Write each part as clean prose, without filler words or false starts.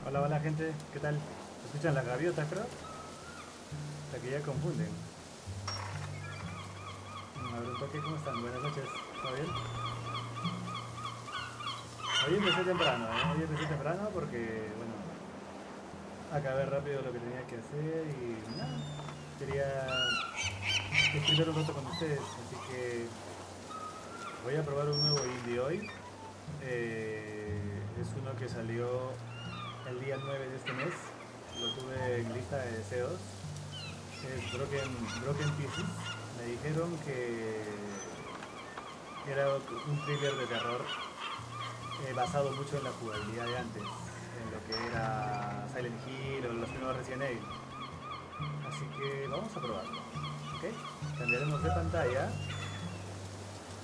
Hola, hola gente, ¿qué tal? ¿Escuchan las gaviotas, creo? La que ya confunden. A ver un toque, ¿cómo están? Buenas noches, ¿todo bien? Hoy empecé temprano, ¿eh? Hoy empecé temprano porque, bueno, acabé rápido lo que tenía que hacer y nada, quería escribir un rato con ustedes, así que voy a probar un nuevo indie hoy. Es uno que salió el día 9 de este mes, lo tuve en lista de deseos. Es Broken Pieces. Me dijeron que era un thriller de terror basado mucho en la jugabilidad de antes, en lo que era Silent Hill o los primeros Resident Evil. Así que vamos a probarlo. ¿Ok? Cambiaremos de pantalla,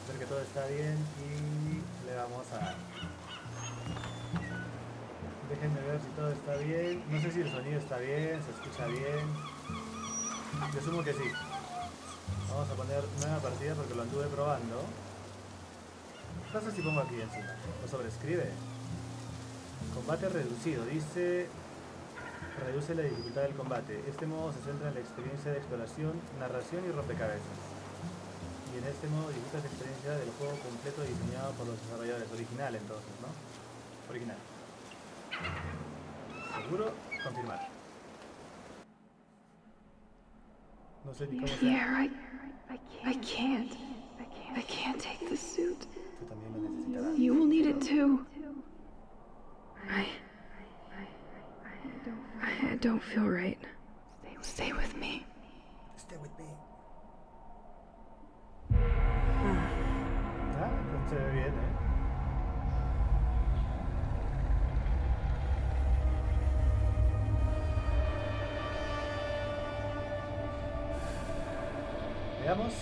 ver que todo está bien y le vamos a dar. Déjenme ver si todo está bien. No sé si el sonido está bien, se escucha bien. Yo asumo que sí. Vamos a poner nueva partida porque lo anduve probando. No sé si pongo aquí encima. Lo sobrescribe. Combate reducido. Dice reduce la dificultad del combate. Este modo se centra en la experiencia de exploración, narración y rompecabezas. Y en este modo disfrutas la experiencia del juego completo diseñado por los desarrolladores. Original entonces, ¿no? Original. Seguro, confirmar. No sé ni cómo se llama. I can't. I can't take the suit. Tú también lo necesitarás. You will need it too. I don't feel right. Stay with me. Stay with me. Ah, pues se ve bien, ¿eh? Veamos.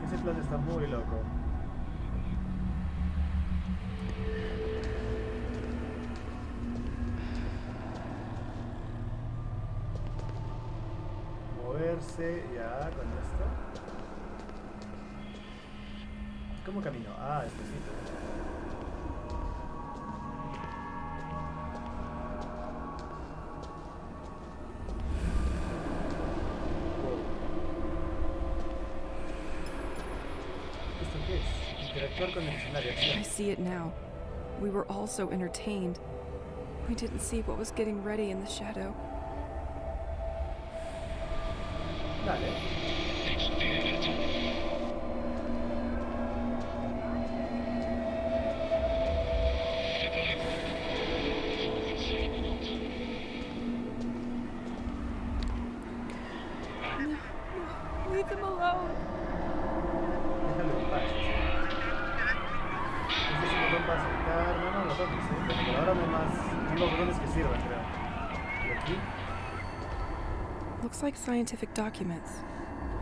Ese plan está muy loco. Moverse ya con esto. ¿Cómo camino? Ah, despacito. ¿Esto qué es? Interactuar con el escenario. I see it now. We were all so entertained. We didn't see what was getting ready in the shadow. Dale. Leave them alone. Déjalo en paz. Este es un botón para saltar. No, no lo toques, ¿eh? Pero por ahora no hay más. Son los botones que sirvan, creo. Y aquí, Looks like scientific documents,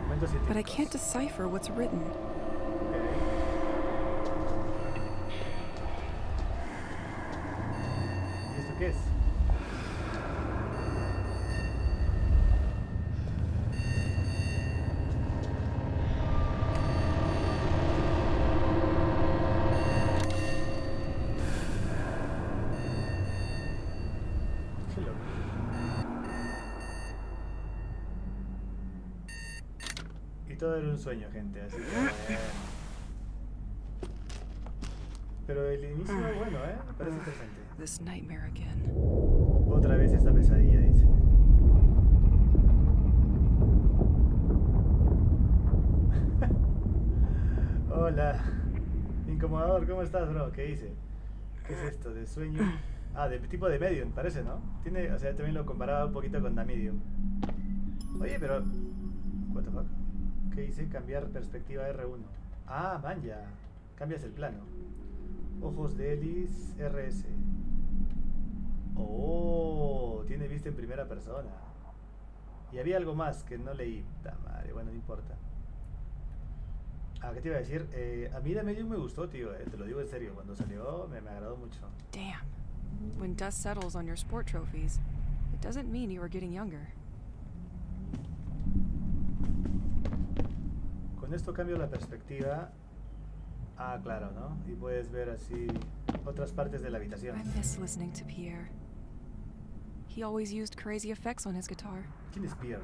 documentos but I científicos. can't decipher what's written. ¿Y esto qué es? Qué loco. Y todo era un sueño, gente, así que... Pero el inicio es bueno, ¿eh? Me parece interesante. This nightmare again. Otra vez esta pesadilla, dice. Hola. Incomodador, ¿cómo estás, bro? ¿Qué dice? ¿Qué es esto? ¿De sueño? Ah, de tipo de medium, parece, ¿no? Tiene, o sea, también lo comparaba un poquito con The Medium. Oye, pero... What the fuck? ¿Qué dice? Cambiar perspectiva R1. Ah, man, ya. Cambias el plano. Ojos de Elis, RS. Oh, tiene vista en primera persona. Y había algo más que no leí. Ta madre, bueno, no importa. Ah, ¿qué te iba a decir? A mí The Medium me gustó, tío. Te lo digo en serio. Cuando salió me agradó mucho. Damn. When dust settles on your sport trophies, it doesn't mean you are getting younger. Con esto cambio la perspectiva Ah, claro, ¿no? Y puedes ver así otras partes de la habitación. I miss listening to Pierre. He always used crazy effects on his guitar. ¿Quién es Pierre?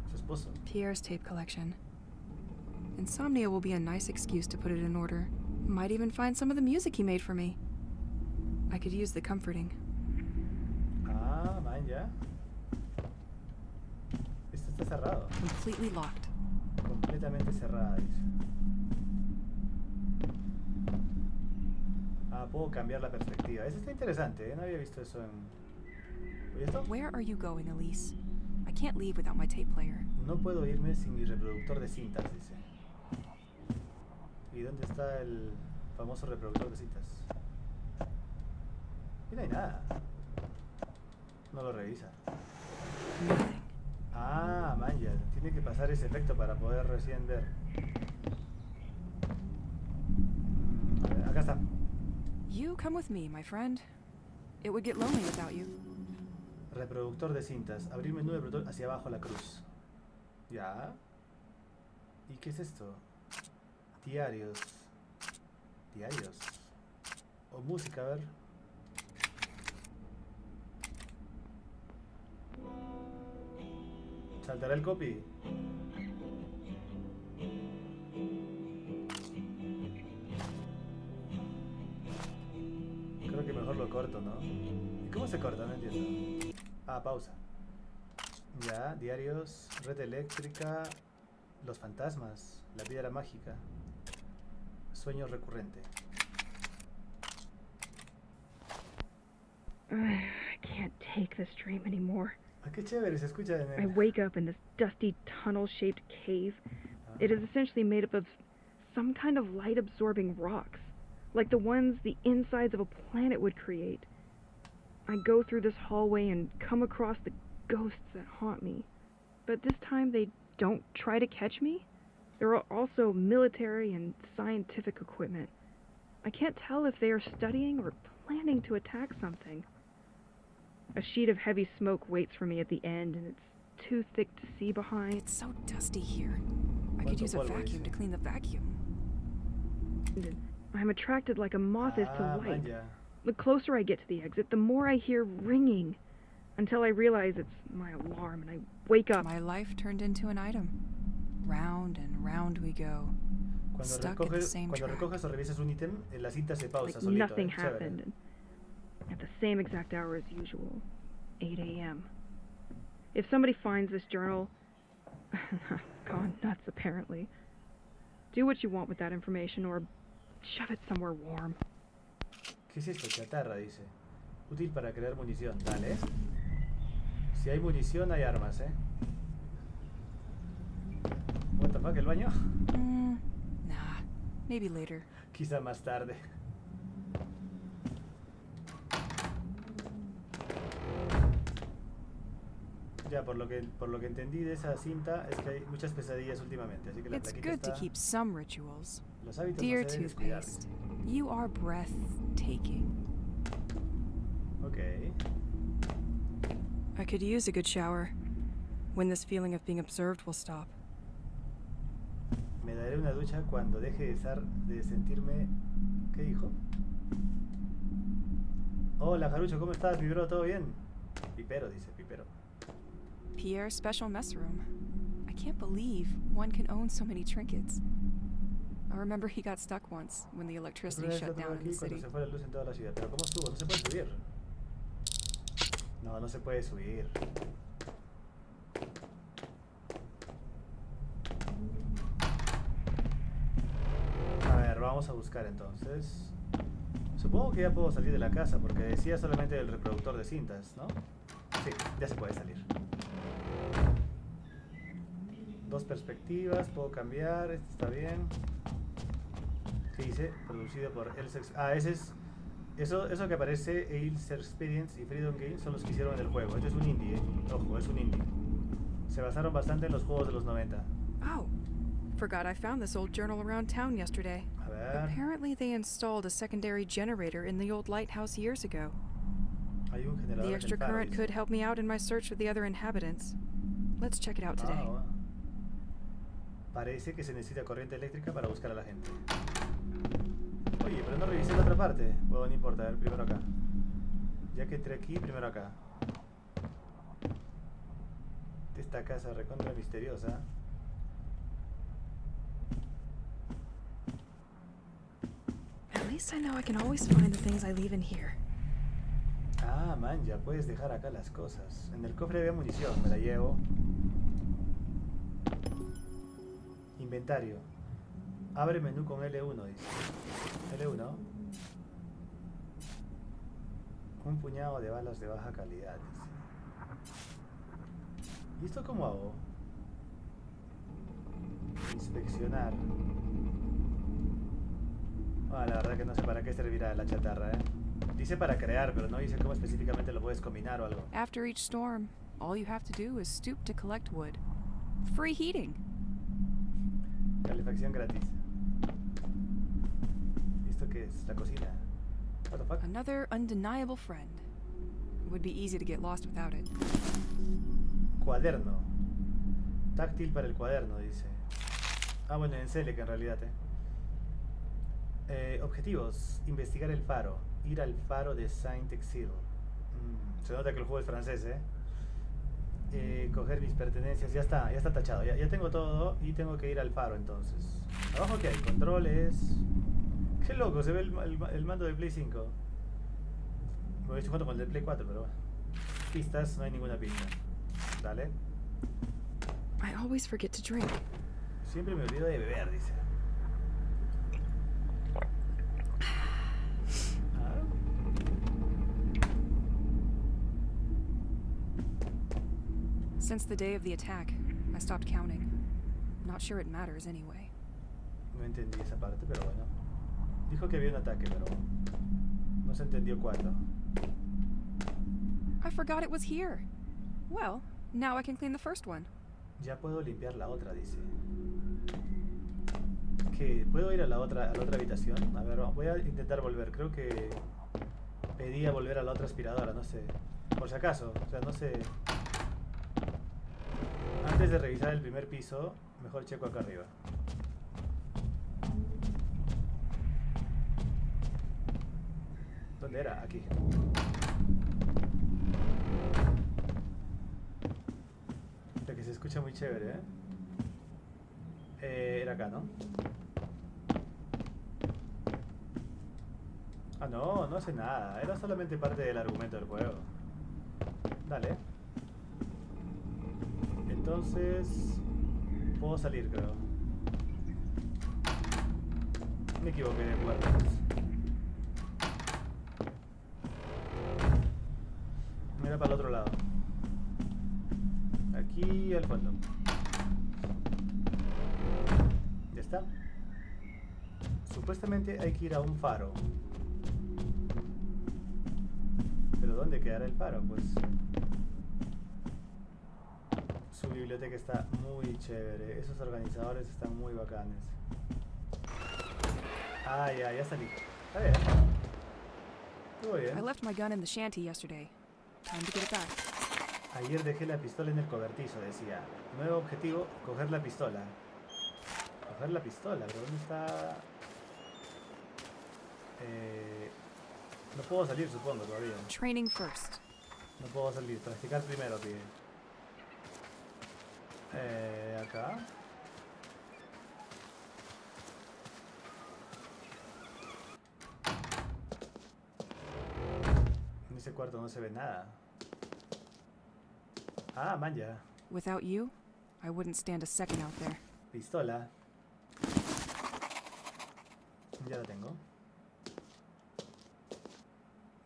Su esposo. Pierre's tape collection. Insomnia will be a nice excuse to put it in order. Might even find some of the music he made for me. I could use the comforting. Ah, man, ya. Esto está cerrado. Completely locked. Completamente cerrada, dice. Ah, puedo cambiar la perspectiva. Eso está interesante, ¿eh? No había visto eso en... ¿Oye esto? Where are you going, Elise? I can't leave without my tape player. No puedo irme sin mi reproductor de cintas, dice. ¿Y dónde está el famoso reproductor de cintas? Y no hay nada. No lo revisa. Nothing. Ah, man, ya. Tiene que pasar ese efecto para poder recién ver. A ver, acá está. You come with me, my friend. It would get lonely without you. Reproductor de cintas. Abrir menú de reproductor hacia abajo la cruz. Ya. ¿Y qué es esto? Diarios. Diarios. O música, a ver. ¿Saltará el copy? Creo que mejor lo corto, ¿no? ¿Y cómo se corta? No entiendo. Ah, pausa. Ya, diarios, red eléctrica, los fantasmas, la piedra mágica, sueño recurrente. I can't take this dream anymore. Ah, qué chévere, se escucha en I el... wake up in this dusty tunnel-shaped cave. It is essentially made up of some kind of light-absorbing rocks, like the ones the insides of a planet would create. I go through this hallway and come across the ghosts that haunt me. But this time they don't try to catch me. There are also military and scientific equipment. I can't tell if they are studying or planning to attack something. A sheet of heavy smoke waits for me at the end, and it's too thick to see behind. It's so dusty here. I could use a vacuum to clean the vacuum. I'm attracted like a moth is to light. man, ya. The closer I get to the exit, the more I hear ringing, until I realize it's my alarm, and I wake up. My life turned into an item. Round and round we go. Stuck at the same Cuando track. recoges o revisas un ítem, la cinta se pausa Like solito. nothing Chévere. happened, and at the same exact hour as usual, 8 a.m. If somebody finds this journal, gone nuts apparently. Do what you want with that information, or shove it somewhere warm. ¿Qué es esto? Chatarra, dice. Útil para crear munición. Dale. Si hay munición, hay armas, ¿eh? What the fuck, ¿el baño? Nah, maybe later. Quizá más tarde. Ya, por lo que entendí de esa cinta es que hay muchas pesadillas últimamente, así que la It's plaquita good to está... keep some rituals. Los hábitos Dear no se deben descuidar. toothpaste, you are breathtaking. Ok. I could use a good shower. When this feeling of being observed will stop. Me daré una ducha cuando deje de sentirme... ¿Qué dijo? Hola, Jarucho, ¿cómo estás, mi bro? ¿Todo bien? Pipero, dice, pipero. Pierre's special mess room. I can't believe one can own so many trinkets. I remember he got stuck once when the electricity shut down in the Cuando city. se fue la luz en toda la ciudad. Pero ¿cómo estuvo? No se puede subir. No, no se puede subir. A ver, vamos a buscar entonces. Supongo que ya puedo salir de la casa porque decía solamente el reproductor de cintas, ¿no? Sí, ya se puede salir. Dos perspectivas, puedo cambiar, este está bien. ¿Qué dice? Producido por Elsex. Ah, ese es... Eso que aparece, Elsex Experience y Freedom Games son los que hicieron el juego. Este es un indie, ojo, es un indie. Se basaron bastante en los juegos de los 90. Oh, forgot I found this old journal around town yesterday. A ver, Apparently they installed a secondary generator in the old lighthouse years ago. hay un generador The en extra el faro, current dice. could help me out in my search for the other inhabitants. Let's check it out today. Ah, bueno. Parece que se necesita corriente eléctrica para buscar a la gente. Oye, pero no revisé la otra parte. Bueno, no importa, a ver, primero acá. Ya que entré aquí, primero acá. Esta casa recontra misteriosa. At least I know I can always find the things I leave in here. Ah, man, ya puedes dejar acá las cosas. En el cofre había munición, me la llevo. Inventario. Abre menú con L1, dice. L1. Un puñado de balas de baja calidad, dice. ¿Y esto cómo hago? Inspeccionar. Ah, la verdad que no sé para qué servirá la chatarra, Dice para crear, pero no dice cómo específicamente lo puedes combinar o algo. After each storm, all you have to do is stoop to collect wood. Free heating. Calefacción gratis. ¿Y esto qué es? ¿La cocina? What the fuck? Another undeniable friend. It would be easy to get lost without it. Cuaderno. Táctil para el cuaderno, dice. Ah, bueno, en Select en realidad, objetivos. Investigar el faro. Ir al faro de Saint-Exil. Se nota que el juego es francés, coger mis pertenencias. Ya está tachado. Ya tengo todo y tengo que ir al faro entonces. Abajo que hay controles. Qué loco, se ve el mando de Play 5. Me estoy jugando con el de Play 4, pero bueno. Pistas, no hay ninguna pista. Dale. I always forget to drink. Siempre me olvido de beber, dice. Since the day of the attack, I stopped counting. Not sure it matters anyway. No entendí esa parte, pero bueno. Dijo que había un ataque, pero no se entendió cuándo. I forgot it was here. Well, now I can clean the first one. Ya puedo limpiar la otra, dice. ¿Qué? ¿Puedo ir a la otra habitación? A ver, voy a intentar volver. Creo que pedía volver a la otra aspiradora, no sé. Por si acaso, o sea, no sé. Antes de revisar el primer piso, mejor checo acá arriba. ¿Dónde era? Aquí. Lo que se escucha muy chévere, era acá, ¿no? Ah, no, no hace nada. Era solamente parte del argumento del juego. Dale. Entonces puedo salir, creo. Me equivoqué de puertas. Mira para el otro lado. Aquí al fondo. Ya está. Supuestamente hay que ir a un faro. ¿Pero dónde quedará el faro? Pues su biblioteca está muy chévere. Esos organizadores están muy bacanes. Ah, ya salí. Está bien. Estuvo bien. I left my gun in the shanty yesterday. Time to get it back. Ayer dejé la pistola en el cobertizo, decía. Nuevo objetivo, coger la pistola. Coger la pistola, pero ¿dónde está? No puedo salir, supongo, todavía. Training first. No puedo salir, practicar primero, pide. Acá. En ese cuarto no se ve nada. Ah, man, ya. Without you, I wouldn't stand a second out there. Pistola. Ya la tengo.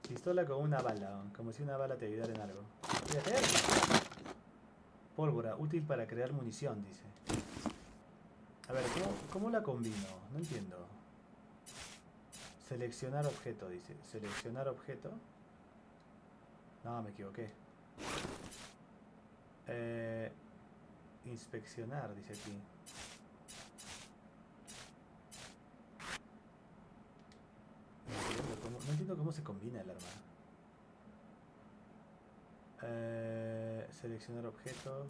Pistola con una bala, como si una bala te ayudara en algo. Fíjate. Pólvora, útil para crear munición, dice. A ver, ¿cómo la combino? No entiendo. Seleccionar objeto, dice. Seleccionar objeto. No, me equivoqué. Inspeccionar, dice aquí. No entiendo cómo se combina el arma. Seleccionar objeto.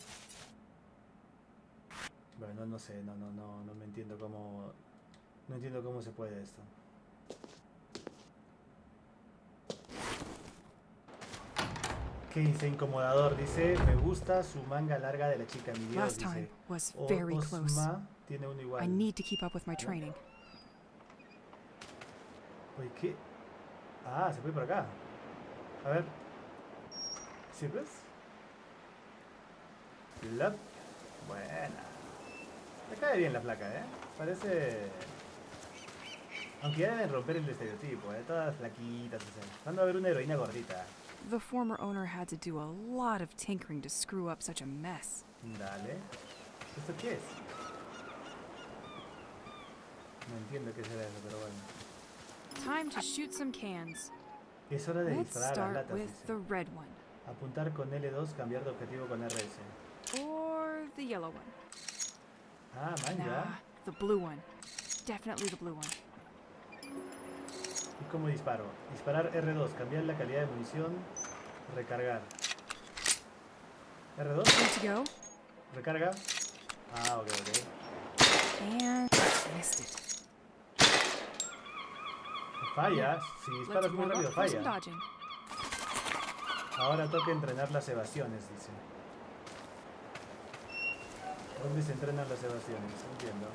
Bueno, no sé, no me entiendo cómo... No entiendo cómo se puede esto. ¿Qué dice? Incomodador. Dice, me gusta su manga larga de la chica. Mi Dios, Last dice. time was very close. Osma tiene uno igual. I need to keep up with my training. Oye, ¿qué? Ah, se puede por acá. A ver. ¿Sí ves? Love. Buena. Me cae bien la placa, ¿eh? Parece... Aunque ya deben romper el estereotipo, ¿eh? Todas flaquitas, o sea. ¿Cuándo va a haber una heroína gordita? The former owner had to do a lot of tinkering to screw up such a mess. Dale. ¿Esto qué es? No entiendo qué será eso, pero bueno. Time to shoot some cans. Es hora de Let's disparar a las start latas, with dice. the red one. Apuntar con L2, cambiar de objetivo con RS. Or the yellow one. Ah, man, Nah, ya. the blue one. Definitely the blue one. ¿Y cómo disparo? Disparar R2, cambiar la calidad de munición, recargar. R2, Good to go. recarga. Ah, ok. And missed it. Falla, si disparas Let's muy warm rápido up for some falla. dodging. Ahora toca entrenar las evasiones, dice. ¿Dónde se entrenan las evasiones? No entiendo.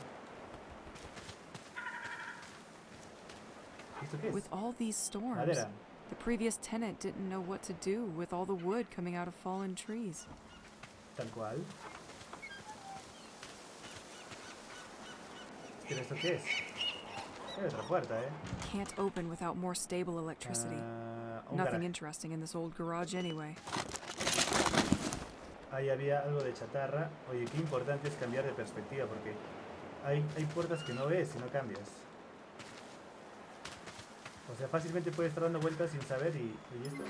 ¿Esto qué es? With all these storms, Madera. the previous tenant didn't know what to do with all the wood coming out of fallen trees. Tal cual. ¿Pero esto qué es? Hay otra puerta, ¿eh? Can't open without more stable electricity. Un Nothing garaje. interesting in this old garage anyway. Ahí había algo de chatarra. Oye, qué importante es cambiar de perspectiva porque hay puertas que no ves si no cambias. O sea, fácilmente puedes estar dando vueltas sin saber y esto.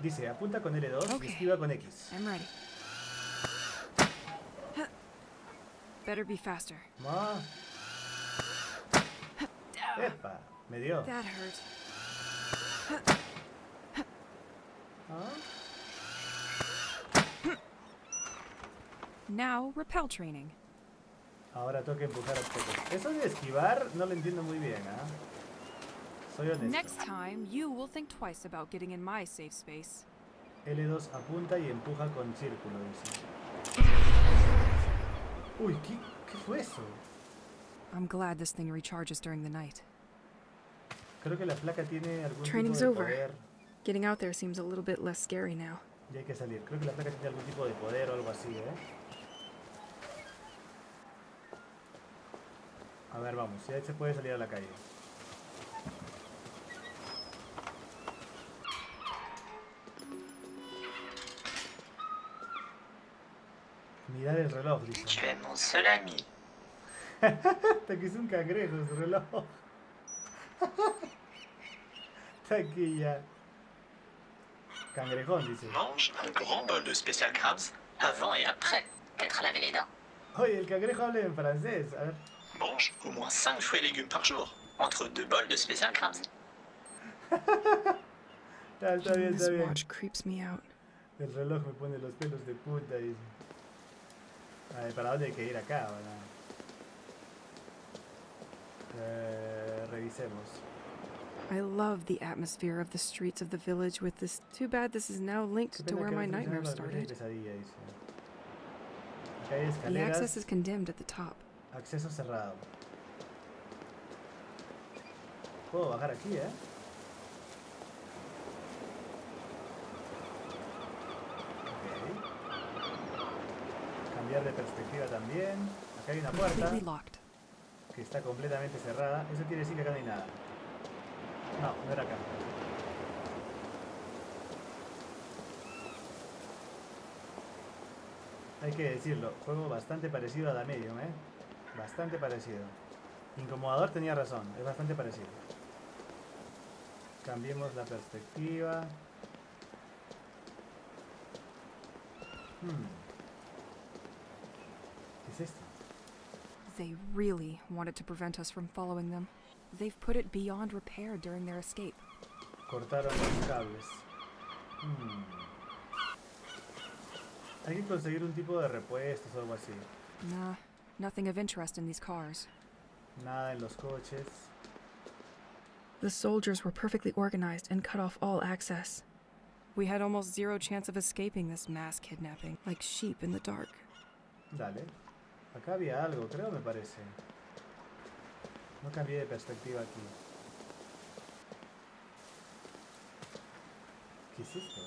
Dice, apunta con L2 Okay. y esquiva con X. I'm ready. Better be faster. Ma. Epa, me dio. That hurt. Ah. Now, repel training. Ahora toca empujar objetos. Eso de esquivar no lo entiendo muy bien, ¿ah? Soy honesto. Next time, you will think twice about getting in my safe space. L2 apunta y empuja con círculo, dice. Uy, ¿qué fue eso? I'm glad this thing recharges during the night. Creo que la placa tiene algún Training's tipo de over. poder. Getting out there seems a little bit less scary now. Y hay que salir. Creo que la placa tiene algún tipo de poder o algo así, ¿eh? A ver, vamos. Ya se puede salir a la calle. Mirar el reloj, dice. Tu es mon seul ami. Hasta que es un cangrejo su reloj. Taquilla. Cangrejón, dice. Mange un grand bol de spécial crabs avant et après t'être lavé les dents. Oye, el cangrejo habla en francés. A ver. Mange au moins 5 fruits et légumes par jour, entre 2 bols de spécial crabs. Está bien, está This bien. watch creeps me out. El reloj me pone los pelos de punta, dice. A ver, ¿para dónde hay que ir acá? Revisemos. I love the atmosphere of the streets of the village with this. Too bad this is now Qué linked to pena where que my no funcione nightmare la represa y started. pesadilla, dice. Acá hay The escaleras. access is condemned at the top. Acceso cerrado. Puedo bajar aquí, ¿eh? Ok. Cambiar de perspectiva también. Acá hay una puerta Completely locked. que está completamente cerrada. Eso quiere decir que acá no hay nada. No, no era acá. Hay que decirlo, juego bastante parecido a Da Medium, ¿eh? Bastante parecido. Incomodador tenía razón, es bastante parecido. Cambiemos la perspectiva. ¿Qué es esto? They really wanted to prevent us from following them. They've put it beyond repair during their escape. Cortaron los cables. Hay que conseguir un tipo de repuestos o algo así. Nah, nothing of interest in these cars. Nada en los coches. The soldiers were perfectly organized and cut off all access. We had almost zero chance of escaping this mass kidnapping, like sheep in the dark. Dale. Acá había algo, creo, me parece. No cambié de perspectiva aquí. ¿Qué es esto?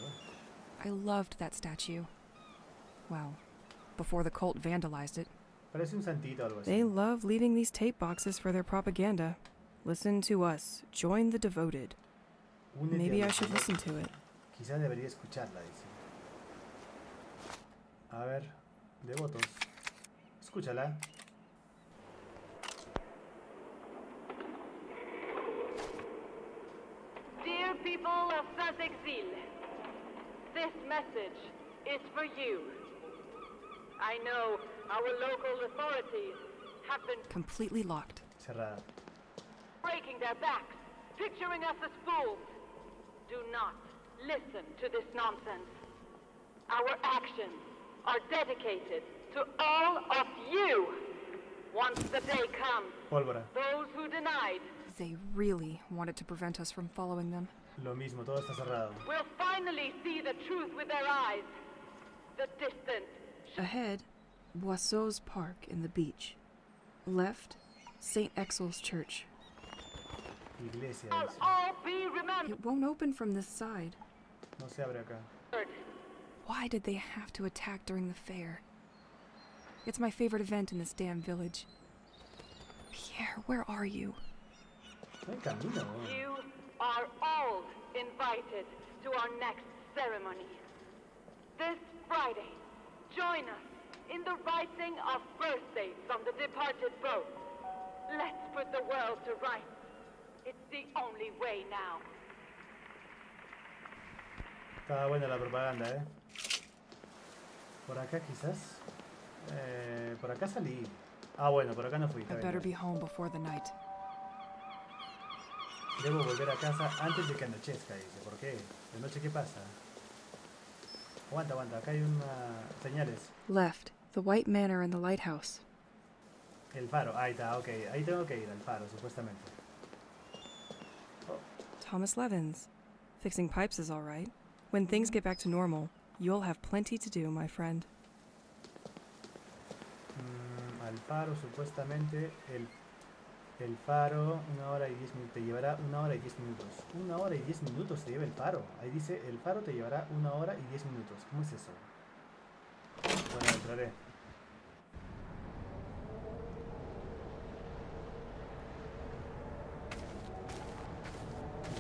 I loved that statue. Well, before the cult vandalized it. Parece un santito o algo así. They love leaving these tape boxes for their propaganda. Listen to us. Join the devoted. Únete Maybe a I los should listen to it. Quizá debería escucharla, dice. A ver, devotos. Escúchala. Dear people of Saint-Exil, this message is for you. I know our local authorities have been Completely locked. Cerrada. breaking their backs, picturing us as fools. Do not listen to this nonsense. Our actions are dedicated to all of you. Once the day comes, Pólvora. those who denied They really wanted to prevent us from following them. Lo mismo, todo está cerrado. will finally see the truth with their eyes. The distant Ahead, Boisseau's Park in the beach. Left, St. Exel's Church. Iglesia, shall dice. all be remembered. It won't open from this side. No se abre acá. Why did they have to attack during the fair? It's my favorite event in this damn village. Pierre, where are you? No hay camino. You are all invited to our next ceremony. This Friday, join us in the writing of birthdays on the departed boat. Let's put the world to rights. It's the only way now. Estaba buena la propaganda, ¿eh? Por acá quizás. Por acá salí. Ah, bueno, por acá no fui. I Está bien. better be home before the night. Debo volver a casa antes de que anochezca, dice. ¿Por qué? ¿De noche qué pasa? Aguanta, aguanta. Acá hay señales. Left, the White Manor and the lighthouse. El faro. Ahí está, ok. Ahí tengo que ir al faro, supuestamente. Thomas Levins. Fixing pipes is all right. When things get back to normal, you'll have plenty to do, my friend. Al faro, supuestamente. El faro, 1 hora y 10 minutos. Te llevará 1 hora y 10 minutos. 1 hora y 10 minutos te lleva el faro. Ahí dice, el faro te llevará 1 hora y 10 minutos. ¿Cómo es eso? Bueno, entraré.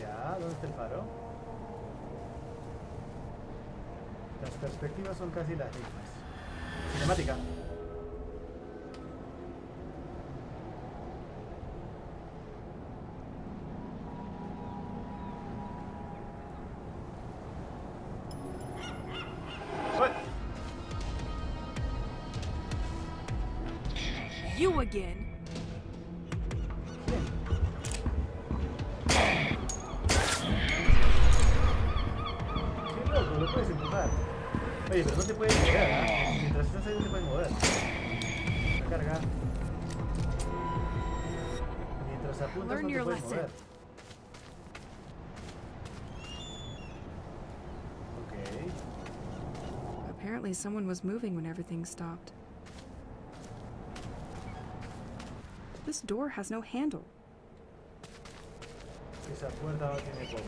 Ya, ¿dónde está el faro? Las perspectivas son casi las mismas. Cinemática. You again! Qué loco, lo puedes empujar. Oye, pero no te puedes mover, ¿ah? Mientras estás ahí no te puedes mover. La carga. Mientras apuntas Learn no te your puedes lesson. mover. Ok. Apparently someone was moving when everything stopped. This door has no handle. Esa puerta no tiene como.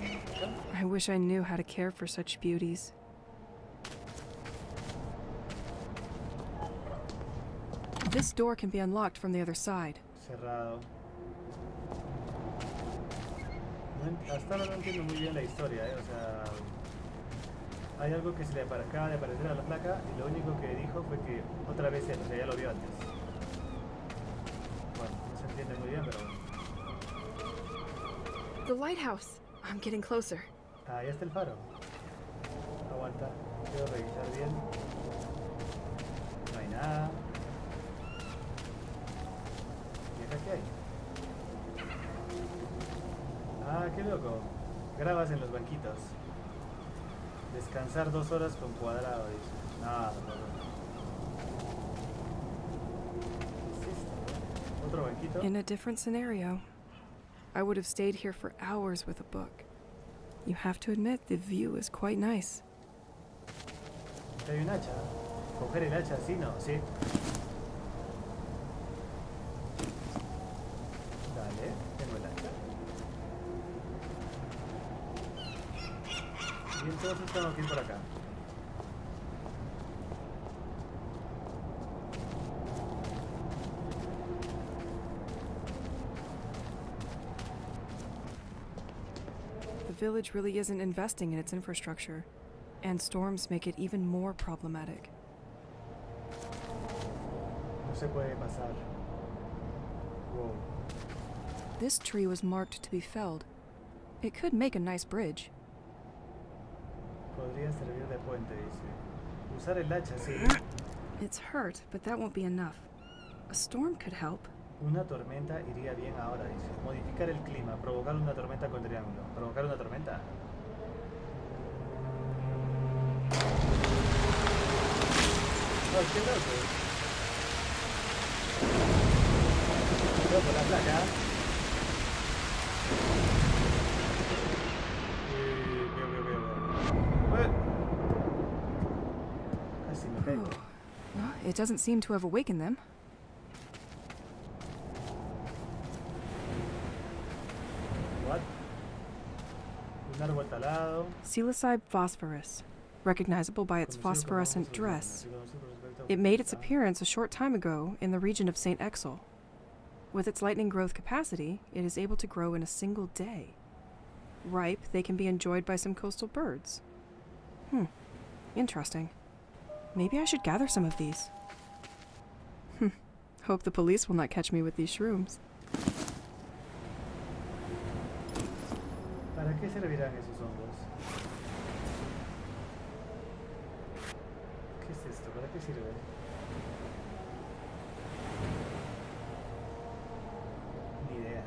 I wish I knew how to care for such beauties. This door can be unlocked from the other side. Cerrado. Hasta ahora no entiendo muy bien la historia, O sea, hay algo que se le acaba de aparecer a la placa y lo único que dijo fue que otra vez él, o sea, ya lo vio antes. Bueno, no se entiende muy bien, pero bueno. The lighthouse! I'm getting closer. Ahí está el faro. Aguanta, quiero revisar bien. No hay nada. ¿Y acá qué hay? Ah, qué loco. Grabas en los banquitos. Descansar 2 horas con cuadrado, dice. Nada, no. ¿Qué es esto? ¿Otro banquito? In a different scenario, I would have stayed here for hours with a book. You have to admit, the view is quite nice. Hay un hacha. Coger el hacha, sí, no, sí. Dale, tengo el hacha. Y entonces tengo que ir por acá. The village really isn't investing in its infrastructure, and storms make it even more problematic. No se puede pasar. Wow. This tree was marked to be felled. It could make a nice bridge. Podría servir de puente, dice. Usar el hacha, sí. It's hurt, but that won't be enough. A storm could help. Una tormenta iría bien ahora, dice. Modificar el clima, provocar una tormenta con triángulo. ¿Provocar una tormenta? ¡Oh, qué loco! Loco, la placa. Veo. Casi me caigo. Well, it doesn't seem to have awakened them. What? Un árbol talado. Psilocybe phosphorus, recognizable by its phosphorescent dress. It made its appearance a short time ago in the region of St. Exel. With its lightning growth capacity, it is able to grow in a single day. Ripe, they can be enjoyed by some coastal birds. Interesting. Maybe I should gather some of these. Hope the police will not catch me with these shrooms. ¿Para qué servirán esos hongos? ¿Qué es esto? ¿Para qué sirve? Ni idea.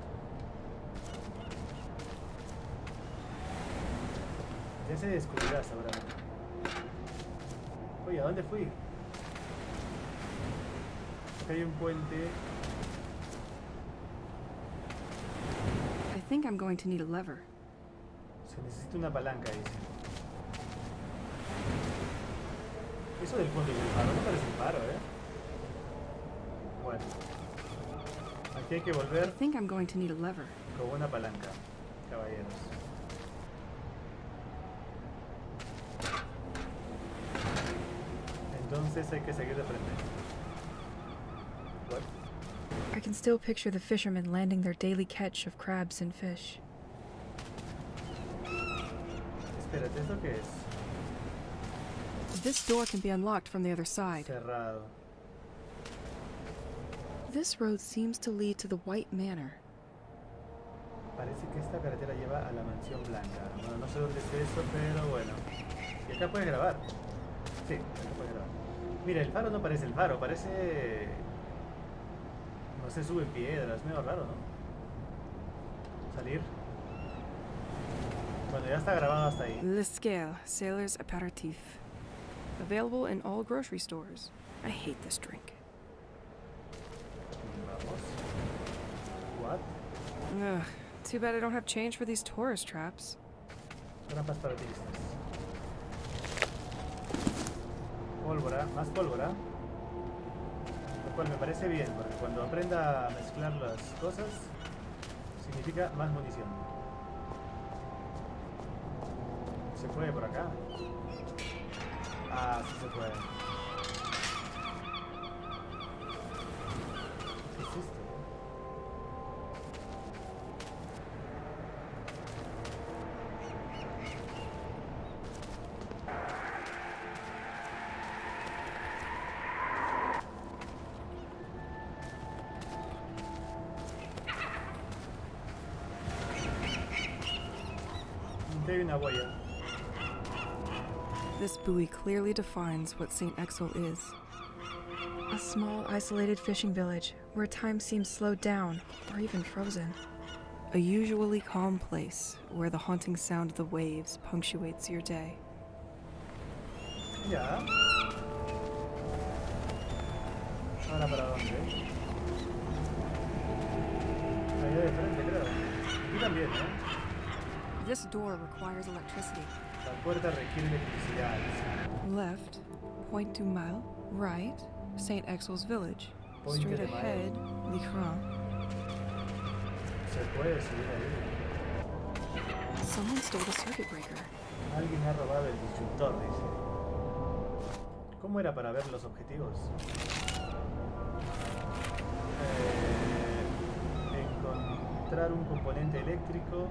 Ya se descubrirá, seguramente. Oye, ¿a dónde fui? Acá hay un puente. I think I'm going to need a lever. Se necesita una palanca, dice. Eso del fondo y del faro no parece un faro, ¿eh? Bueno. Aquí hay que I volver think I'm going to need a lever. con una palanca, caballeros. Entonces hay que seguir de frente. What? I can still picture the fishermen landing their daily catch of crabs and fish. Espérate, ¿esto qué es? This door can be unlocked from the other side. Cerrado. This road seems to lead to the White Manor. Parece que esta carretera lleva a la mansión blanca. Bueno, no sé dónde es eso, pero bueno. Y acá puedes grabar. Sí, acá puedes grabar. Mira, el faro no parece el faro, parece... No sé, sube piedras, medio raro, ¿no? Salir. Bueno, ya está grabado hasta ahí. Le Scale, Sailor's Aperitif. Available in all grocery stores. I hate this drink. Vamos. What? Ugh, too bad I don't have change for these tourist traps. Trampas para turistas. Pólvora, más pólvora. Lo cual me parece bien, porque cuando aprenda a mezclar las cosas, significa más munición. ¿Se puede por acá? Ah, sí se puede. ¿Qué es esto? Hay una huella. This buoy clearly defines what St. Exel is. A small, isolated fishing village where time seems slowed down or even frozen. A usually calm place where the haunting sound of the waves punctuates your day. Ya. ¿Ahora para dónde? Allá de frente, creo. Aquí también, ¿no? This door requires electricity. La puerta requiere electricidad. Left, Point du Mal. Right, St. Exel's village. Pointe Straight de Mal. ahead, Licran. Se puede subir ahí. Someone stole the circuit breaker. Alguien ha robado el disjuntor, dice. ¿Cómo era para ver los objetivos? Encontrar un componente eléctrico.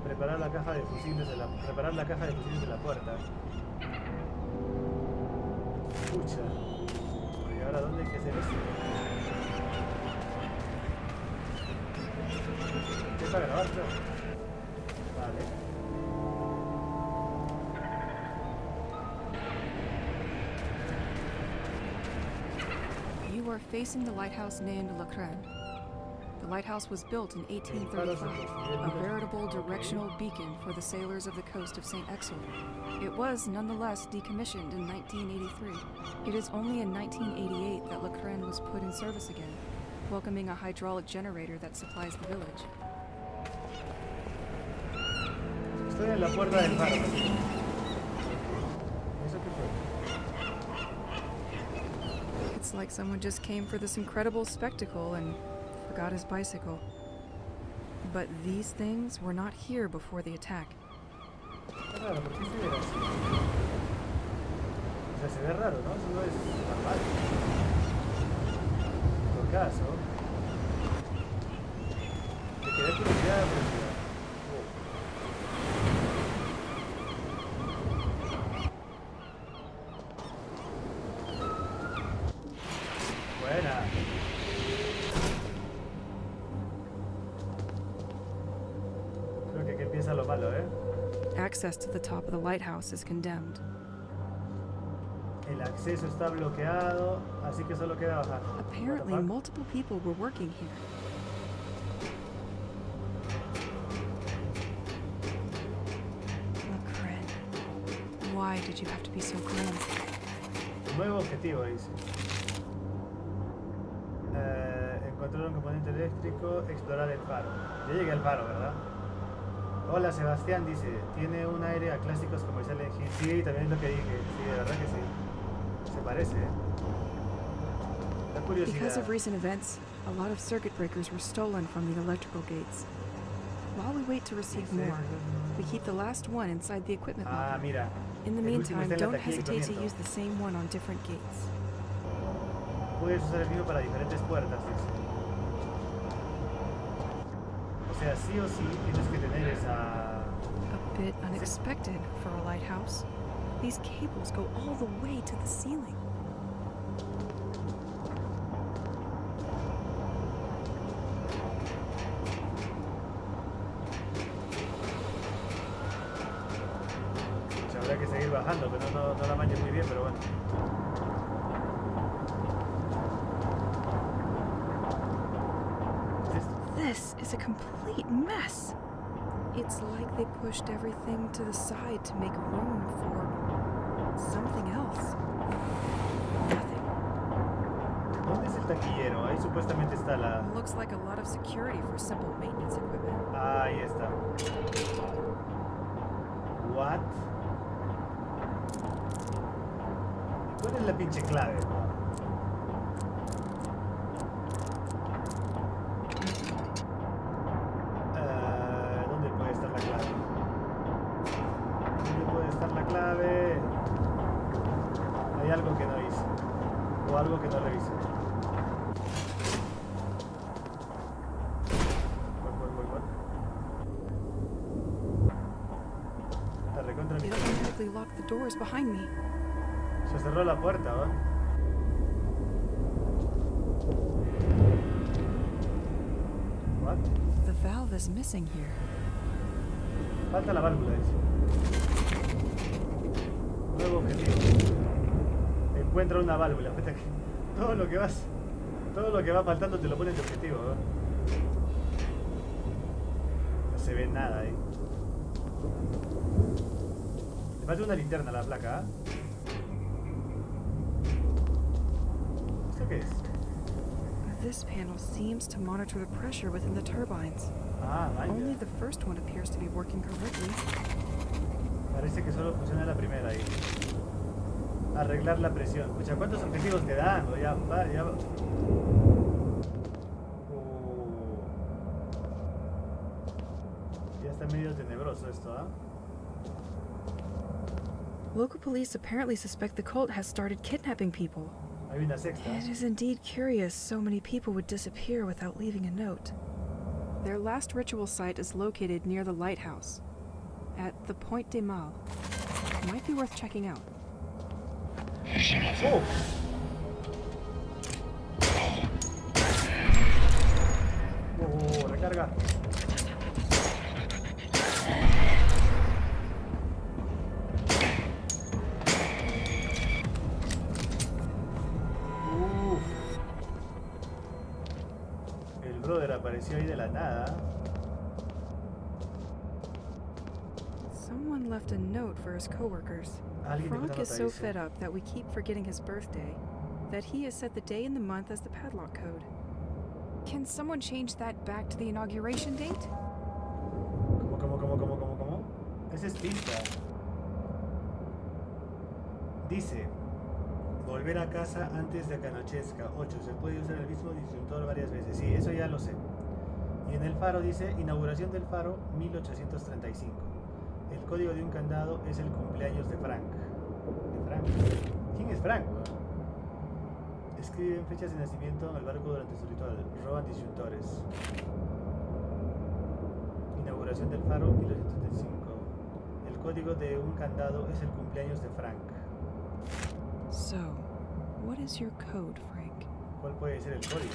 Preparar la caja de fusibles de la puerta. Pucha. ¿Y ahora dónde hay que hacer eso? ¿Qué para grabar, creo? Vale. You are facing the lighthouse named Lecran. The lighthouse was built in 1835, a veritable directional beacon for the sailors of the coast of St. Exel. It was nonetheless decommissioned in 1983. It is only in 1988 that Lecran was put in service again, welcoming a hydraulic generator that supplies the village. Estoy en la puerta del faro. ¿Eso qué fue? It's like someone just came for this incredible spectacle and forgot his bicycle. But these things were not here before the attack. Qué raro, ¿por qué se ve así? O sea, se ve raro, ¿no? Eso no es normal. En todo caso, me quedé curiosidad. Buena. Creo que aquí empieza lo malo, ¿eh? Access to the top of the lighthouse is condemned. El acceso está bloqueado, así que solo queda bajar. Apparently, What the fuck? multiple people were working here. Lecran, why did you have to be so grim? Nuevo objetivo, dice. Encontrar un componente eléctrico, explorar el faro. Ya llegué al faro, ¿verdad? Hola, Sebastián, dice. Tiene un aire a clásicos comerciales. Sí, también es lo que dije. Sí, de verdad que sí. Se parece, ¿eh? La Because curiosidad. of recent events, a lot of circuit breakers were stolen from the electrical gates. While we wait to receive more, we keep the last one inside the equipment Ah, locker. mira. In the El último meantime, está en la don't taquilla de hesitate to equipamiento. use the same one on different gates. Puedes usar el mismo para diferentes puertas, dice. O sea, sí o sí tienes que tener esa... A bit unexpected for a lighthouse. These cables go all the way to the ceiling. O sea, habrá que seguir bajando, pero no la manches muy bien, pero bueno. ¿Qué es esto? This is a complete mess. It's like they pushed everything to the side to make room for something else. Nothing. ¿Dónde es el taquillero? Ahí supuestamente está la... Looks like a lot of security for simple maintenance equipment. Ahí está. What? ¿Cuál es la pinche clave? ¿Dónde puede estar la clave? ¿Dónde puede estar la clave? Hay algo que no hice. O algo que no revisé. What? La recontra mi... It automatically locked the doors behind me. Se cerró la puerta, ¿va? What? The valve is missing here. Falta la válvula, dice. Nuevo objetivo. Encuentra una válvula. Puta que- Todo lo que va faltando te lo pone en tu objetivo, ¿va? No se ve nada ahí. Le falta una linterna a la placa, ¿ah? ¿Esto qué es? This panel seems to monitor the pressure within the turbines. Ah, vaya. Only the first one appears to be working correctly. Parece que solo funciona la primera ahí. Arreglar la presión. Escucha, ¿cuántos objetivos te dan? O ya va, ya va. Ya está medio tenebroso esto, ¿ah? Local police apparently suspect the cult has started kidnapping people. Hay una sexta. It is indeed curious so many people would disappear without leaving a note. Their last ritual site is located near the lighthouse, at the Point des Mal. Might be worth checking out. ¡Oh! Recarga. El brother apareció ahí de la nada. Someone left a note for his coworkers. Alguien dejó una Frank is nota, so dice. fed up that we keep forgetting his birthday that he has set the day and the month as the padlock code. Can someone change that back to the inauguration date? ¿Cómo? Esa es pista. Dice, volver a casa antes de que anochezca. 8. Se puede usar el mismo disyuntor varias veces. Sí, eso ya lo sé. Y en el faro dice, inauguración del faro 1835. El código de un candado es el cumpleaños de Frank. ¿De Frank? ¿Quién es Frank? Escriben fechas de nacimiento en el barco durante su ritual. Roban disyuntores. Inauguración del faro 1835. El código de un candado es el cumpleaños de Frank. So, what is your code, Frank? ¿Cuál puede ser el código?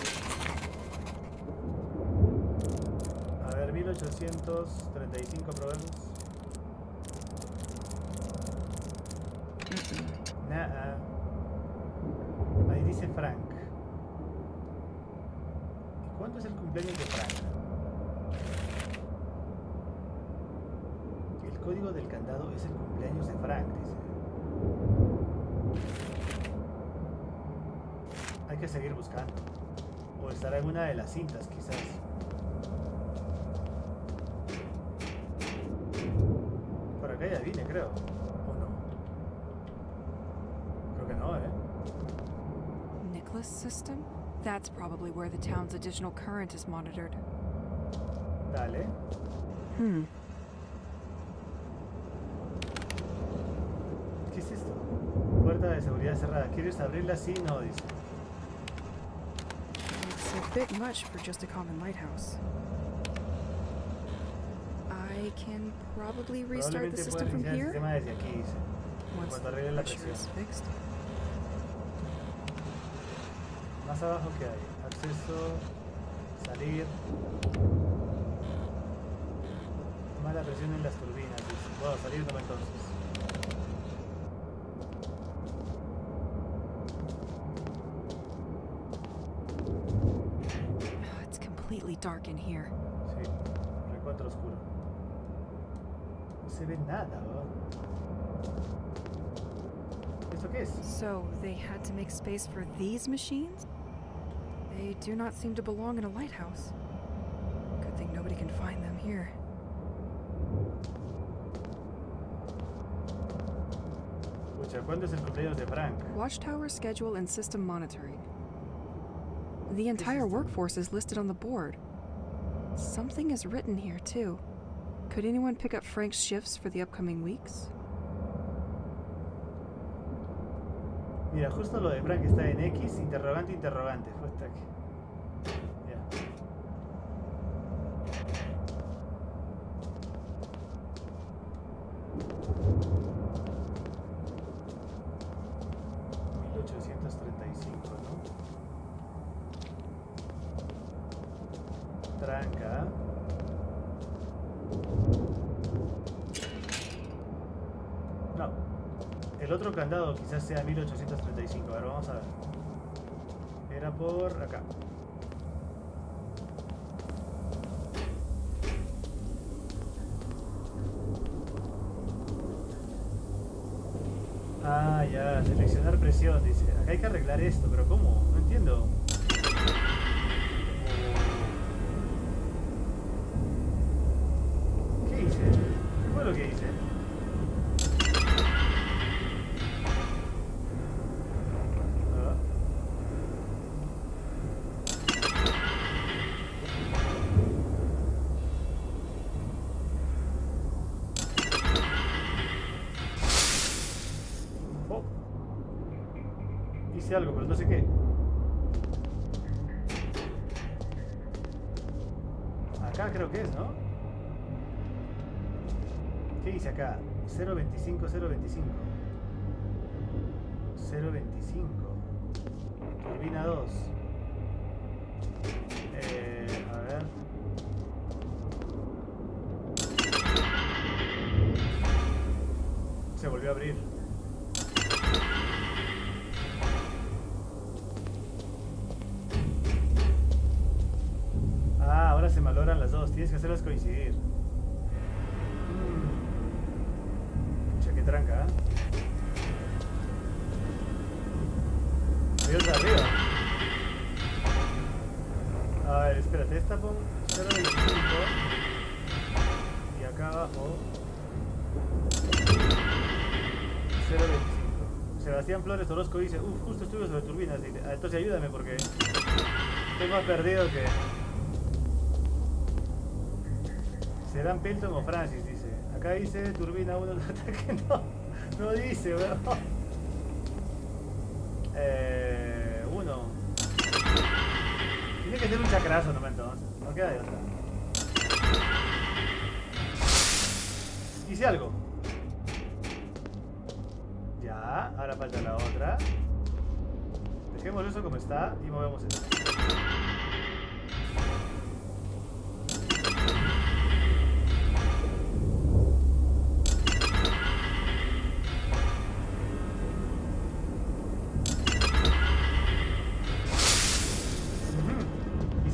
A ver, 1835 probemos. Nah. Ahí dice Frank. ¿Y cuándo es el cumpleaños de Frank? El código del candado es el cumpleaños de Frank, dice. Hay que seguir buscando. O estará en una de las cintas, quizás. Por acá ya vine, creo. ¿O no? Creo que no, Nicholas system? That's probably where the town's additional current is monitored. Dale. ¿Qué es esto? Puerta de seguridad cerrada. ¿Quieres abrirla? Sí, no, dice. It's a bit much for just a common lighthouse. I can probably restart the Probablemente system puedas from iniciar el here sistema desde aquí, dice. once Cuando the arregle la pressure presión. is fixed. Más abajo que hay. Acceso. Salir. Mala presión en las turbinas, dice. Bueno, salir no entonces. It's completely dark in here. Sí, recontra oscuro. No se ve nada, ¿verdad? ¿Esto qué es? So, they had to make space for these machines? They do not seem to belong in a lighthouse. Good thing nobody can find them here. Pucha, ¿cuándo es el cumpleaños de Frank? Watchtower schedule and system monitoring. The entire workforce is listed on the board. Something is written here, too. Could anyone pick up Frank's shifts for the upcoming weeks? Mira, justo lo de Frank está en X, interrogante. Fue hasta aquí. Ya. ¿no? Tranca. No. El otro candado quizás sea 1835. A ver, vamos a ver. Era por acá. Ah, ya, seleccionar presión, dice. Acá hay que arreglar esto, pero ¿cómo? No entiendo. ¿Qué hice? ¿Qué fue lo que hice? Hice algo, pero no sé qué. Acá creo que es, ¿no? ¿Qué hice acá? 0.25, 0.25. 0.25. Turbina 2. A ver. Se volvió a abrir. Ahora se valoran las dos, tienes que hacerlas coincidir. Pucha, qué tranca, ¿eh? Hay otra arriba. A ver, espérate, esta pon 0.25 y acá abajo 0.25. Sebastián Flores Orozco dice, justo estuve sobre turbinas. Entonces ayúdame porque estoy más perdido que... ¿Serán Pelton o Francis? Dice. Acá dice turbina 1 de ataque. No dice, weón. 1. Tiene que ser un chacrazo, no me entonces. No queda de otra. Hice algo. Ya, ahora falta la otra. Dejemos eso como está y movemos esto.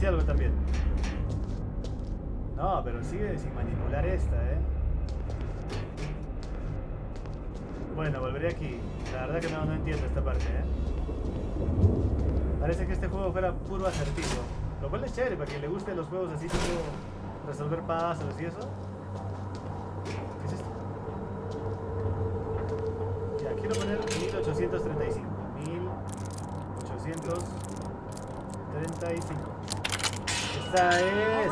Algo también. No, pero sigue sin manipular esta, Bueno, volveré aquí. La verdad que no entiendo esta parte, Parece que este juego fuera puro acertijo. Lo cual es chévere para quien le guste los juegos así como resolver puzzles y eso. ¿Qué es esto? Ya, quiero poner 1835. 1835. Esta es...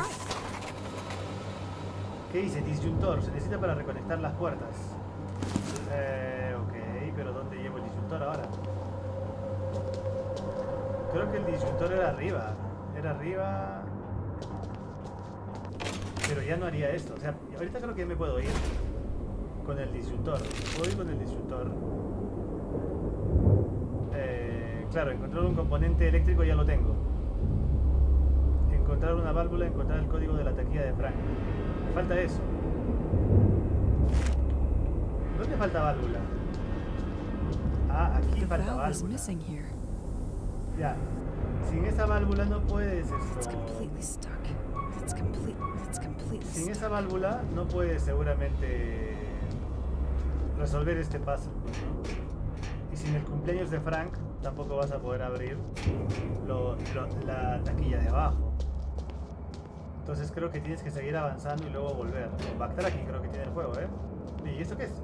¿Qué dice? Disyuntor. Se necesita para reconectar las puertas. Ok, pero ¿dónde llevo el disyuntor ahora? Creo que el disyuntor era arriba. Era arriba... Pero ya no haría esto. O sea, ahorita creo que ya me puedo ir con el disyuntor. Puedo ir con el disyuntor. Claro, encontrar un componente eléctrico ya lo tengo. Encontrar una válvula, encontrar el código de la taquilla de Frank. Me falta eso. ¿Dónde falta válvula? Ah, aquí falta válvula. Ya. Sin esa válvula no puedes Sin esa válvula no puedes seguramente resolver este puzzle, ¿no? Y sin el cumpleaños de Frank tampoco vas a poder abrir la taquilla de abajo. Entonces creo que tienes que seguir avanzando y luego volver. Backtracking creo que tiene el juego, ¿Y esto qué es?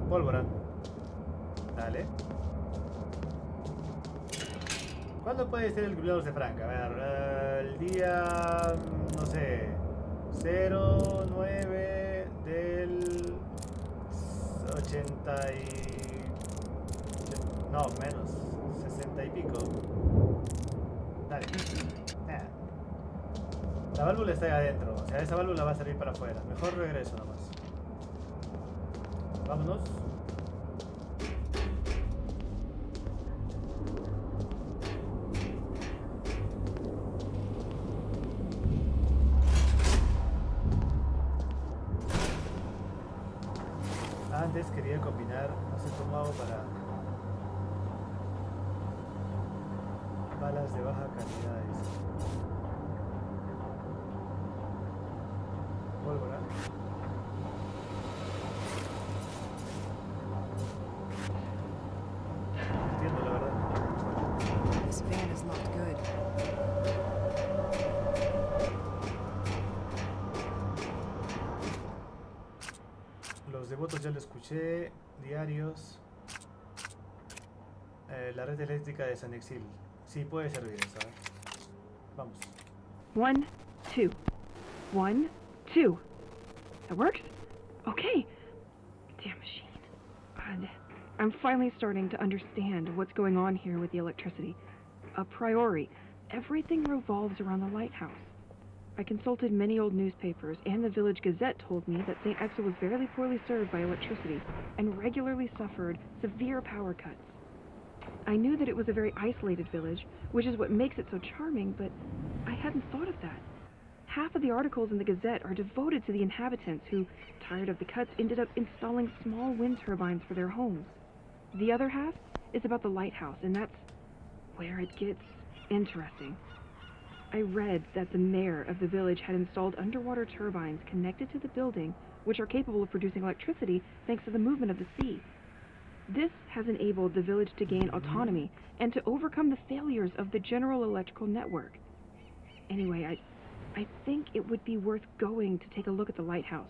Pólvora. Dale. ¿Cuándo puede ser el cumpleaños de Frank? A ver, el día... no sé... 09 del... 80 y... no, menos 60 y pico. Dale. La válvula está ahí adentro, o sea, esa válvula va a salir para afuera. Mejor regreso nomás. Vámonos. Antes quería combinar, no sé cómo hago para balas de baja calidad. Pólvora. is not good. Los devotos ya lo escuché. Diarios. La red eléctrica de San Exil. Sí, puede servir eso, ¿eh? Vamos. 1, 2. 1, 2. That works? Okay. Damn machine. I'm finally starting to understand what's going on here with the electricity. A priori, everything revolves around the lighthouse. I consulted many old newspapers, and the village gazette told me that St. Exil was very poorly served by electricity and regularly suffered severe power cuts. I knew that it was a very isolated village, which is what makes it so charming, but I hadn't thought of that. Half of the articles in the Gazette are devoted to the inhabitants who, tired of the cuts, ended up installing small wind turbines for their homes. The other half is about the lighthouse, and that's where it gets interesting. I read that the mayor of the village had installed underwater turbines connected to the building, which are capable of producing electricity thanks to the movement of the sea. This has enabled the village to gain autonomy and to overcome the failures of the general electrical network. Anyway, I think it would be worth going to take a look at the lighthouse,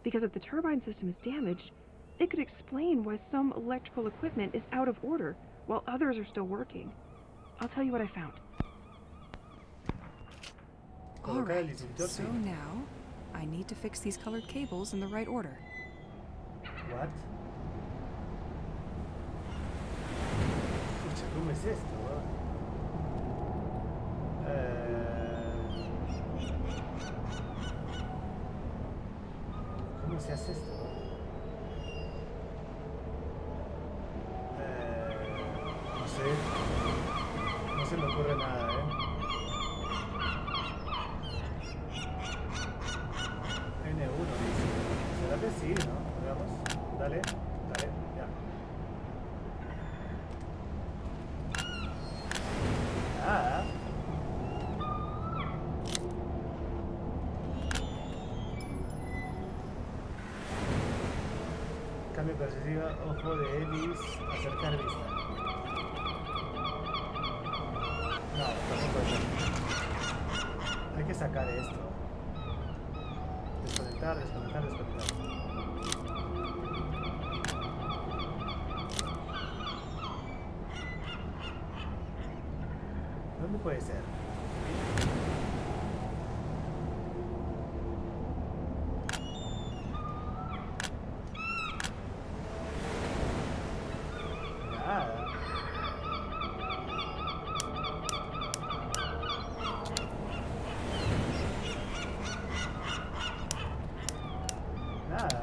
because if the turbine system is damaged, it could explain why some electrical equipment is out of order while others are still working. I'll tell you what I found. Alright, so now I need to fix these colored cables in the right order. What? Pucha, ¿cómo es esto? ¿Cómo se hace esto? No sé. No se me ocurre nada, N1 dice. ¿Será que sí, no? Veamos. Dale, dale, ya. Ah. Cambio perspectiva, ojo de Elis, acercar vista. No, tampoco es. Hay que sacar esto. Desconectar, desconectar, desconectar. ¿Dónde puede ser? Nada. Nada.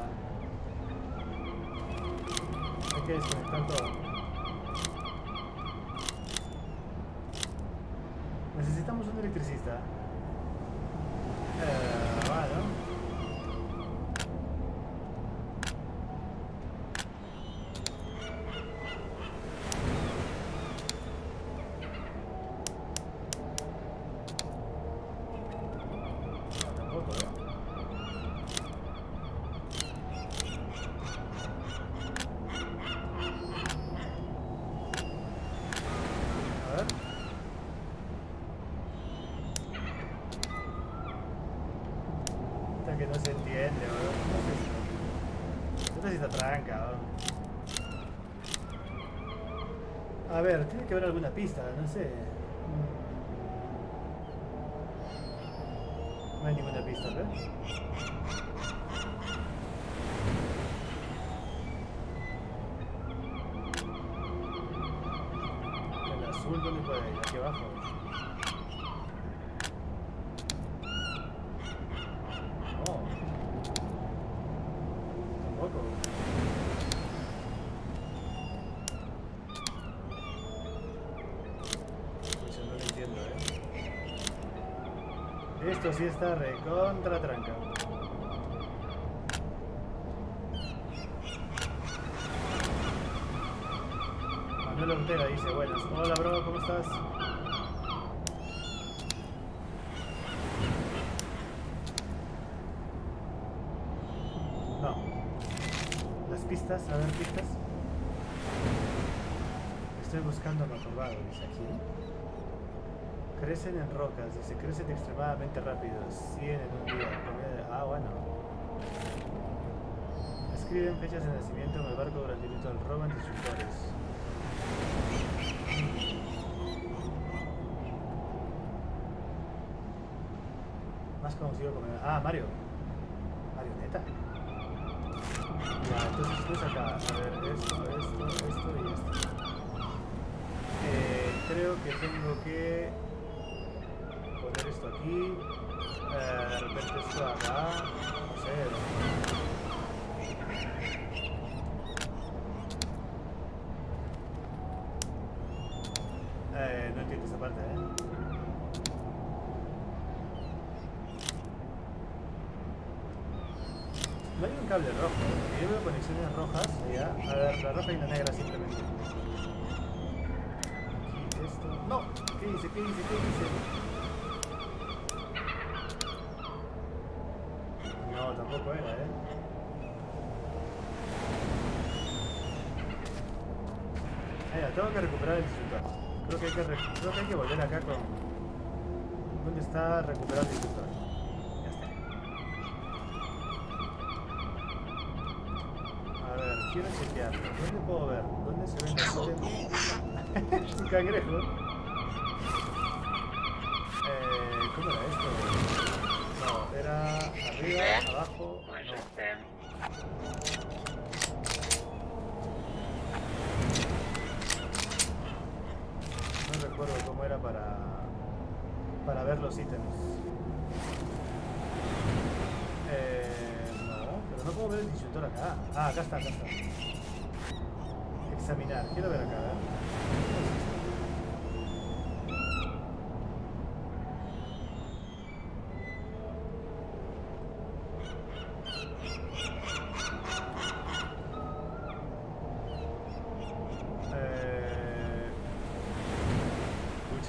Hay que desconectar todo. Necesitamos un electricista. Bueno. No, tampoco, A ver. Que no se entiende, bro. No sé si está tranca, bro. A ver, tiene que haber alguna pista, no sé. No hay ninguna pista, ¿ves? El azul, ¿dónde puede ir? Aquí abajo. Tampoco. Pucha, no lo entiendo, Esto sí está recontra tranca. Manuel Ortega dice, buenas. Hola, bro, ¿cómo estás? No. Las pistas, a ver, pistas. Estoy buscando lo probado, dice aquí. Crecen en rocas, dice, crecen extremadamente rápido, 100 en un día. Ah, bueno. Escriben fechas de nacimiento en el barco durante el ritual, roban disyuntores. Más conocido como... Ah, Mario. Marioneta. Ya, entonces pues acá. A ver, esto y esto. Creo que tengo que poner esto aquí. De repente esto acá. No sé. No entiendo esa parte, No hay un cable rojo, yo veo conexiones rojas allá. A ver, la roja y la negra simplemente. Aquí esto. ¡No! ¿Qué dice? No, tampoco era, Ya, tengo que recuperar el disyuntor. Creo que hay que volver acá con... ¿Dónde está recuperar el disyuntor? Ya está. A ver, quiero chequearlo. ¿Dónde puedo ver? ¿Dónde se ven los ítems? Un cangrejo. ¿Cómo era esto? No, era arriba, abajo. No. No recuerdo cómo era para ver los ítems. No, pero no puedo ver el disyuntor acá. Ah, acá está. Examinar, quiero ver acá,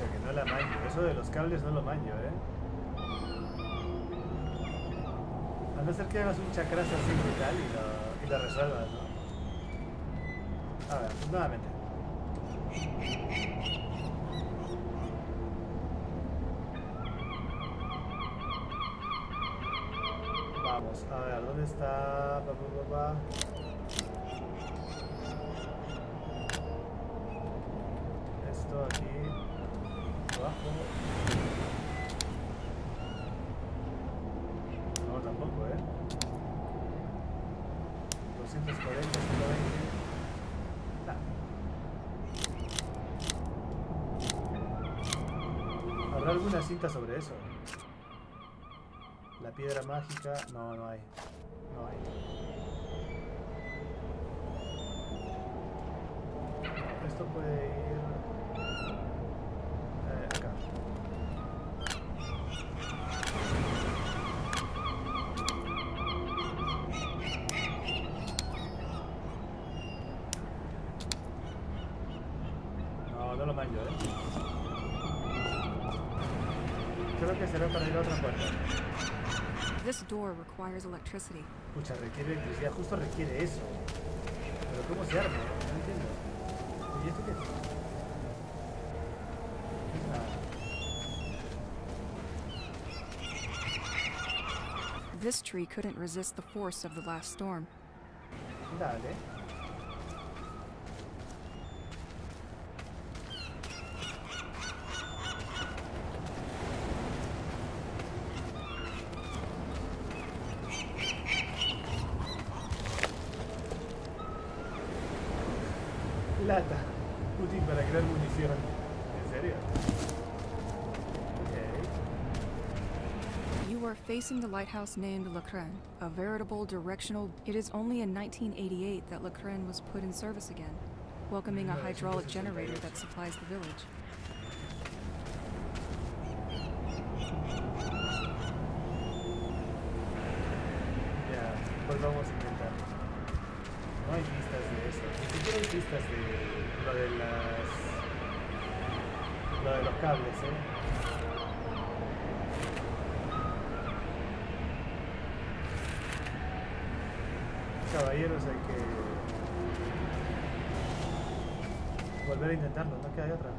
que no la manjo. Eso de los cables no lo manjo, A no ser que hagas un chacrazo así brutal y lo resuelvas, ¿no? A ver, pues nuevamente. Vamos, a ver, ¿dónde está? Esto aquí. Abajo. No, tampoco, 240, 120. ¿Habrá alguna cinta sobre eso? La piedra mágica... No, no hay. Esto puede ir... acá. No lo manjo, Creo que será para ir a otra puerta. This door requires electricity. Pucha, requiere electricidad, justo requiere eso. Pero ¿cómo se arma? No entiendo. ¿Y esto qué es? This tree couldn't resist the force of the last storm. Dale. Lata. Útil para crear munición. ¿En serio? You are facing the lighthouse named Le Crane, a veritable directional... It is only in 1988 that Le Crane was put in service again, welcoming a hydraulic generator that supplies the village. Ya, pues vamos a intentar. No hay pistas de eso. Ni siquiera hay pistas de lo de los cables, Caballeros, hay que volver a intentarlo, no queda de otra.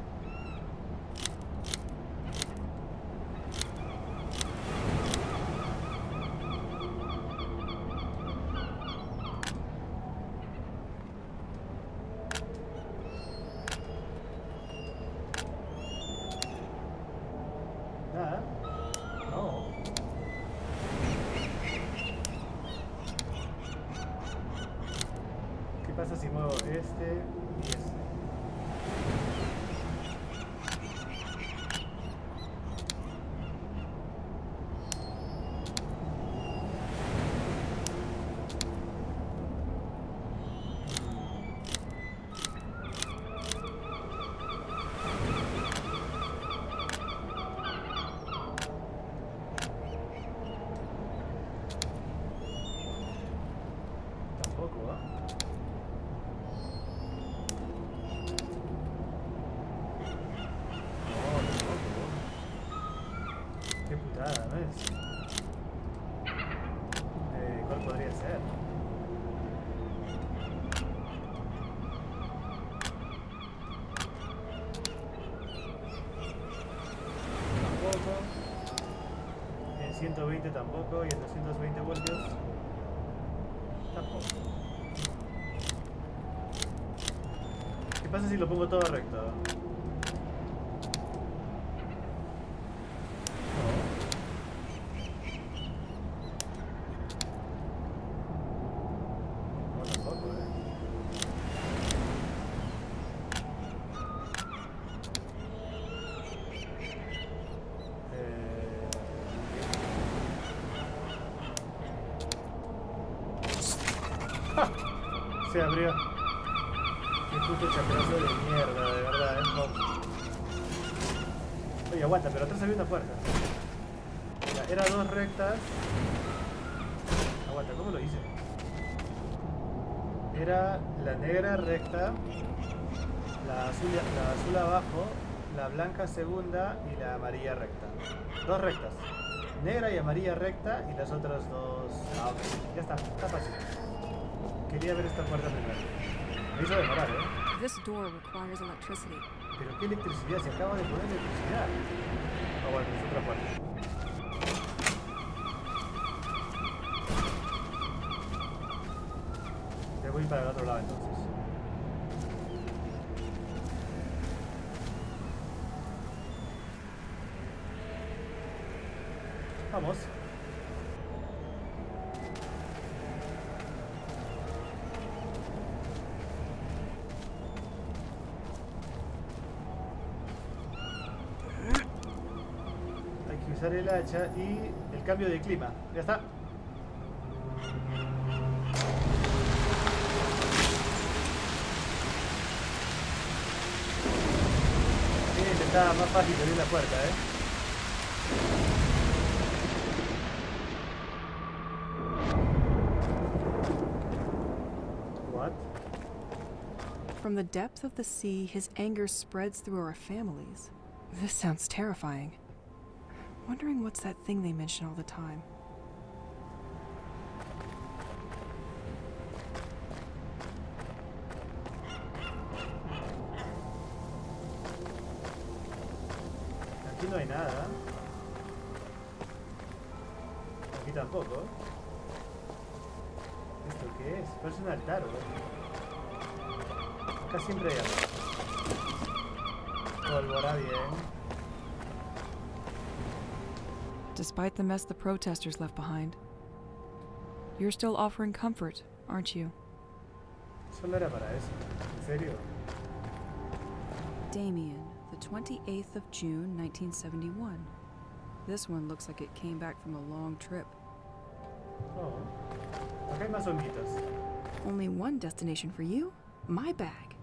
120 tampoco, y en 220 voltios tampoco. ¿Qué pasa si lo pongo todo recto? No, tampoco, ¡Ja! Se abrió. Qué puto chapelazo de mierda, de verdad, Oye, aguanta, pero atrás había una puerta. Mira, era dos rectas. Aguanta, ¿cómo lo hice? Era la negra recta, la azul abajo, la blanca segunda y la amarilla recta. Dos rectas. Negra y amarilla recta y las otras dos... Ah, ok. Ya está fácil. Quería ver esta puerta primero. Me hizo demorar, This door requires electricity. Pero qué electricidad, se acaba de poner electricidad. Ah, bueno, es otra puerta. Ya voy para el otro lado entonces. Vamos. Hay que usar el hacha y el cambio de clima. Ya está. Está más fácil abrir la puerta, What? From the depth of the sea, his anger spreads through our families. This sounds terrifying. Wondering what's that thing they mention all the time. Aquí no hay nada. Aquí tampoco. ¿Esto qué es? Parece un altar, Acá siempre hay algo. Polvora bien. Despite the mess the protesters left behind, you're still offering comfort, aren't you? Solo era para eso. ¿En serio? Damien, the 28th of June, 1971. This one looks like it came back from a long trip. Oh. Acá hay más honguitos. Only one destination for you? My bag.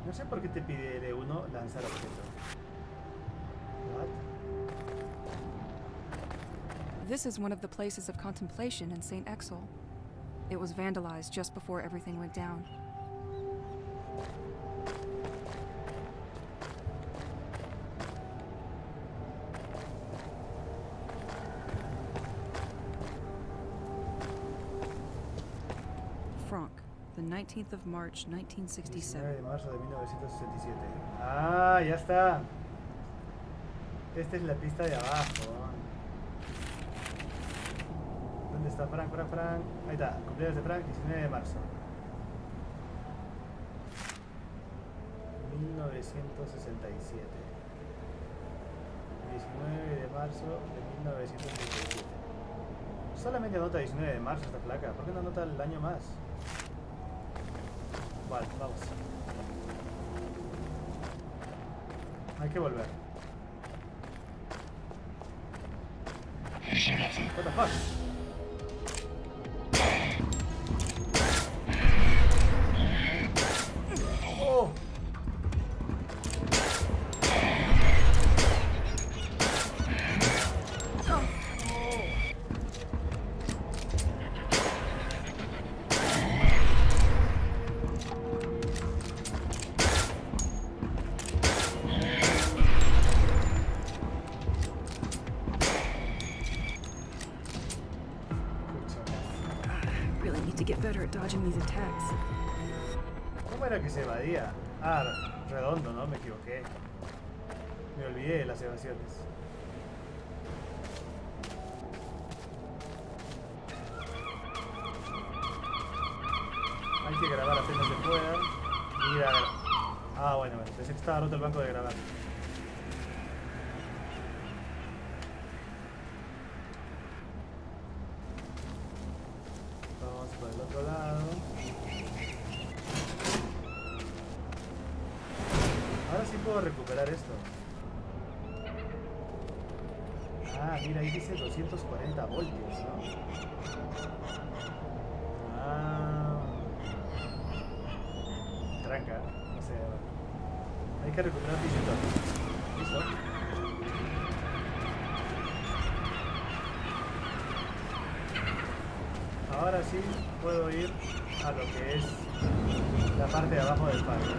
No sé por qué te pide L1 lanzar objeto. What? This is one of the places of contemplation in St. Exel. It was vandalized just before everything went down. Franck, the 19th of March, 1967. 19 de marzo de 1967. Ah, ya está. Esta es la pista de abajo. ¿Dónde está Frank? Ahí está, cumpleaños de Frank, 19 de marzo. 1967. 19 de marzo de 1967. Solamente anota 19 de marzo esta placa. ¿Por qué no anota el año más? Vale, vamos. Hay que volver. What the fuck? Oh. need to get better at dodging these attacks. ¿Cómo era que se evadía? Ah, redondo, ¿no? Me equivoqué. Me olvidé de las evasiones. Hay que grabar apenas se pueda. Ir a... Ah, bueno, pensé que estaba roto el banco de grabar. Vamos por el otro lado. Ahora sí puedo recuperar esto. Ah, mira, ahí dice 240 voltios, ¿no? Ah... Tranca, no sé. Hay que recuperar digital. ¿Listo? Ahora sí puedo ir a lo que es la parte de abajo del parque.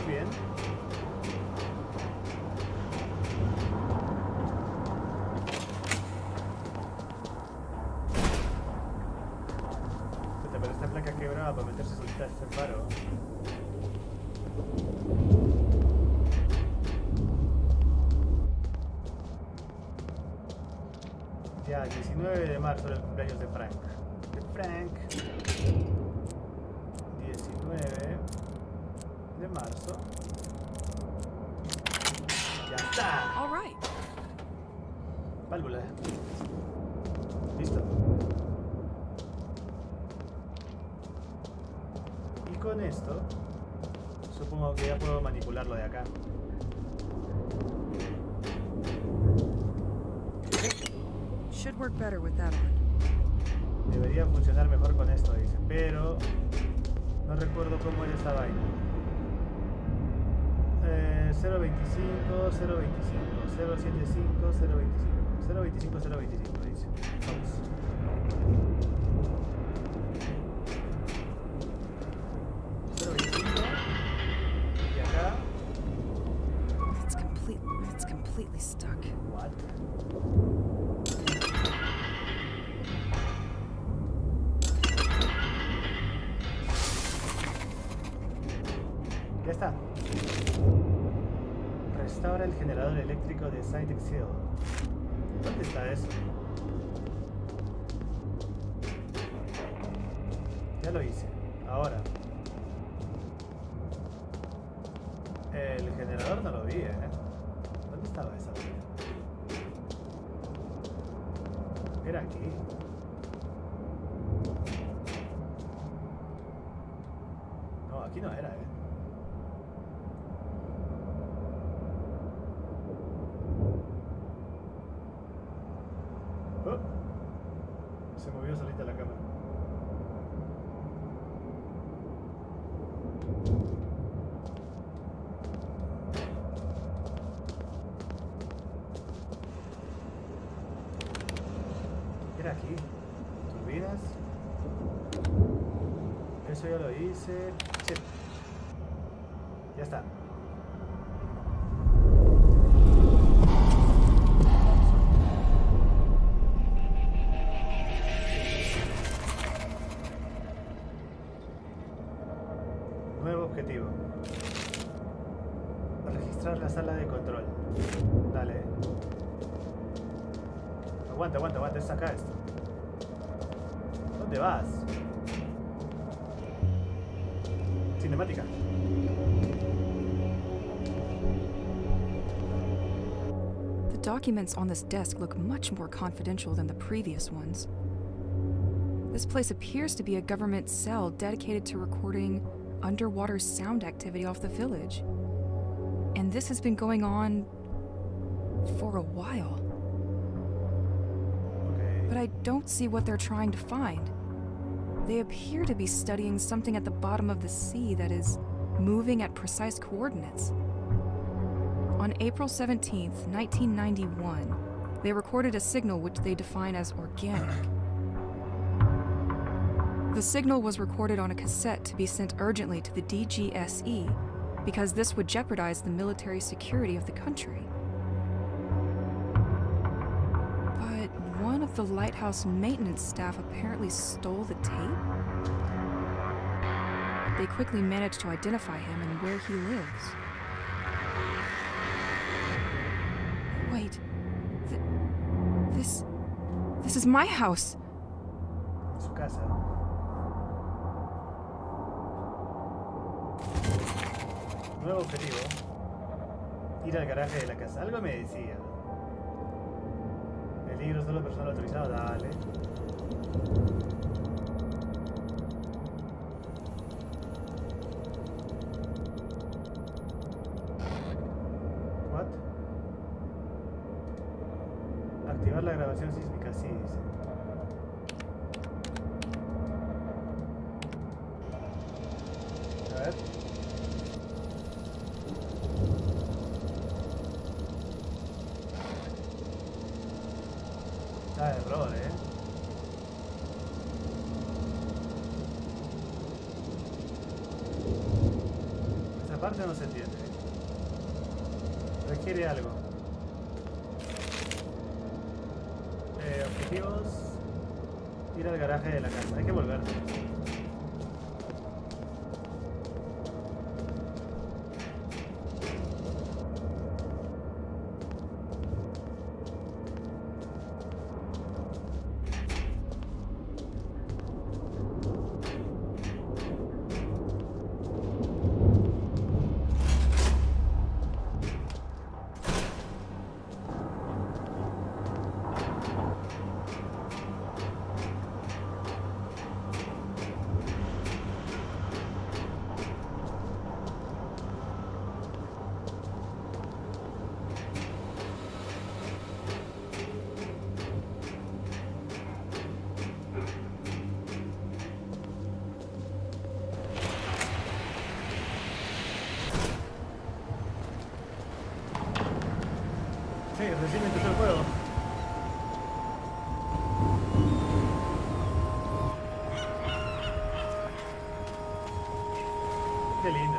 Bien. Pero esta placa quebrada para meterse solita este faro. Ya, 19 de marzo era el cumpleaños de Frank. De 19 de marzo. Ya está. All right. Válvula. Listo. Y con esto, supongo que ya puedo manipularlo de acá. Should work better with that on. Debería funcionar mejor con esto, dice. Pero no recuerdo cómo era esta vaina. 025, 025, 075, 025, 025, 025, dice. Vamos. Y acá. It's completely stuck. What? Ya está. Restaura el generador eléctrico de Cytex Hill. ¿Dónde está eso? Ya lo hice. Ahora. El generador no lo vi, ¿eh? ¿Dónde estaba esa vaina? Era aquí. No, aquí no era, ¿eh? Oh, se movió solita la cámara. Era aquí. Turbinas. Eso ya lo hice. Sí. Ya está. Nuevo objetivo. Registrar la sala de control. Dale. Aguanta. Es acá esto. ¿Dónde vas? Cinemática. The documents on this desk look much more confidential than the previous ones. This place appears to be a government cell dedicated to recording underwater sound activity off the village. And this has been going on for a while. Okay. But I don't see what they're trying to find. They appear to be studying something at the bottom of the sea that is moving at precise coordinates. On April 17th, 1991, they recorded a signal which they define as organic. The signal was recorded on a cassette to be sent urgently to the DGSE because this would jeopardize the military security of the country. But one of the lighthouse maintenance staff apparently stole the tape. They quickly managed to identify him and where he lives. Wait, this is my house. Su casa. Nuevo objetivo. Ir al garaje de la casa. Algo me decía. Peligro, solo personal autorizado. Dale. What? Activar la grabación sísmica. Sí, dice. A ver. Ah, error, Esa parte no se entiende, Requiere algo. Objetivos. Ir al garaje de la casa. Hay que volver. Sí, recién empezó el juego. Qué lindo.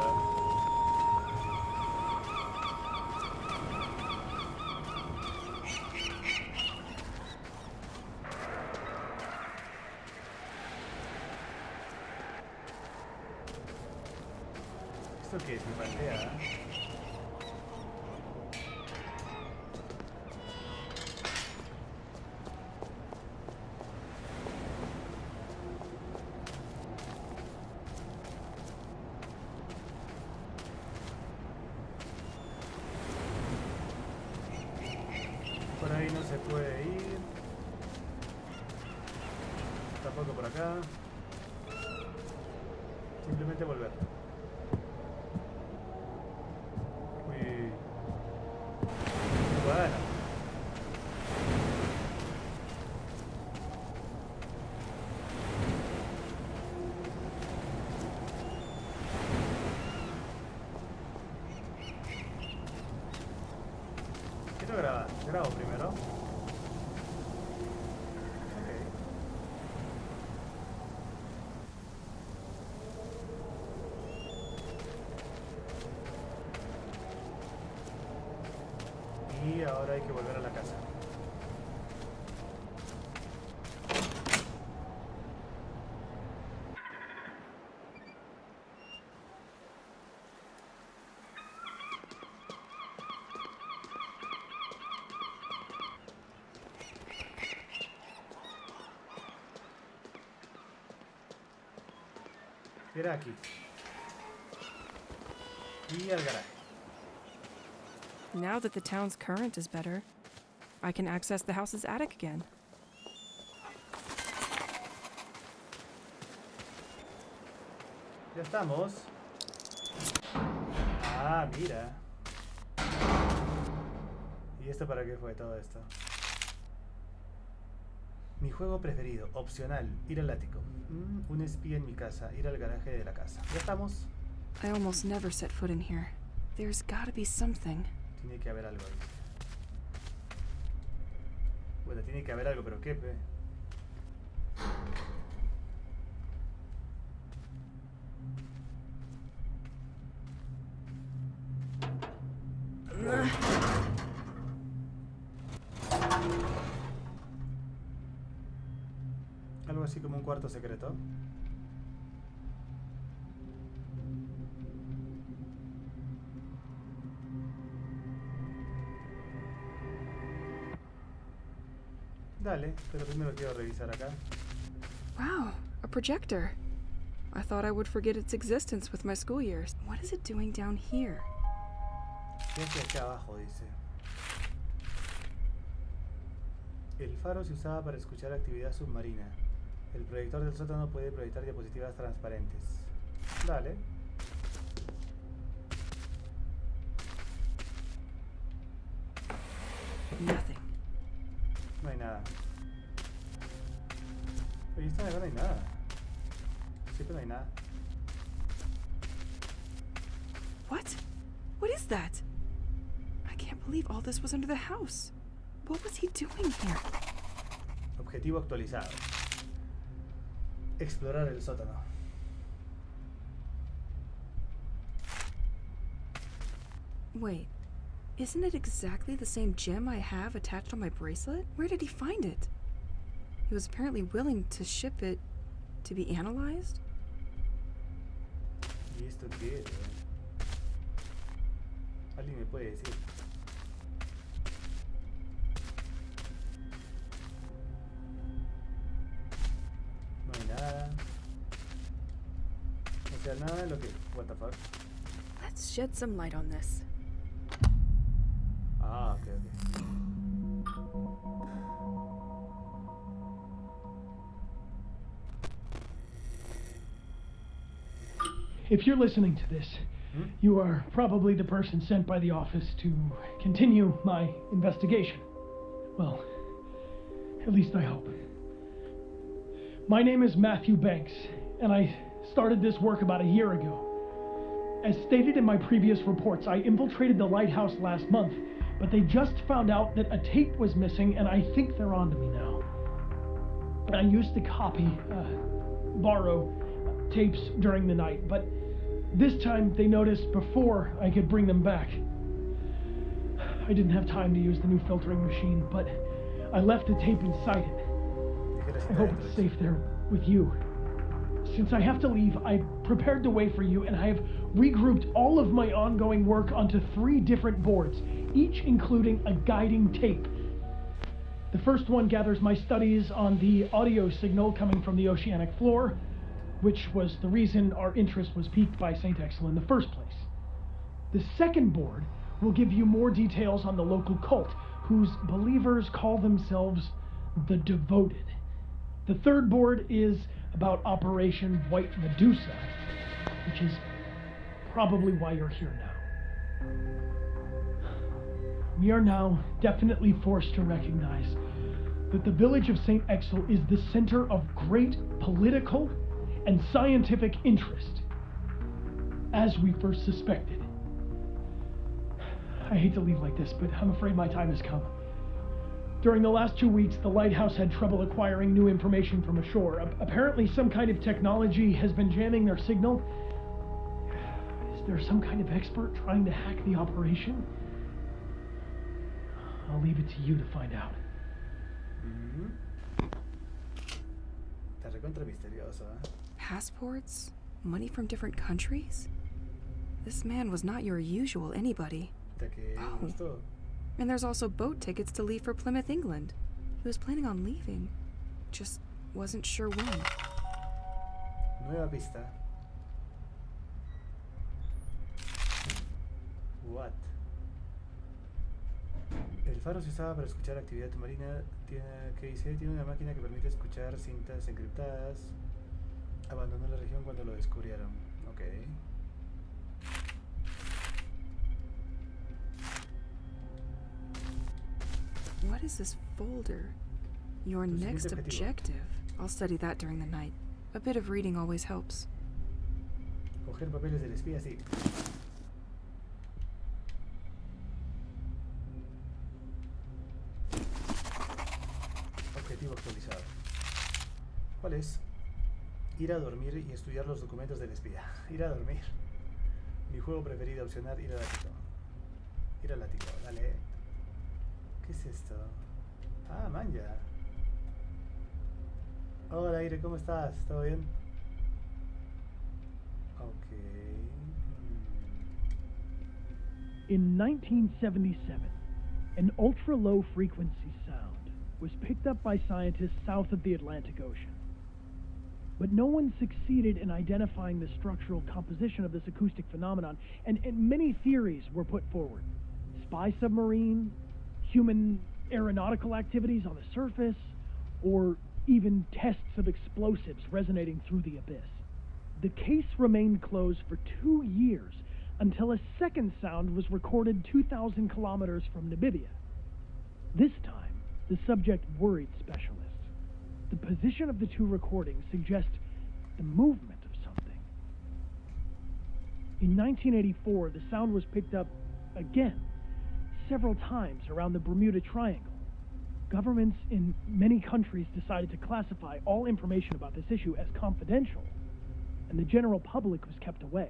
¿Esto qué es? ¿Me patea? Por ahí no se puede ir. Tampoco por acá. Simplemente volver. Uy. Bueno. Quiero grabar. Grabo primero. Y ahora hay que volver a la casa. Era aquí. Y al garaje. Now that the town's current is better, I can access the house's attic again. Ya estamos. Ah, mira. ¿Y esto para qué fue todo esto? Mi juego preferido, opcional, ir al ático. Un espía en mi casa, ir al garaje de la casa. Ya estamos. I almost never set foot in here. There's gotta be something. Tiene que haber algo ahí. Bueno, tiene que haber algo, pero ¿qué, pe? Algo así como un cuarto secreto. Dale, pero primero quiero revisar acá. Wow, a projector. I thought I would forget its existence with my school years. What is it doing down here? ¿Qué hace acá abajo? Dice. El faro se usaba para escuchar actividad submarina. El proyector del sótano puede proyectar diapositivas transparentes. Dale. Nothing. No hay nada. Oye, esta de acá no hay nada. Siempre no hay nada. What? What is that? I can't believe all this was under the house. What was he doing here? Objetivo actualizado. Explorar el sótano. Wait, isn't it exactly the same gem I have attached on my bracelet? Where did he find it? He was apparently willing to ship it to be analyzed? ¿Y esto qué es? ¿Alguien me puede decir? No hay nada. O sea, nada de lo que... What the fuck? Let's shed some light on this. Ah, ok, ok. If you're listening to this, you are probably the person sent by the office to continue my investigation. Well, at least I hope. My name is Matthew Banks, and I started this work about a year ago. As stated in my previous reports, I infiltrated the lighthouse last month, but they just found out that a tape was missing, and I think they're on to me now. I used to borrow tapes during the night, but this time they noticed before I could bring them back. I didn't have time to use the new filtering machine, but I left the tape inside it. I hope it's safe there with you. Since I have to leave, I prepared the way for you, and I have regrouped all of my ongoing work onto 3 different boards, each including a guiding tape. The first one gathers my studies on the audio signal coming from the oceanic floor, which was the reason our interest was piqued by St. Exel in the first place. The second board will give you more details on the local cult, whose believers call themselves the Devoted. The third board is about Operation White Medusa, which is probably why you're here now. We are now definitely forced to recognize that the village of St. Exel is the center of great political and scientific interest, as we first suspected. I hate to leave like this, but I'm afraid my time has come. During the last 2 weeks, the lighthouse had trouble acquiring new information from ashore. Apparently some kind of technology has been jamming their signal. Is there some kind of expert trying to hack the operation? I'll leave it to you to find out. Está recontra misterioso, ¿eh? Passports? Money from different countries? This man was not your usual anybody. Hasta que Oh. gustó. And there's also boat tickets to leave for Plymouth, England. He was planning on leaving. Just wasn't sure when. Nueva pista. What? El faro se usaba para escuchar actividad submarina. Tiene una máquina que permite escuchar cintas encriptadas. Abandonó la región cuando lo descubrieron. Ok. What is this folder? Your Tu next siguiente objetivo. objective. I'll study that during the night. A bit of reading always helps. Coger papeles del espía, sí. Objetivo actualizado. ¿Cuál es? Ir a dormir y estudiar los documentos del espía. Ir a dormir. Mi juego preferido, opcionar ir al ático. Ir al ático, dale. ¿Qué es esto? Ah, manja. Hola, Aire, ¿cómo estás? ¿Todo bien? Ok. In 1977, an ultra-low frequency sound was picked up by scientists south of the Atlantic Ocean. But no one succeeded in identifying the structural composition of this acoustic phenomenon, and many theories were put forward. Spy submarine, human aeronautical activities on the surface, or even tests of explosives resonating through the abyss. The case remained closed for 2 years until a second sound was recorded 2,000 kilometers from Namibia. This time, the subject worried specialists. The position of the two recordings suggests the movement of something. In 1984, the sound was picked up again, several times around the Bermuda Triangle. Governments in many countries decided to classify all information about this issue as confidential, and the general public was kept away.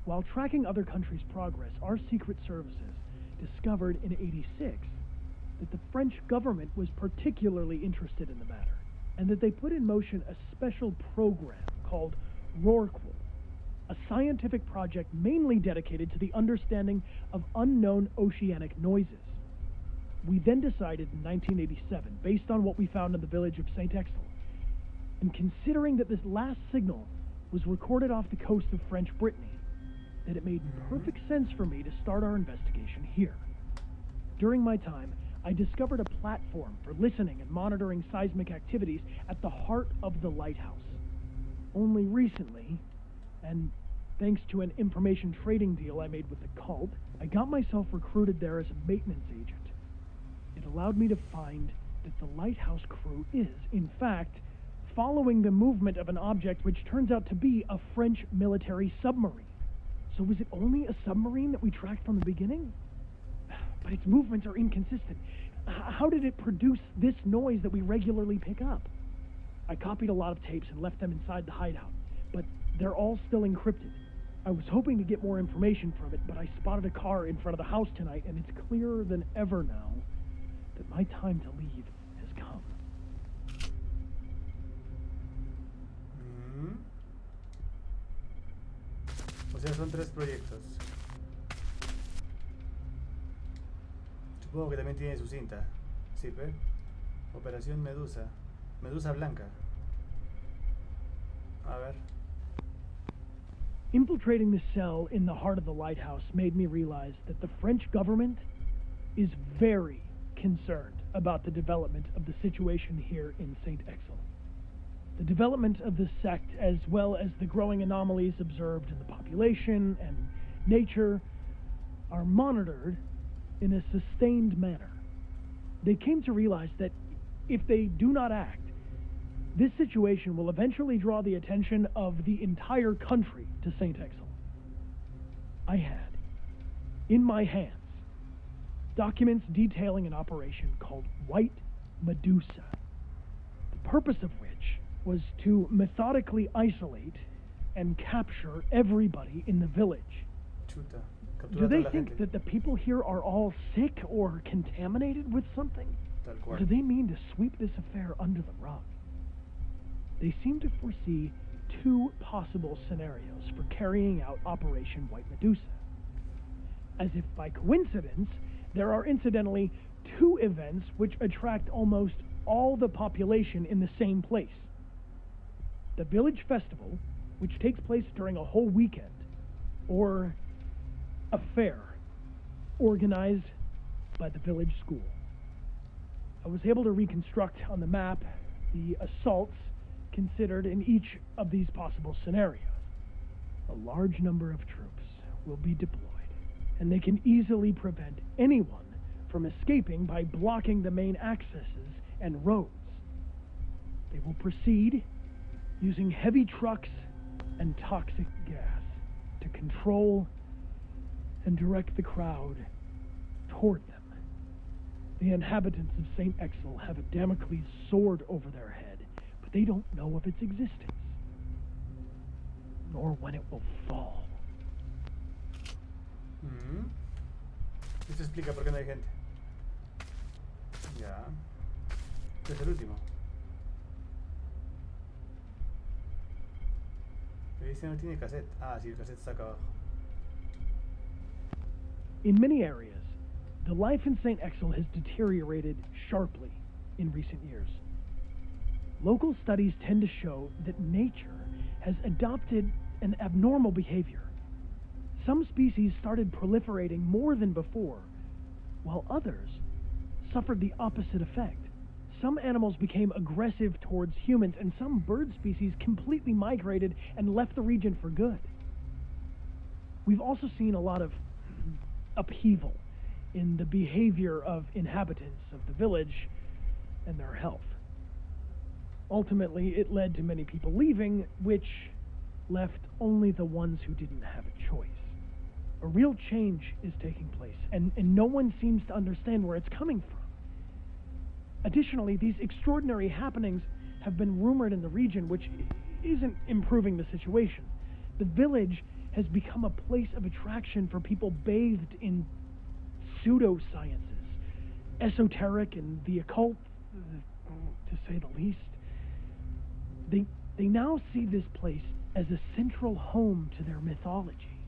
While tracking other countries' progress, our secret services discovered in '86 that the French government was particularly interested in the matter, and that they put in motion a special program called Rorqual, a scientific project mainly dedicated to the understanding of unknown oceanic noises. We then decided in 1987, based on what we found in the village of St. Exel, and considering that this last signal was recorded off the coast of French Brittany, that it made perfect sense for me to start our investigation here. During my time, I discovered a platform for listening and monitoring seismic activities at the heart of the lighthouse. Only recently, and thanks to an information trading deal I made with the cult, I got myself recruited there as a maintenance agent. It allowed me to find that the lighthouse crew is, in fact, following the movement of an object which turns out to be a French military submarine. So was it only a submarine that we tracked from the beginning? But its movements are inconsistent. How did it produce this noise that we regularly pick up? I copied a lot of tapes and left them inside the hideout, but they're all still encrypted. I was hoping to get more information from it, but I spotted a car in front of the house tonight, and it's clearer than ever now that my time to leave has come. O sea, son 3 proyectos. Supongo que también tiene su cinta. Sí, ¿ve? Operación Medusa. Medusa Blanca. A ver. Infiltrating the cell in the heart of the lighthouse made me realize that the French government is very concerned about the development of the situation here in St. Exel. The development of the sect, as well as the growing anomalies observed in the population and nature, are monitored in a sustained manner. They came to realize that if they do not act, this situation will eventually draw the attention of the entire country to St. Exel. I had, in my hands, documents detailing an operation called White Medusa, the purpose of which was to methodically isolate and capture everybody in the village. Chuta. Do they think that the people here are all sick or contaminated with something? Or do they mean to sweep this affair under the rug? They seem to foresee 2 possible scenarios for carrying out Operation White Medusa. As if by coincidence, there are incidentally 2 events which attract almost all the population in the same place. The village festival, which takes place during a whole weekend, or a fair organized by the village school. I was able to reconstruct on the map the assaults considered in each of these possible scenarios. A large number of troops will be deployed, and they can easily prevent anyone from escaping by blocking the main accesses and roads. They will proceed using heavy trucks and toxic gas to control and direct the crowd toward them. The inhabitants of St. Exil have a Damocles sword over their head, but they don't know of its existence, nor when it will fall. Esto explica por qué no hay gente. Ya. Este es el último. Pero este no tiene cassette. Ah, sí, el cassette está acá abajo. In many areas, the life in St. Exil has deteriorated sharply in recent years. Local studies tend to show that nature has adopted an abnormal behavior. Some species started proliferating more than before, while others suffered the opposite effect. Some animals became aggressive towards humans, and some bird species completely migrated and left the region for good. We've also seen a lot of upheaval in the behavior of inhabitants of the village and their health. Ultimately, it led to many people leaving, which left only the ones who didn't have a choice. A real change is taking place, and no one seems to understand where it's coming from. Additionally, these extraordinary happenings have been rumored in the region, which isn't improving the situation. The village has become a place of attraction for people bathed in pseudosciences, esoteric and the occult, to say the least. They now see this place as a central home to their mythology.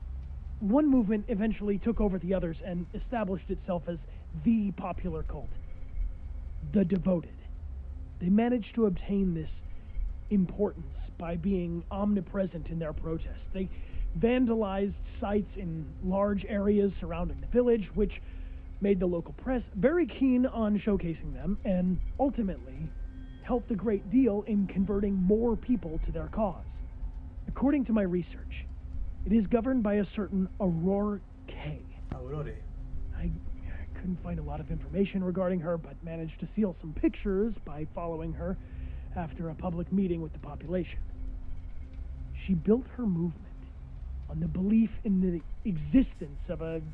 One movement eventually took over the others and established itself as the popular cult, the Devoted. They managed to obtain this importance by being omnipresent in their protests. They vandalized sites in large areas surrounding the village, which made the local press very keen on showcasing them, and ultimately helped a great deal in converting more people to their cause. According to my research, it is governed by a certain Aurora K. Aurore. I couldn't find a lot of information regarding her, but managed to steal some pictures by following her after a public meeting with the population. She built her movement on the belief in the existence of an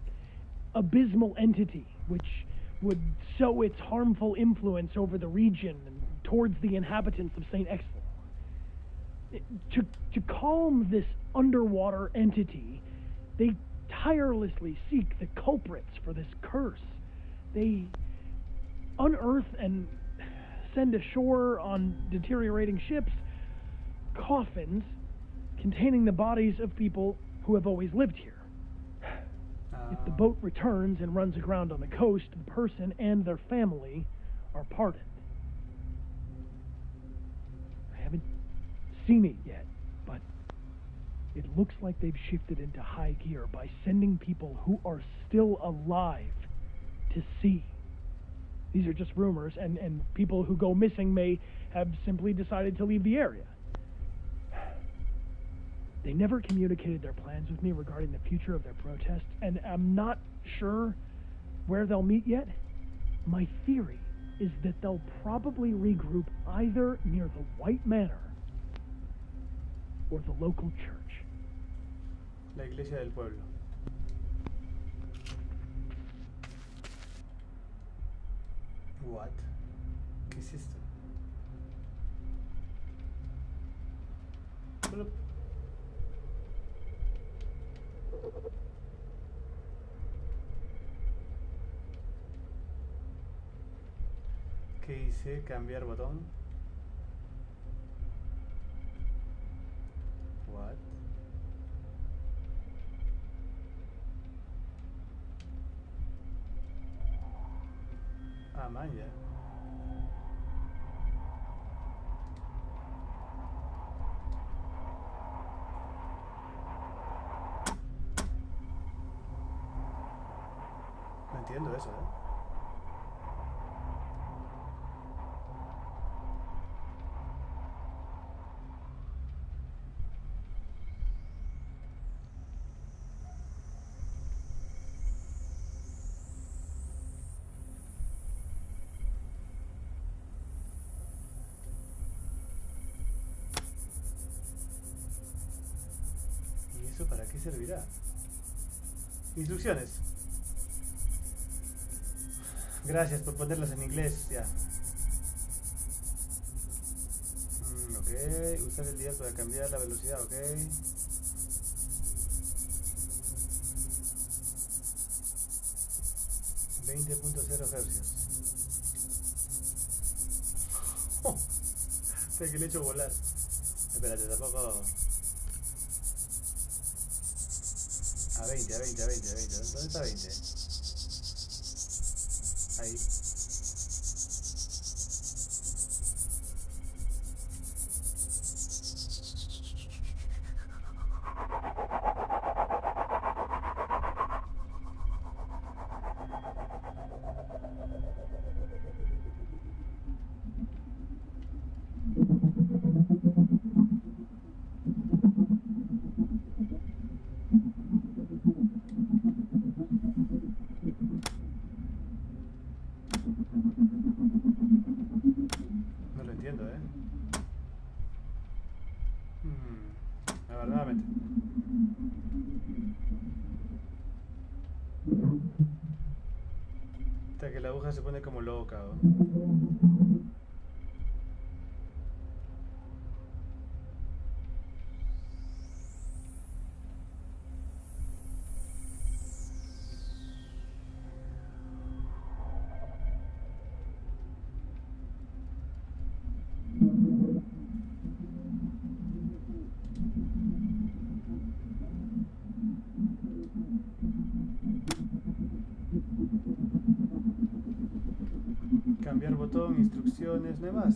abysmal entity which would sow its harmful influence over the region and towards the inhabitants of St. Exil. To calm this underwater entity, they tirelessly seek the culprits for this curse. They unearth and send ashore on deteriorating ships coffins containing the bodies of people who have always lived here. If the boat returns and runs aground on the coast, the person and their family are pardoned. I haven't seen it yet, but it looks like they've shifted into high gear by sending people who are still alive to sea. These are just rumors, and people who go missing may have simply decided to leave the area. They never communicated their plans with me regarding the future of their protest, and I'm not sure where they'll meet yet. My theory is that they'll probably regroup either near the White Manor or the local church. La iglesia del pueblo. What? ¿Qué es esto? Blup. ¿Qué hice? Cambiar botón. What? Ah, man, ya. No entiendo eso, qué servirá? Instrucciones. Gracias por ponerlas en inglés, ya. Ok, usar el dial para cambiar la velocidad, ok. 20.0 Hz. Oh, sé que le he hecho volar. Espérate, tampoco. A 20. ¿Dónde está 20? Ahí. No lo entiendo, ¿eh? A ver, nuevamente. Hasta que la aguja se pone como loca, ¿o? Cambiar botón, instrucciones, no hay más.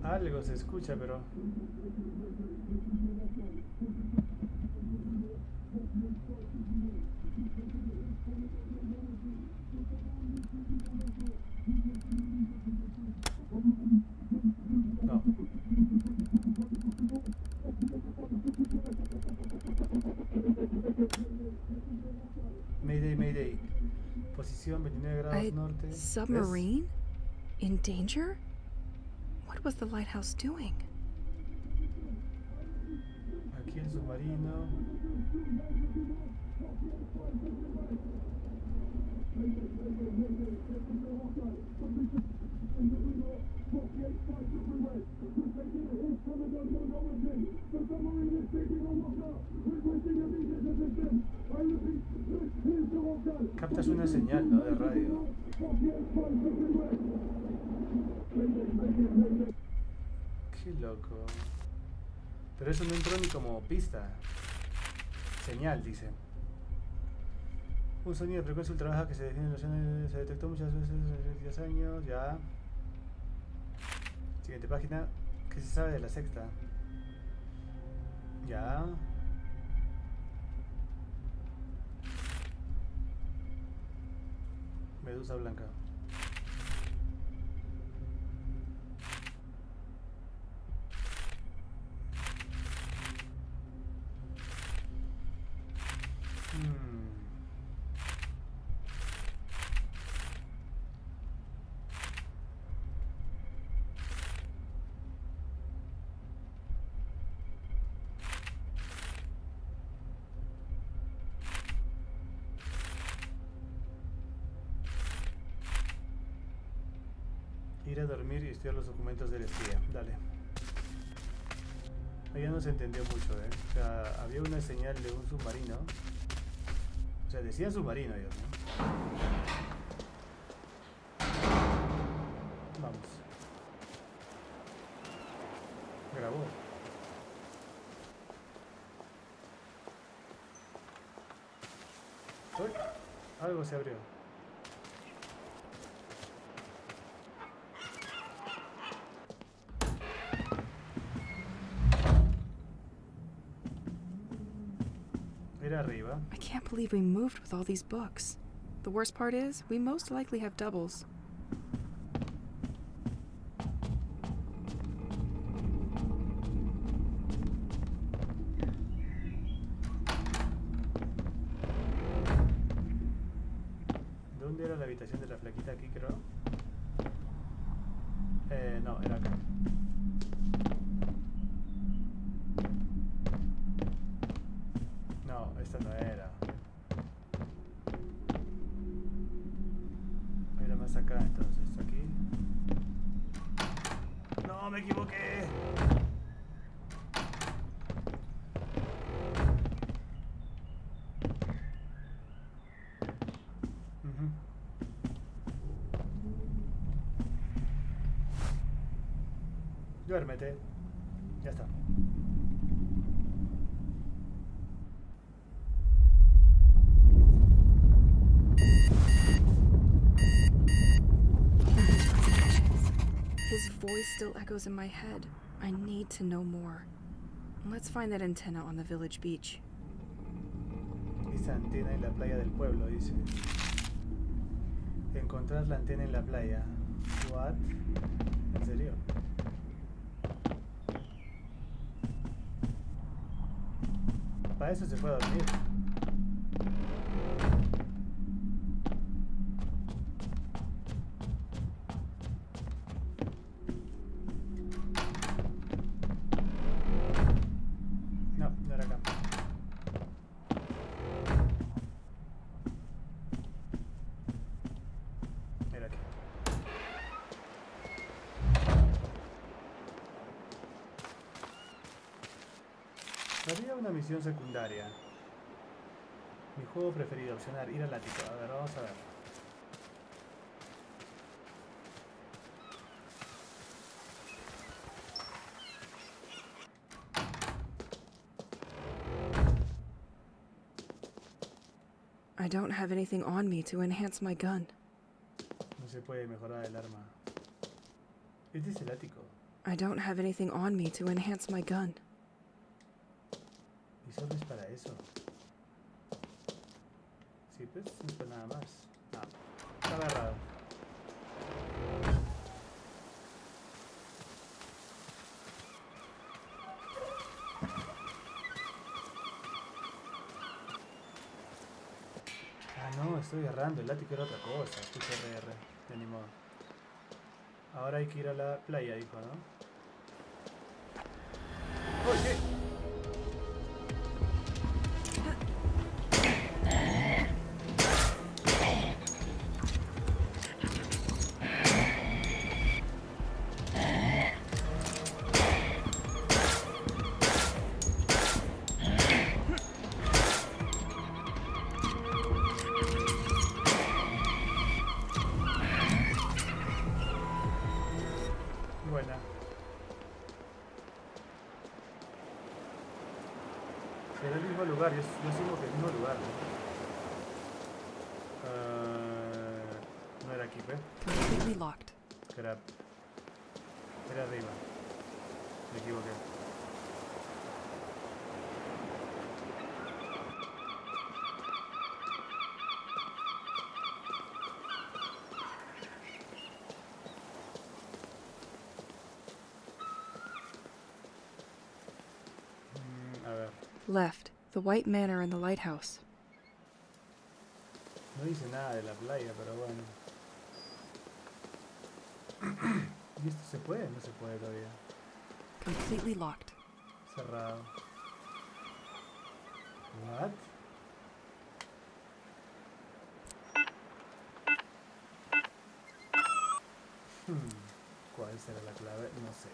Algo se escucha, pero... No. Mayday. Posición 29 grados norte. Submarine? In danger? What was the lighthouse doing? Aquí el submarino. Captas una señal, ¿no? De radio. Qué loco. Pero eso no entró ni como pista. Señal, dice. Un sonido de frecuencia ultrabaja que se define en los años, se detectó muchas veces hace 10 años. Ya. Siguiente página. ¿Qué se sabe de la sexta? Ya. Medusa blanca. Ir a dormir y estudiar los documentos del espía. Dale. Ahí ya no se entendió mucho, ¿eh? O sea, había una señal de un submarino. O sea, decían submarino ellos, ¿no? Vamos. Grabó. ¡Uy! Algo se abrió. Era arriba. I can't believe we moved with all these books. The worst part is, we most likely have doubles. ¿Dónde era la habitación de la flaquita aquí, creo? No, era acá. No, esta no era. Era más acá, entonces. Aquí. ¡No, me equivoqué! Ujú. Duérmete. Ya está. His voice still echoes in my head. I need to know more. Let's find that antenna on the village beach. Esa antena en la playa del pueblo, dice. Encontrar la antena en la playa. What? ¿En serio? Para eso se puede dormir. No, no era acá. Era aquí. Había una misión secundaria. Mi juego preferido, opcionar, ir al ático. A ver, vamos a ver. I don't have anything on me to enhance my gun. No se puede mejorar el arma. Este es el ático. I don't have anything on me to enhance my gun. Y solo es para eso. Sí, pues no es para nada más. Ah, está agarrado. Ah, no, estoy agarrando. El ático era otra cosa. Puse RR. De ni modo. Ahora hay que ir a la playa, dijo, ¿no? ¡Oye! Buena. Será el mismo lugar, yo asumo que el mismo lugar, ¿no? No era aquí, ¿ves? Completely locked. Era arriba. Me equivoqué. A ver, Left, the white manor and the lighthouse. no dice nada de la playa, pero bueno. ¿Y esto se puede? No se puede todavía. Completely locked. Cerrado. What? ¿Cuál será la clave? No sé.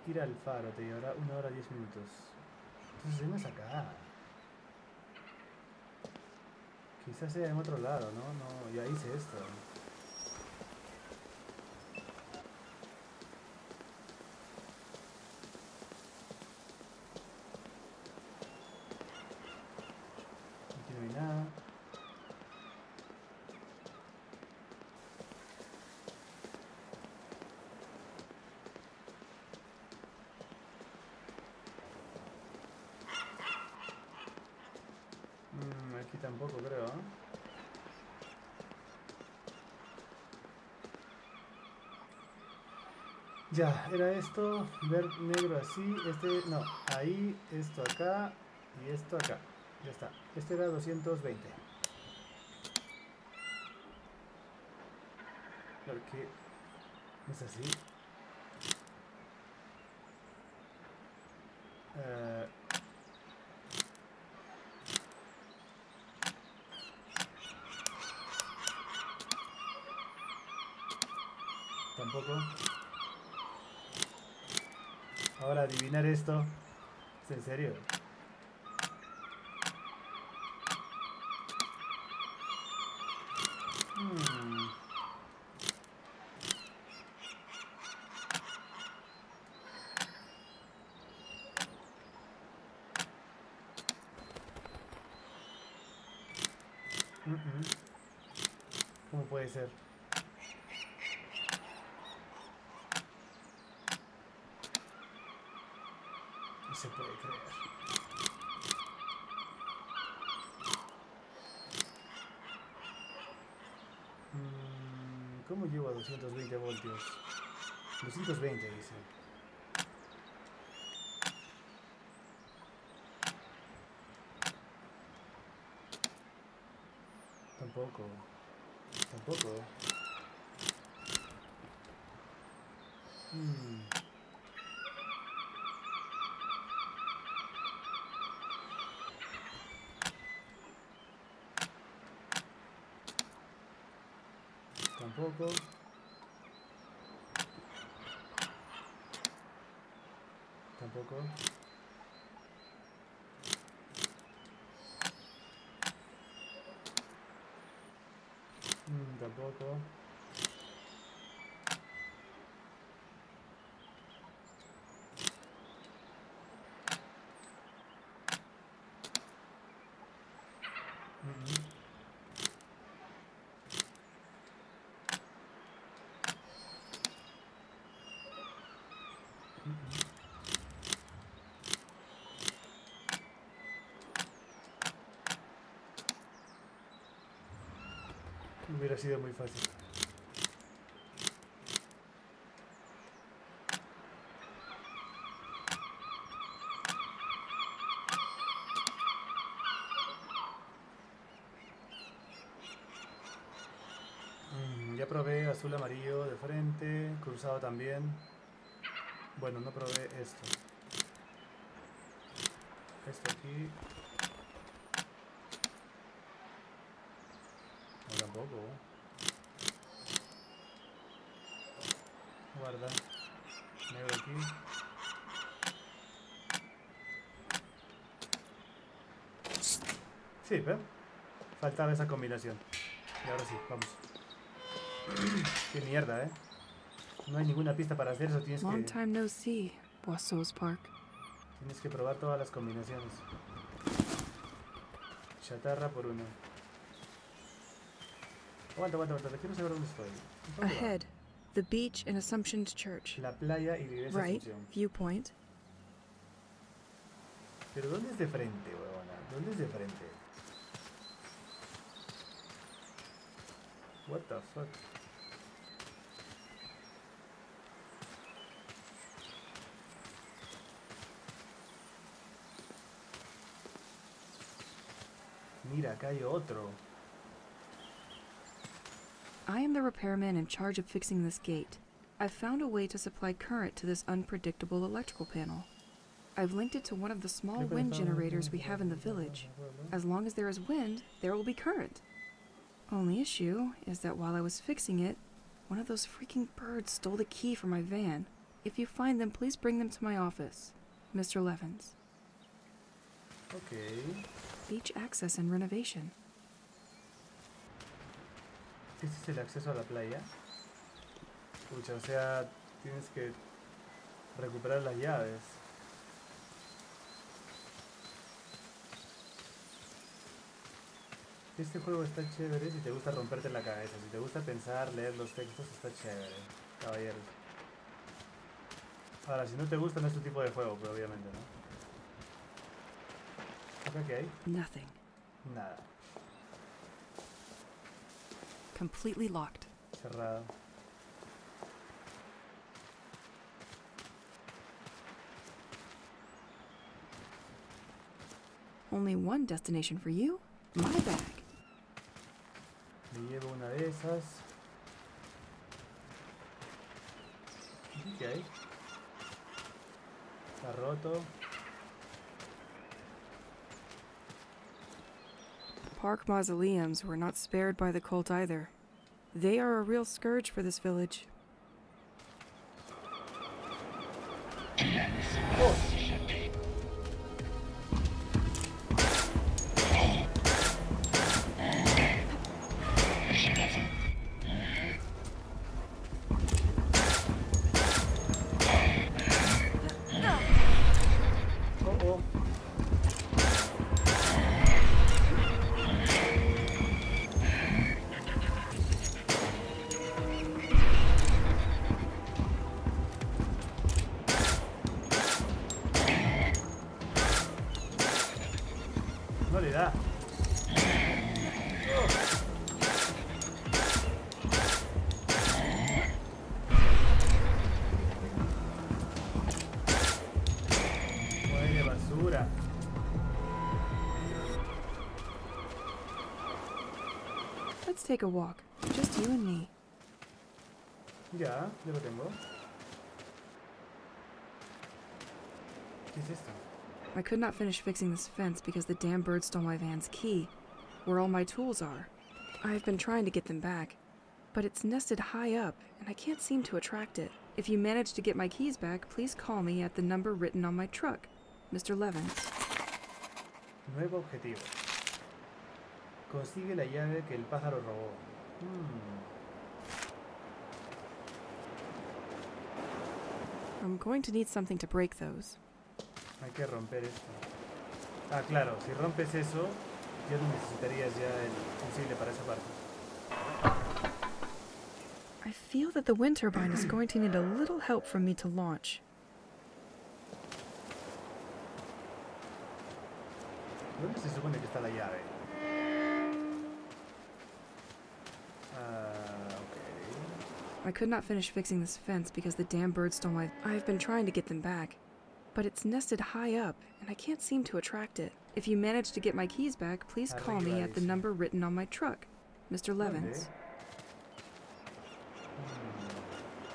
Ir al faro te llevará 1 hora 10 minutos. Entonces no es acá. Quizás sea en otro lado, ¿no? No, ya hice esto. Aquí no hay nada. Ya, era esto, ver negro así, no, ahí, esto acá y esto acá. Ya está, este era 220. ¿Por qué no es así? Tampoco. Ahora adivinar esto. ¿Es en serio? ¿Cómo puede ser? No se puede creer. ¿Cómo llego a 220 voltios? 220 dice. Tampoco. Tampoco. Tampoco. Tampoco. Tampoco. Hubiera sido muy fácil. Ya probé azul amarillo de frente, cruzado también. Bueno, no probé esto. Esto aquí. No, tampoco. Guarda. Negro aquí. Sí, ¿ves? Faltaba esa combinación. Y ahora sí, vamos. Qué mierda, ¿eh? No hay ninguna pista para hacer eso, Long time no see, Boisseau's Park. Tienes que probar todas las combinaciones. Chatarra por uno. Aguanta, quiero saber dónde estoy. ¿Dónde va? Ahead, the beach and Assumption's Church. La playa y la iglesia Right, Asunción. viewpoint. Pero ¿dónde es de frente, huevona? ¿Dónde es de frente? What the fuck? Mira, acá hay otro. I am the repairman in charge of fixing this gate. I've found a way to supply current to this unpredictable electrical panel. I've linked it to one of the small wind generators we have in the village. As long as there is wind, there will be current. Only issue is that while I was fixing it, one of those freaking birds stole the key from my van. If you find them, please bring them to my office. Mr. Levins. Okay. Beach access and renovation. ¿Este es el acceso a la playa? Pucha, o sea, tienes que recuperar las llaves. Este juego está chévere si te gusta romperte la cabeza, si te gusta pensar, leer los textos, está chévere, caballeros. Ahora, si no te gusta, no es tu tipo de juego, pero obviamente, ¿no? ¿Acá qué hay? Nothing. Nada. Completely locked. Cerrado. Only one destination for you. My bag. Me llevo una de esas. ¿Qué hay? Está roto. Park mausoleums were not spared by the cult either. They are a real scourge for this village. No le da. Muere basura. Let's take a walk. Just you and me. Ya lo tengo. ¿Qué es esto? I could not finish fixing this fence because the damn bird stole my van's key, where all my tools are. I've been trying to get them back, but it's nested high up, and I can't seem to attract it. If you manage to get my keys back, please call me at the number written on my truck, Mr. Levins. Nuevo objetivo. Consigue la llave que el pájaro robó. I'm going to need something to break those. Hay que romper esto. Ah, claro, si rompes eso, ya no necesitarías ya el fusible para esa parte. I feel that the wind turbine is going to need a little help from me to launch. ¿Dónde se supone que está la llave? I could not finish fixing this fence because the damn bird stole my... I've been trying to get them back, but it's nested high up, and I can't seem to attract it. If you manage to get my keys back, please call me at the number written on my truck, Mr. Levins.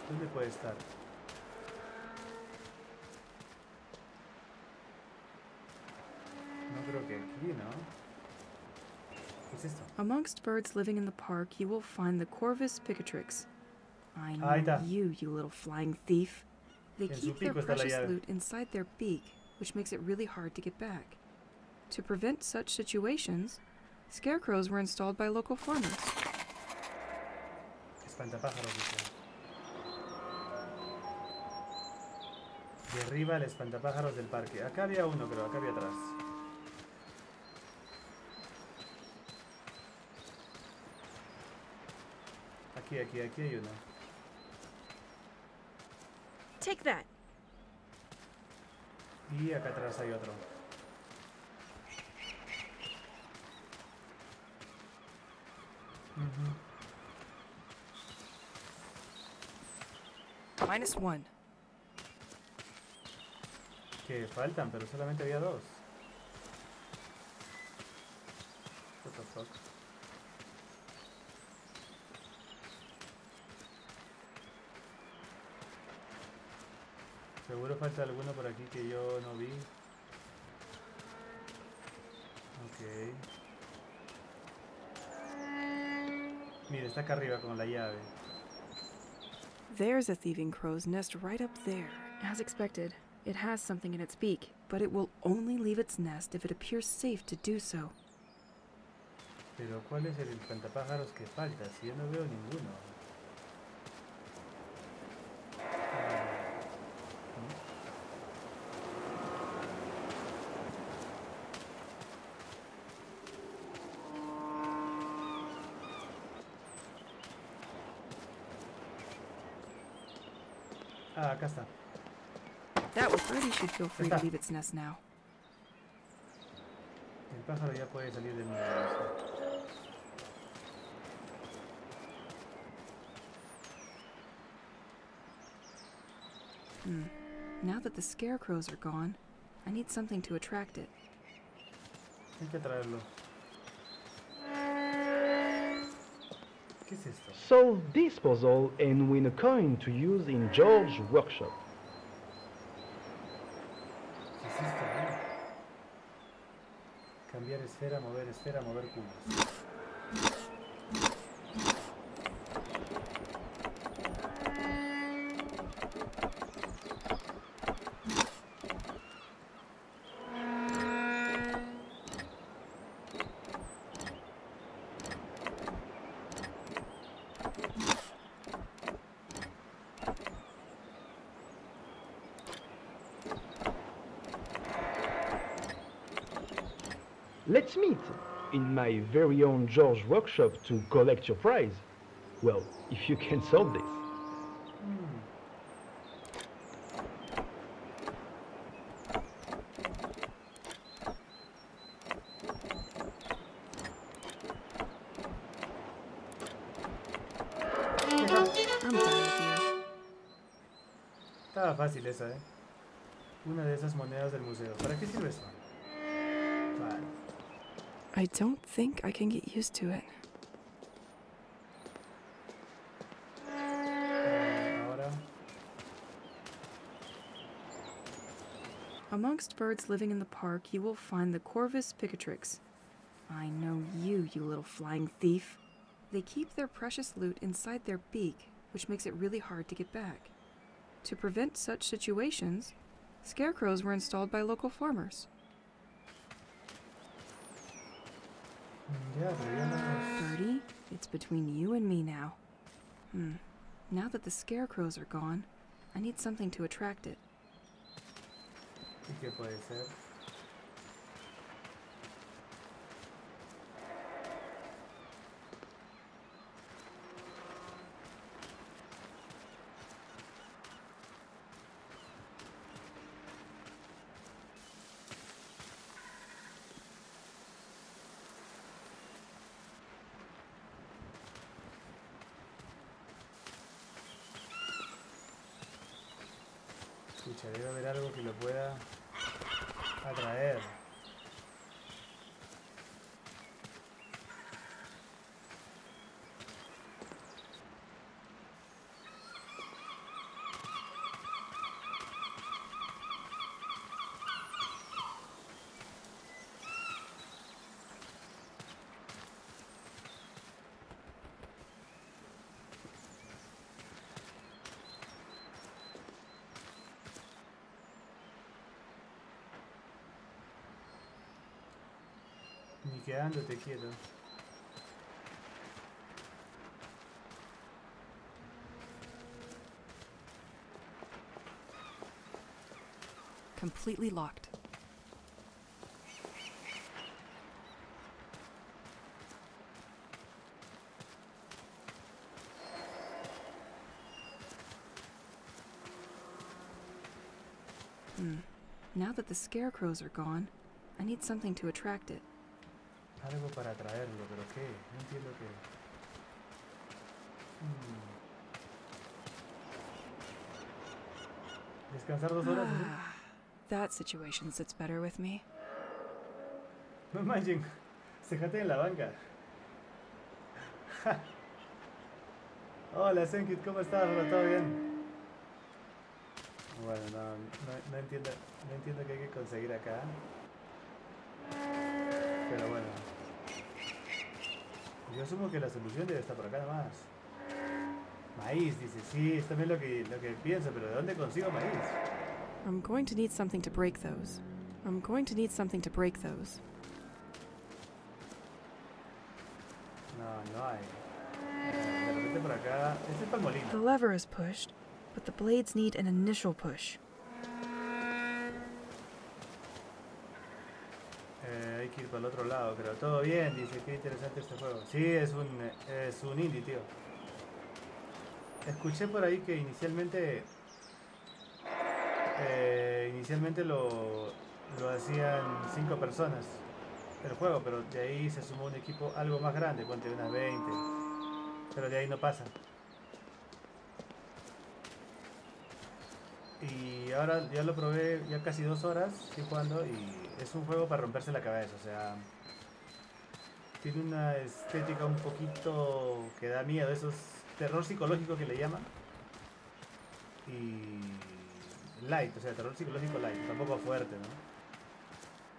¿Dónde puede estar? No creo que aquí, ¿no? ¿Qué es esto? Amongst birds living in the park, you will find the Corvus picatrix. I Ahí know está. you little flying thief. They En su keep their pico está la precious llave. loot inside their beak, which makes it really hard to get back. To prevent such situations, scarecrows were installed by local farmers. Espantapájaros, dice. Derriba el espantapájaros del parque. Acá había uno, creo. Acá había atrás. Aquí hay uno. Take that. Y acá atrás hay otro. -1. Que faltan, pero solamente había dos. What the fuck? Seguro falta alguno por aquí que yo no vi. Ok. Mira, está acá arriba con la llave. There's a thieving crow's nest right up there. As expected, it has something in its beak, but it will only leave its nest if it appears safe to do so. Pero ¿cuál es el espantapájaros que falta? Si yo no veo ninguno. Ah, acá está. That birdie should feel free to leave its nest now. El pájaro ya puede salir de nuevo. Now that the scarecrows are gone, I need something to attract it. Hay que traerlo. ¿Qué es esto? Solve this puzzle and win a coin to use in George's workshop. ¿Qué es esto? Cambiar esfera, mover cubos. Let's meet in my very own George workshop to collect your prize. Well, if you can solve this. I'm done with you. Estaba fácil esa, ¿eh? Una de esas monedas del museo. ¿Para qué sirve eso? Vale. I don't think I can get used to it. Ahora. Amongst birds living in the park, you will find the Corvus picatrix. I know you, you little flying thief. They keep their precious loot inside their beak, which makes it really hard to get back. To prevent such situations, scarecrows were installed by local farmers. Ya, pero ya no. Birdie, it's between you and me now. Now that the scarecrows are gone, I need something to attract it. ¿Y qué puede ser? Escucha, debe haber algo que lo pueda atraer. Ni quedándote quieto. Completely locked. Now that the scarecrows are gone, I need something to attract it. Algo para atraerlo, pero ¿qué? No entiendo qué. Descansar 2 horas. ¿Sí? That situation sits better with me. No manchen, séjate en la banca. Hola Senkit, ¿cómo estás, bro? ¿Todo bien? Bueno, no entiendo qué hay que conseguir acá. Pero bueno. Yo asumo que la solución debe estar por acá nomás. Maíz, dice, sí, es también lo que pienso, pero ¿de dónde consigo maíz? I'm going to need something to break those. I'm going to need something to break those. No hay. De repente por acá. Este es palmolino. The lever is pushed, but the blades need an initial push. Hay que ir para el otro lado, creo. Todo bien, dice, qué interesante este juego. Sí, es un indie, tío. Escuché por ahí que inicialmente lo hacían 5 personas el juego, pero de ahí se sumó un equipo algo más grande, ponte unas 20, pero de ahí no pasa. Y ahora ya lo probé, ya casi 2 horas estoy jugando y es un juego para romperse la cabeza, o sea, tiene una estética un poquito que da miedo, esos terror psicológico que le llaman. Y light, o sea, terror psicológico light, tampoco fuerte, ¿no?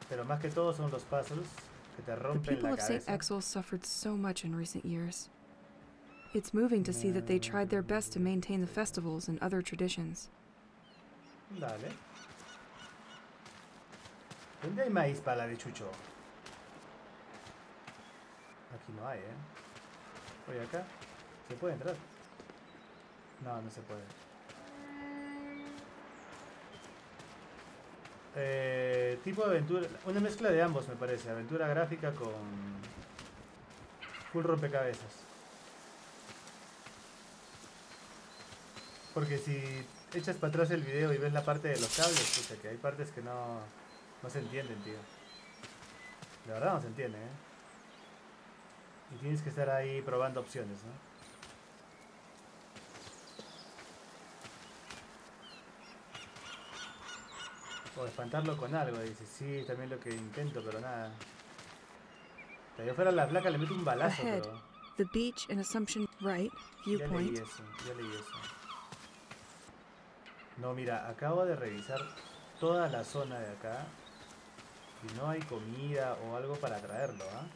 Pero más que todo son los puzzles que te The rompen people la of St. cabeza. Exil suffered so much in recent years. It's moving to see that they tried their best to maintain the festivals and other traditions. Dale. ¿Dónde hay maíz para la de Chucho? Aquí no hay, ¿eh? Oye, acá. ¿Se puede entrar? No, no se puede. Tipo de aventura. Una mezcla de ambos, me parece. Aventura gráfica con full rompecabezas. Porque si echas para atrás el video y ves la parte de los cables, pucha, que hay partes que no se entienden, tío. De verdad no se entiende, ¿eh? Y tienes que estar ahí probando opciones, ¿no? O espantarlo con algo, dice, sí, también lo que intento, pero nada. Si yo fuera la placa le meto un balazo, Ahead, pero... the beach and Assumption right Ya leí viewpoint. eso, ya leí eso. No, mira, acabo de revisar toda la zona de acá y no hay comida o algo para traerlo, ¿ah?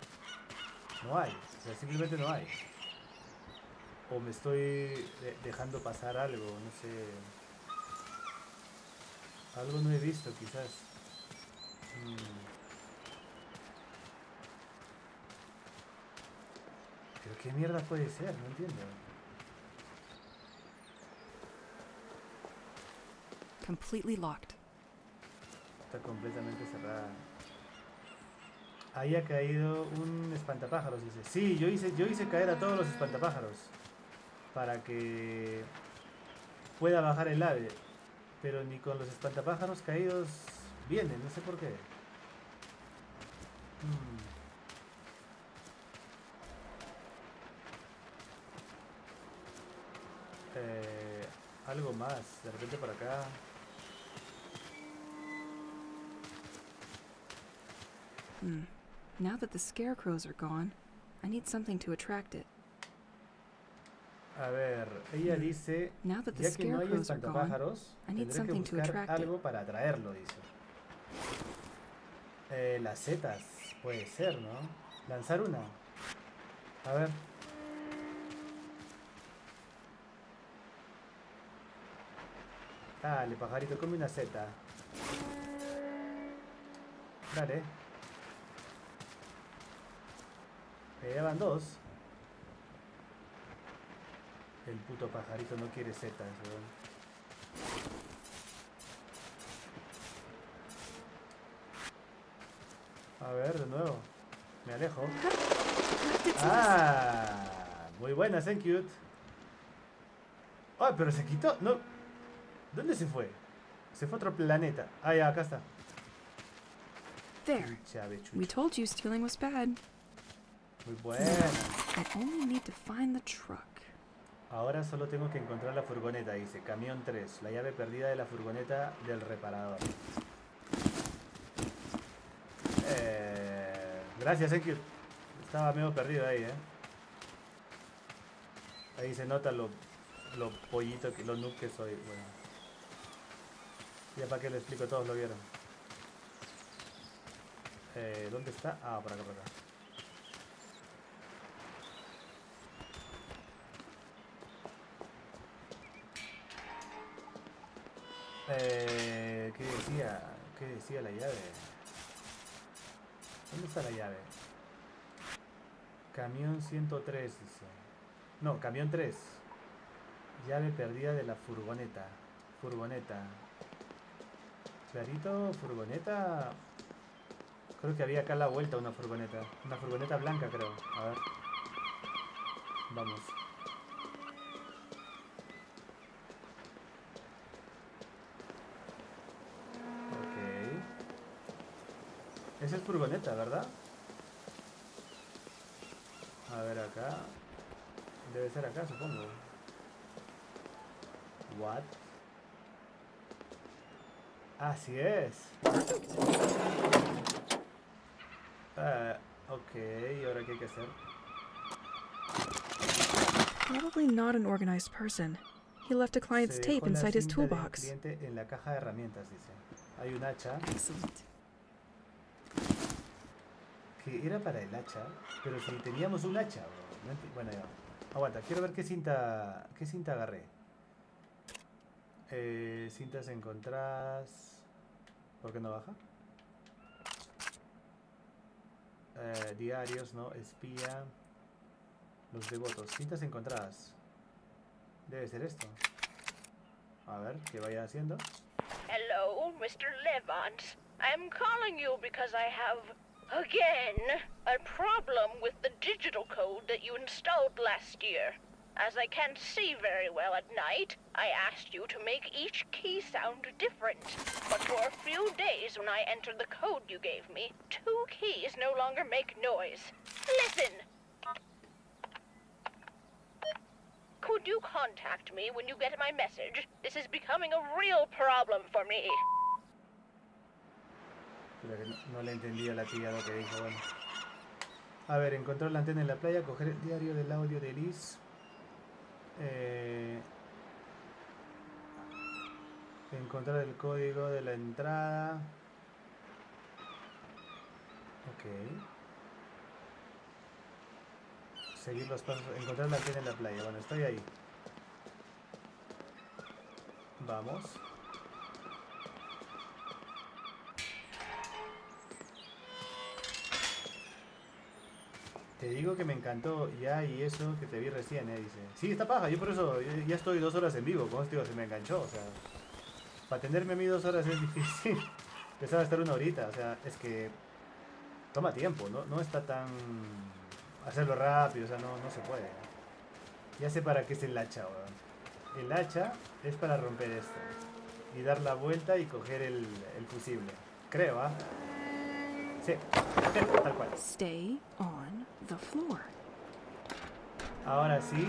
No hay, o sea, simplemente no hay. O me estoy dejando pasar algo, no sé. Algo no he visto, quizás. Pero qué mierda puede ser, no entiendo. Completely locked. Está completamente cerrada. Ahí ha caído un espantapájaros, dice. Sí, yo hice caer a todos los espantapájaros para que pueda bajar el ave. Pero ni con los espantapájaros caídos vienen, no sé por qué. Algo más, de repente por acá. Now that the scarecrows are gone, I need something to attract it. A ver, ella dice, Now that the ya que no hay scarecrows are gone, espantapájaros, I need tendré que something to buscar attract it. algo para atraerlo, dice. Las setas, puede ser, ¿no? Lanzar una. A ver. Dale, pajarito, come una seta. Dale. Me llevan 2. El puto pajarito no quiere setas, weón. A ver, de nuevo. Me alejo. Ah, muy buena, thank you. Ah, pero se quitó. No. ¿Dónde se fue? Se fue a otro planeta. Ah, ya, acá está. There. We told you stealing was bad. Muy buena. I only need to find the truck. Ahora solo tengo que encontrar la furgoneta, dice. Camión 3. La llave perdida de la furgoneta del reparador. Gracias, thank you. Estaba medio perdido ahí, Ahí se nota lo pollito, lo noob que soy. Bueno. Ya para que le explico, todos lo vieron. ¿Dónde está? Ah, por acá, por acá. ¿Qué decía? ¿Qué decía la llave? ¿Dónde está la llave? Camión 103, dice. No, camión 3. Llave perdida de la furgoneta. Furgoneta. Clarito, furgoneta. Creo que había acá a la vuelta una furgoneta. Una furgoneta blanca, creo. A ver. Vamos. Esa es furgoneta, ¿verdad? A ver acá. Debe ser acá, supongo. What? Así es. Ok, ¿y ahora qué hay que hacer? Probably not an organized person. He left a client's Se tape dejó la inside his cinta del toolbox. cliente en la caja de herramientas, dice. Hay un hacha Excellent. que era para el hacha, pero si teníamos un hacha, bro. Bueno, ya. Aguanta, quiero ver qué cinta agarré. Cintas encontradas. ¿Por qué no baja? Diarios, ¿no? Espía. Los devotos. Cintas encontradas. Debe ser esto. A ver, que vaya haciendo. Hello, Mr. Levant. I'm calling you because I have, again, a problem with the digital code that you installed last year. As I can't see very well at night, I asked you to make each key sound different. But for a few days when I entered the code you gave me, 2 keys no longer make noise. Listen! Could you contact me when you get my message? This is becoming a real problem for me. Pero que no le entendí a la tía lo que dijo, bueno. A ver, encontrar la antena en la playa, coger el diario del audio de Liz. Encontrar el código de la entrada. Ok. Seguir los pasos. Encontrar la antena en la playa. Bueno, estoy ahí. Vamos. Te digo que me encantó ya y eso que te vi recién, dice. Sí, está paja, yo por eso ya estoy 2 horas en vivo, como te digo, se me enganchó, o sea. Para atenderme a mí 2 horas es difícil. Empezaba a estar 1 horita, o sea, es que toma tiempo, no está tan... hacerlo rápido, o sea, no se puede. Ya sé para qué es el hacha, weón. El hacha es para romper esto. Y dar la vuelta y coger el fusible. Creo, ¿ah? Sí, tal cual. Stay on the floor. Ahora sí,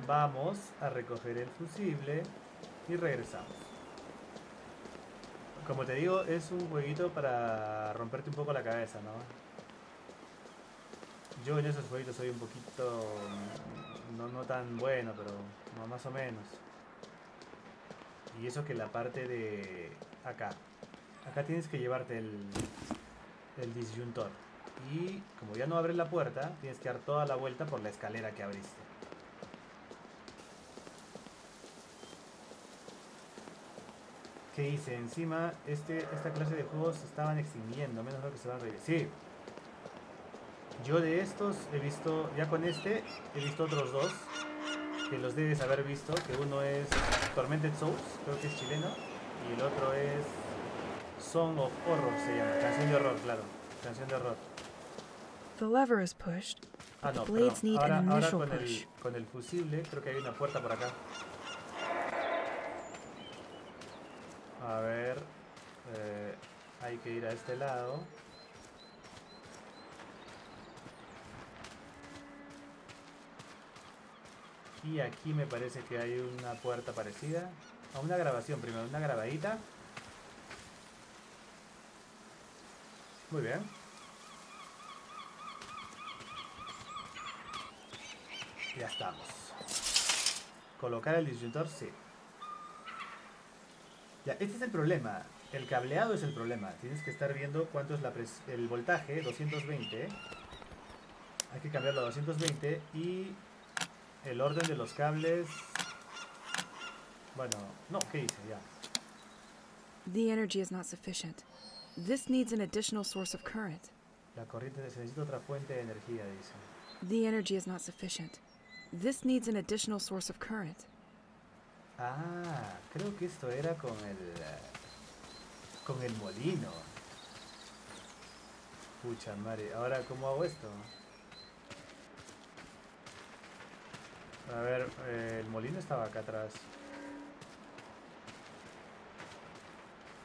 vamos a recoger el fusible y regresamos. Como te digo, es un jueguito para romperte un poco la cabeza, ¿no? Yo en esos jueguitos soy un poquito... no tan bueno, pero no, más o menos. Y eso que la parte de... Acá tienes que llevarte el disyuntor. Y como ya no abres la puerta, tienes que dar toda la vuelta por la escalera que abriste. ¿Qué hice? Encima, esta clase de juegos se estaban extinguiendo, menos mal que se van a reír. Sí. Yo de estos he visto, ya con este, he visto otros 2, que los debes haber visto, que uno es Tormented Souls, creo que es chileno, y el otro es Song of Horror, se llama, canción de horror, claro, canción de horror. The lever is pushed, Ah, but no, the blades perdón. need an Ahora initial push. con el fusible, creo que hay una puerta por acá. A ver, hay que ir a este lado. Y aquí me parece que hay una puerta parecida. A una grabación primero, una grabadita. Muy bien. Ya estamos. Colocar el disyuntor, sí. Ya, este es el problema. El cableado es el problema. Tienes que estar viendo cuánto es el voltaje, 220. Hay que cambiarlo a 220 y el orden de los cables... Bueno, no, ¿qué hice? Ya. The energy is not sufficient. This needs an additional source of current. La corriente, se necesita otra fuente de energía, dice. The energy is not sufficient. This needs an additional source of current. Ah, creo que esto era con el molino. Pucha madre, ahora ¿cómo hago esto? A ver, el molino estaba acá atrás.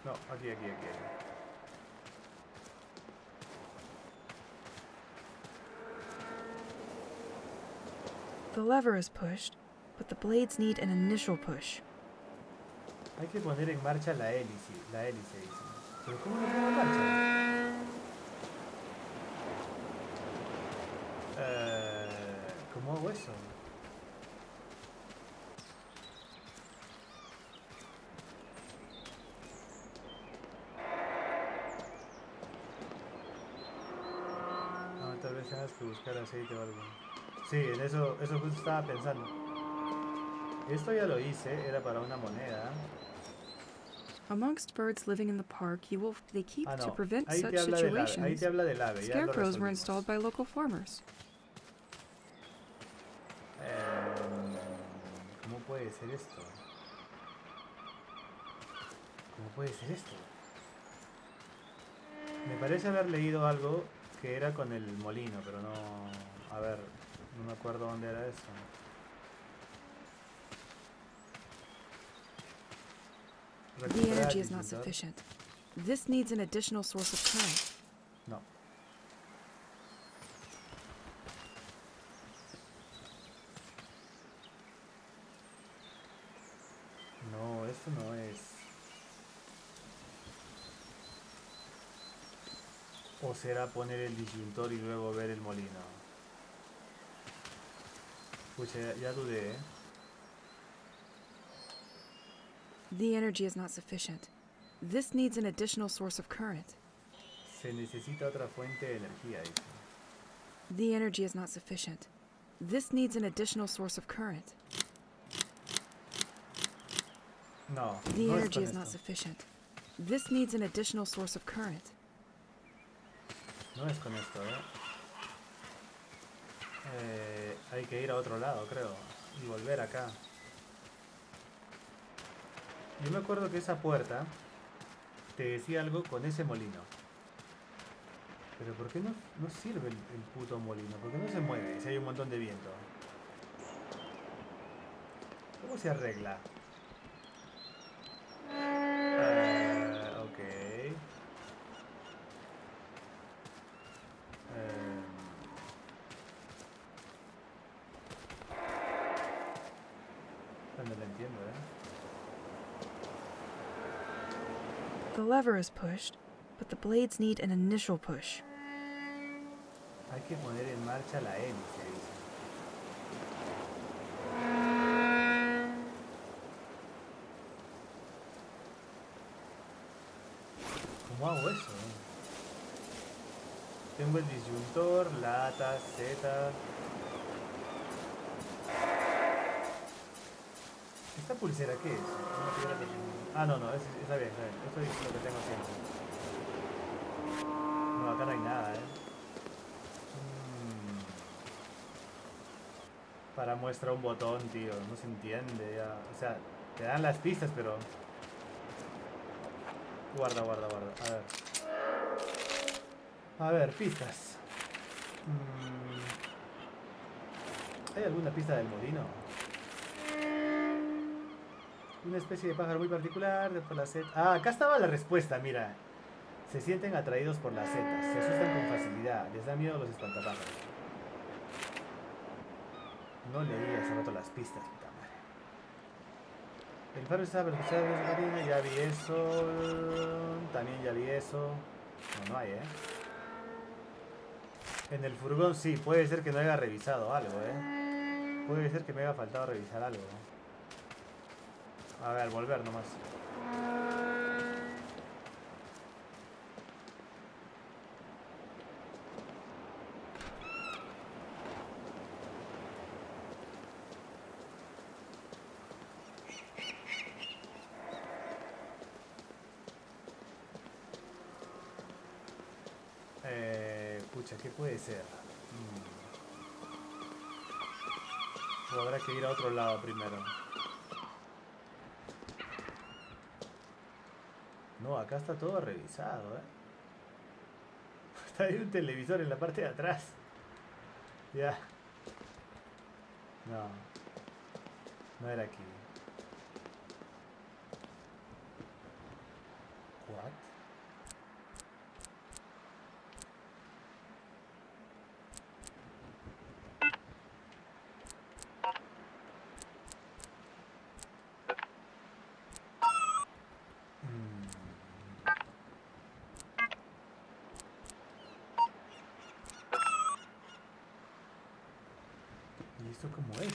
No, aquí. The lever is pushed, but the blades need an initial push. Hay que poner en marcha la hélice, dice. ¿Pero cómo lo pongo en marcha? ¿Cómo hago eso? Ah, tal vez tengas que buscar aceite o algo. Sí, en eso justo estaba pensando. Esto ya lo hice, era para una moneda. Amongst birds living in the park, they keep Ah, to no. prevent Ahí such te habla del ave. Ahí situations. te habla del ave. Ya lo Scarecrows were resolvimos. installed by local farmers. ¿Cómo puede ser esto? ¿Cómo puede ser esto? Me parece haber leído algo que era con el molino, pero no... A ver, no me acuerdo dónde era eso. The energy is not sufficient. This needs an additional source of current. No. No, esto no es. ¿O será poner el disyuntor y luego ver el molino? Pucha, ya dudé, ¿eh? The energy is not sufficient. This needs an additional source of current. Se necesita otra fuente de energía, dice. The energy is not sufficient. This needs an additional source of current. No, The no es energy con is not esto. sufficient. This needs an additional source of current. No es con esto, ¿eh? Hay que ir a otro lado, creo. Y volver acá. Yo me acuerdo que esa puerta te decía algo con ese molino. Pero ¿por qué no sirve el puto molino? ¿Por qué no se mueve si hay un montón de viento? ¿Cómo se arregla? Ok. No lo entiendo, ¿eh? The lever is pushed, but the blades need an initial push. Hay que poner en marcha la hélice, dice. ¿Cómo hago eso? Tengo el disyuntor, lata, Z. ¿Esta pulsera qué es? Ah, no, está bien, está bien. Esto es lo que tengo siempre. No, acá no hay nada, ¿eh? Para muestra un botón, tío. No se entiende ya. O sea, te dan las pistas, pero... Guarda. A ver. A ver, pistas. ¿Hay alguna pista del molino? Una especie de pájaro muy particular, por la Z. Ah, acá estaba la respuesta, mira. Se sienten atraídos por las setas, se asustan con facilidad, les da miedo los espantapájaros. No leí hace rato las pistas, puta madre. El faro está percusión, ya vi eso. También ya vi eso. No hay, En el furgón sí, puede ser que no haya revisado algo, Puede ser que me haya faltado revisar algo. A ver, volver nomás. Pucha, ¿qué puede ser? O habrá que ir a otro lado primero. No, acá está todo revisado, Está ahí un televisor en la parte de atrás. Ya. No. No era aquí. What? ¿Esto cómo es?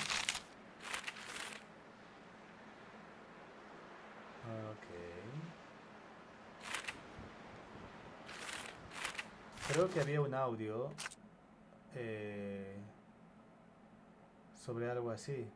Ok. Creo que había un audio sobre algo así.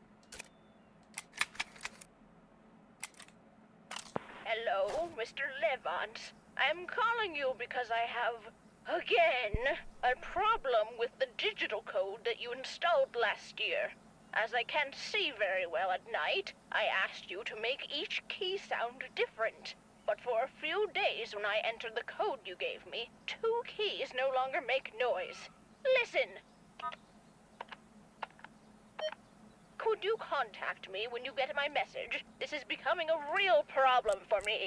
Hello, Mr. Levant. I'm calling you because I have, again, a problem with the digital code that you installed last year. As I can't see very well at night, I asked you to make each key sound different. But for a few days when I entered the code you gave me, 2 keys no longer make noise. Listen! Could you contact me when you get my message? This is becoming a real problem for me.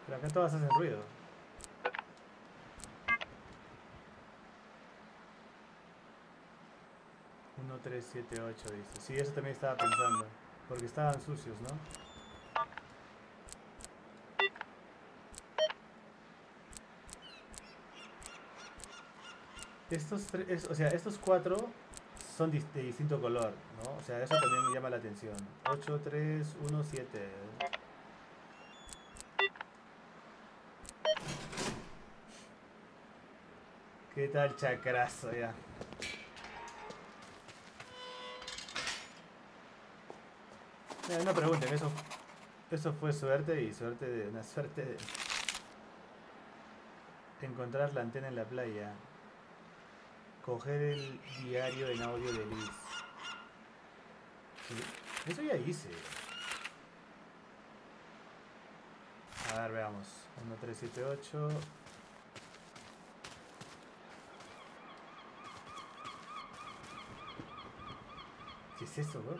Pero acá todas hacen ruido. Uno, 3, 7, 8 dice. Sí, eso también estaba pensando. Porque estaban sucios, ¿no? Estos tres, o sea, estos 4 son de distinto color, ¿no? O sea, eso también me llama la atención. 8, 3, 1, 7. ¿Qué tal chacrazo ya? No pregunten, eso fue suerte y una suerte de encontrar la antena en la playa. Coger el diario en audio de Liz. Eso ya hice. A ver, veamos. 1, 3, 7, 8. ¿Qué es eso, bro?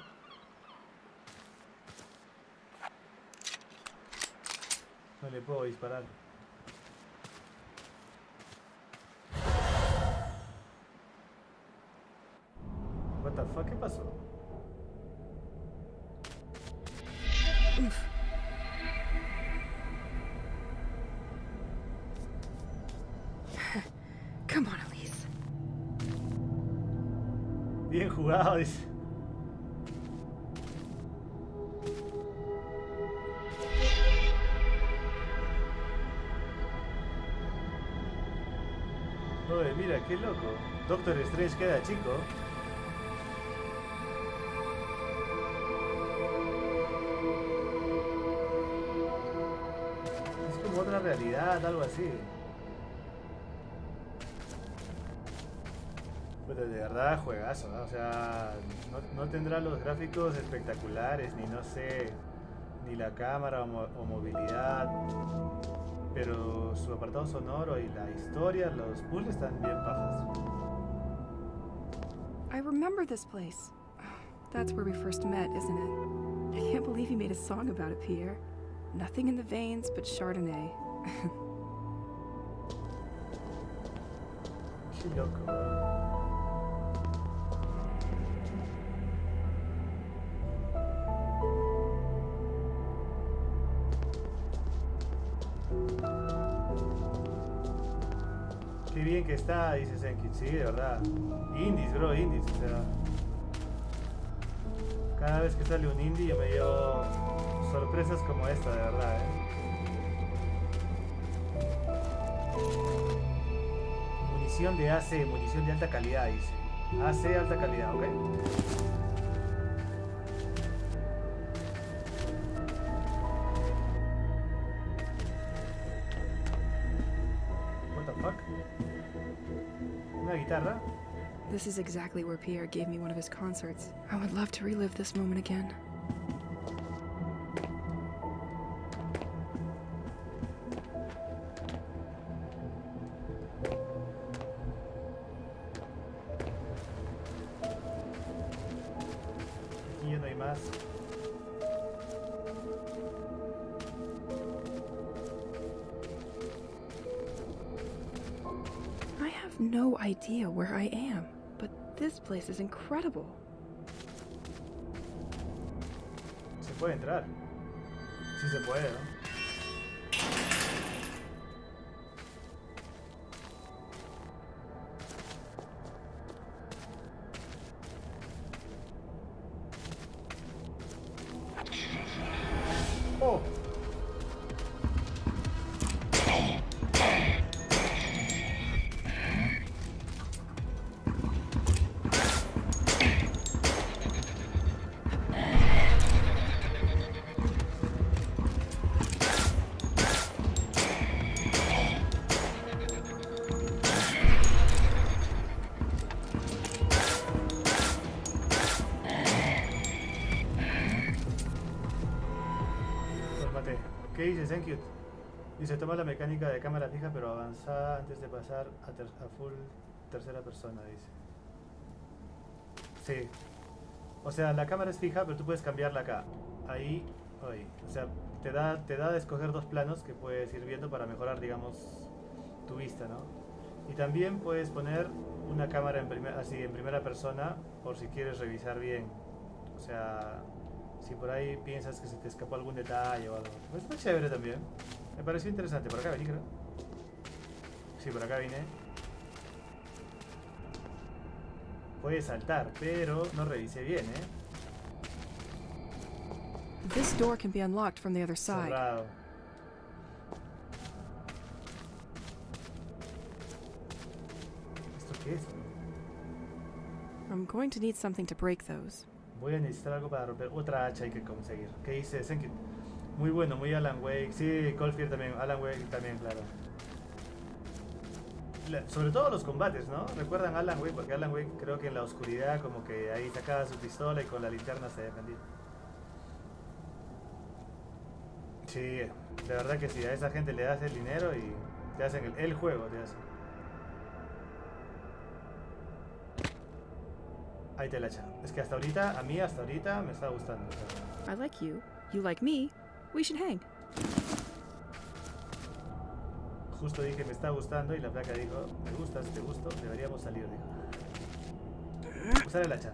No le puedo disparar. What the fuck, ¿qué pasó? Come on, Elise. Bien jugado, dice. Oye, mira, qué loco. Doctor Strange queda chico. Es como otra realidad, algo así. Pero de verdad, juegazo, ¿no? O sea, no tendrá los gráficos espectaculares, ni no sé, ni la cámara o movilidad. Pero su apartado sonoro y la historia, los puzzles están bien pajas. I remember this place. That's where we first met, isn't it? I can't believe you made a song about it, Pierre. Nothing in the veins but Chardonnay. Qué loco. Qué bien que está, dice Senki. Sí, de verdad. Indies, bro, indies. O sea, cada vez que sale un indie yo me llevo sorpresas como esta, de verdad, Munición de AC, munición de alta calidad, dice. AC alta calidad, ¿ok? What the fuck? ¿Una guitarra? This is exactly where Pierre gave me one of his concerts. I would love to relive this moment again. Aquí ya no hay más. I have no idea where I am, but this place is incredible. Se puede entrar. Sí se puede, ¿no? ¿Qué dice? Thank you. Dice, toma la mecánica de cámara fija, pero avanza antes de pasar a full tercera persona, dice. Sí. O sea, la cámara es fija, pero tú puedes cambiarla acá. Ahí, ahí. O sea, te da de escoger dos planos que puedes ir viendo para mejorar, digamos, tu vista, ¿no? Y también puedes poner una cámara en primera persona por si quieres revisar bien. O sea, si por ahí piensas que se te escapó algún detalle o algo. Pues está chévere también. Me pareció interesante. Por acá vení, creo. Sí, por acá vine. Puede saltar, pero no revisé bien, ¿eh? This door can be unlocked from the other side. Cerrado. ¿Esto qué es? I'm going to need something to break those. Voy a necesitar algo para romper. Otra hacha hay que conseguir. ¿Qué dice? Thank you. Muy bueno, muy Alan Wake. Sí, Caulfield también. Alan Wake también, claro. Sobre todo los combates, ¿no? ¿Recuerdan Alan Wake? Porque Alan Wake creo que en la oscuridad como que ahí sacaba su pistola y con la linterna se defendía. Sí, de verdad que sí. A esa gente le das el dinero y te hacen el juego, te hacen. Ahí te la echa. Es que hasta ahorita me está gustando. O sea. I like you. You like me. We should hang. Justo dije me está gustando y la placa dijo, me gustas, te gusto, deberíamos salir, dijo. Usar el hacha.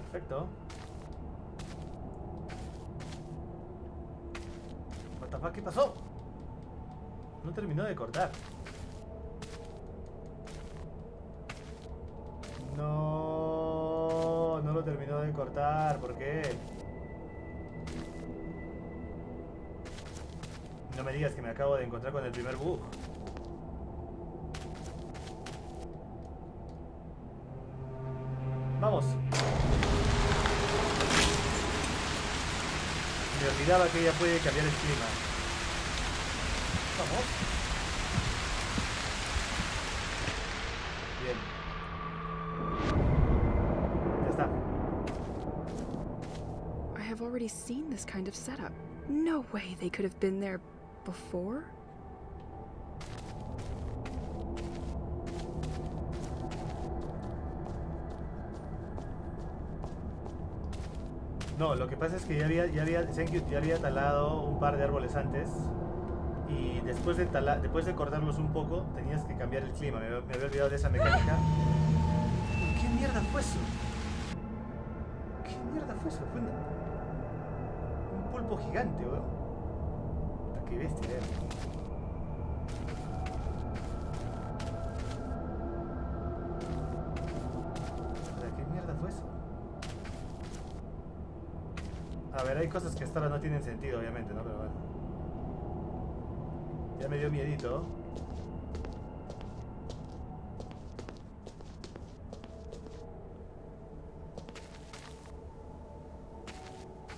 Perfecto. What the fuck, ¿qué pasó? No terminó de cortar. No lo terminó de cortar, ¿por qué? No me digas que me acabo de encontrar con el primer bug. Vamos. Me olvidaba que ella puede cambiar el clima. Vamos. Bien. Ya está. I have already seen this kind of setup. No way they could have been there before? No, lo que pasa es que ya había talado un par de árboles antes y después de cortarlos un poco tenías que cambiar el clima. Me había olvidado de esa mecánica. ¿Qué mierda fue eso? ¿Qué mierda fue eso? Fue un pulpo gigante, weón. Qué bestia, ¿qué mierda fue eso? A ver, hay cosas que hasta ahora no tienen sentido, obviamente, ¿no? Pero bueno. Ya me dio miedito.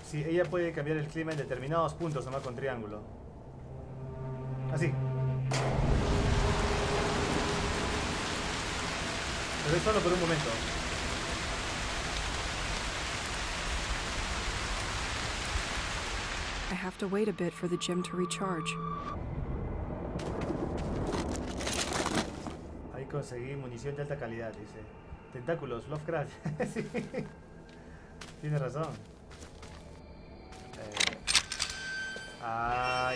Sí, ella puede cambiar el clima en determinados puntos, nomás con triángulo. Así. Pero es solo por un momento. I have to wait a bit for the gem to recharge. Ahí conseguí munición de alta calidad, dice. Tentáculos, Lovecraft. Sí. Tiene razón.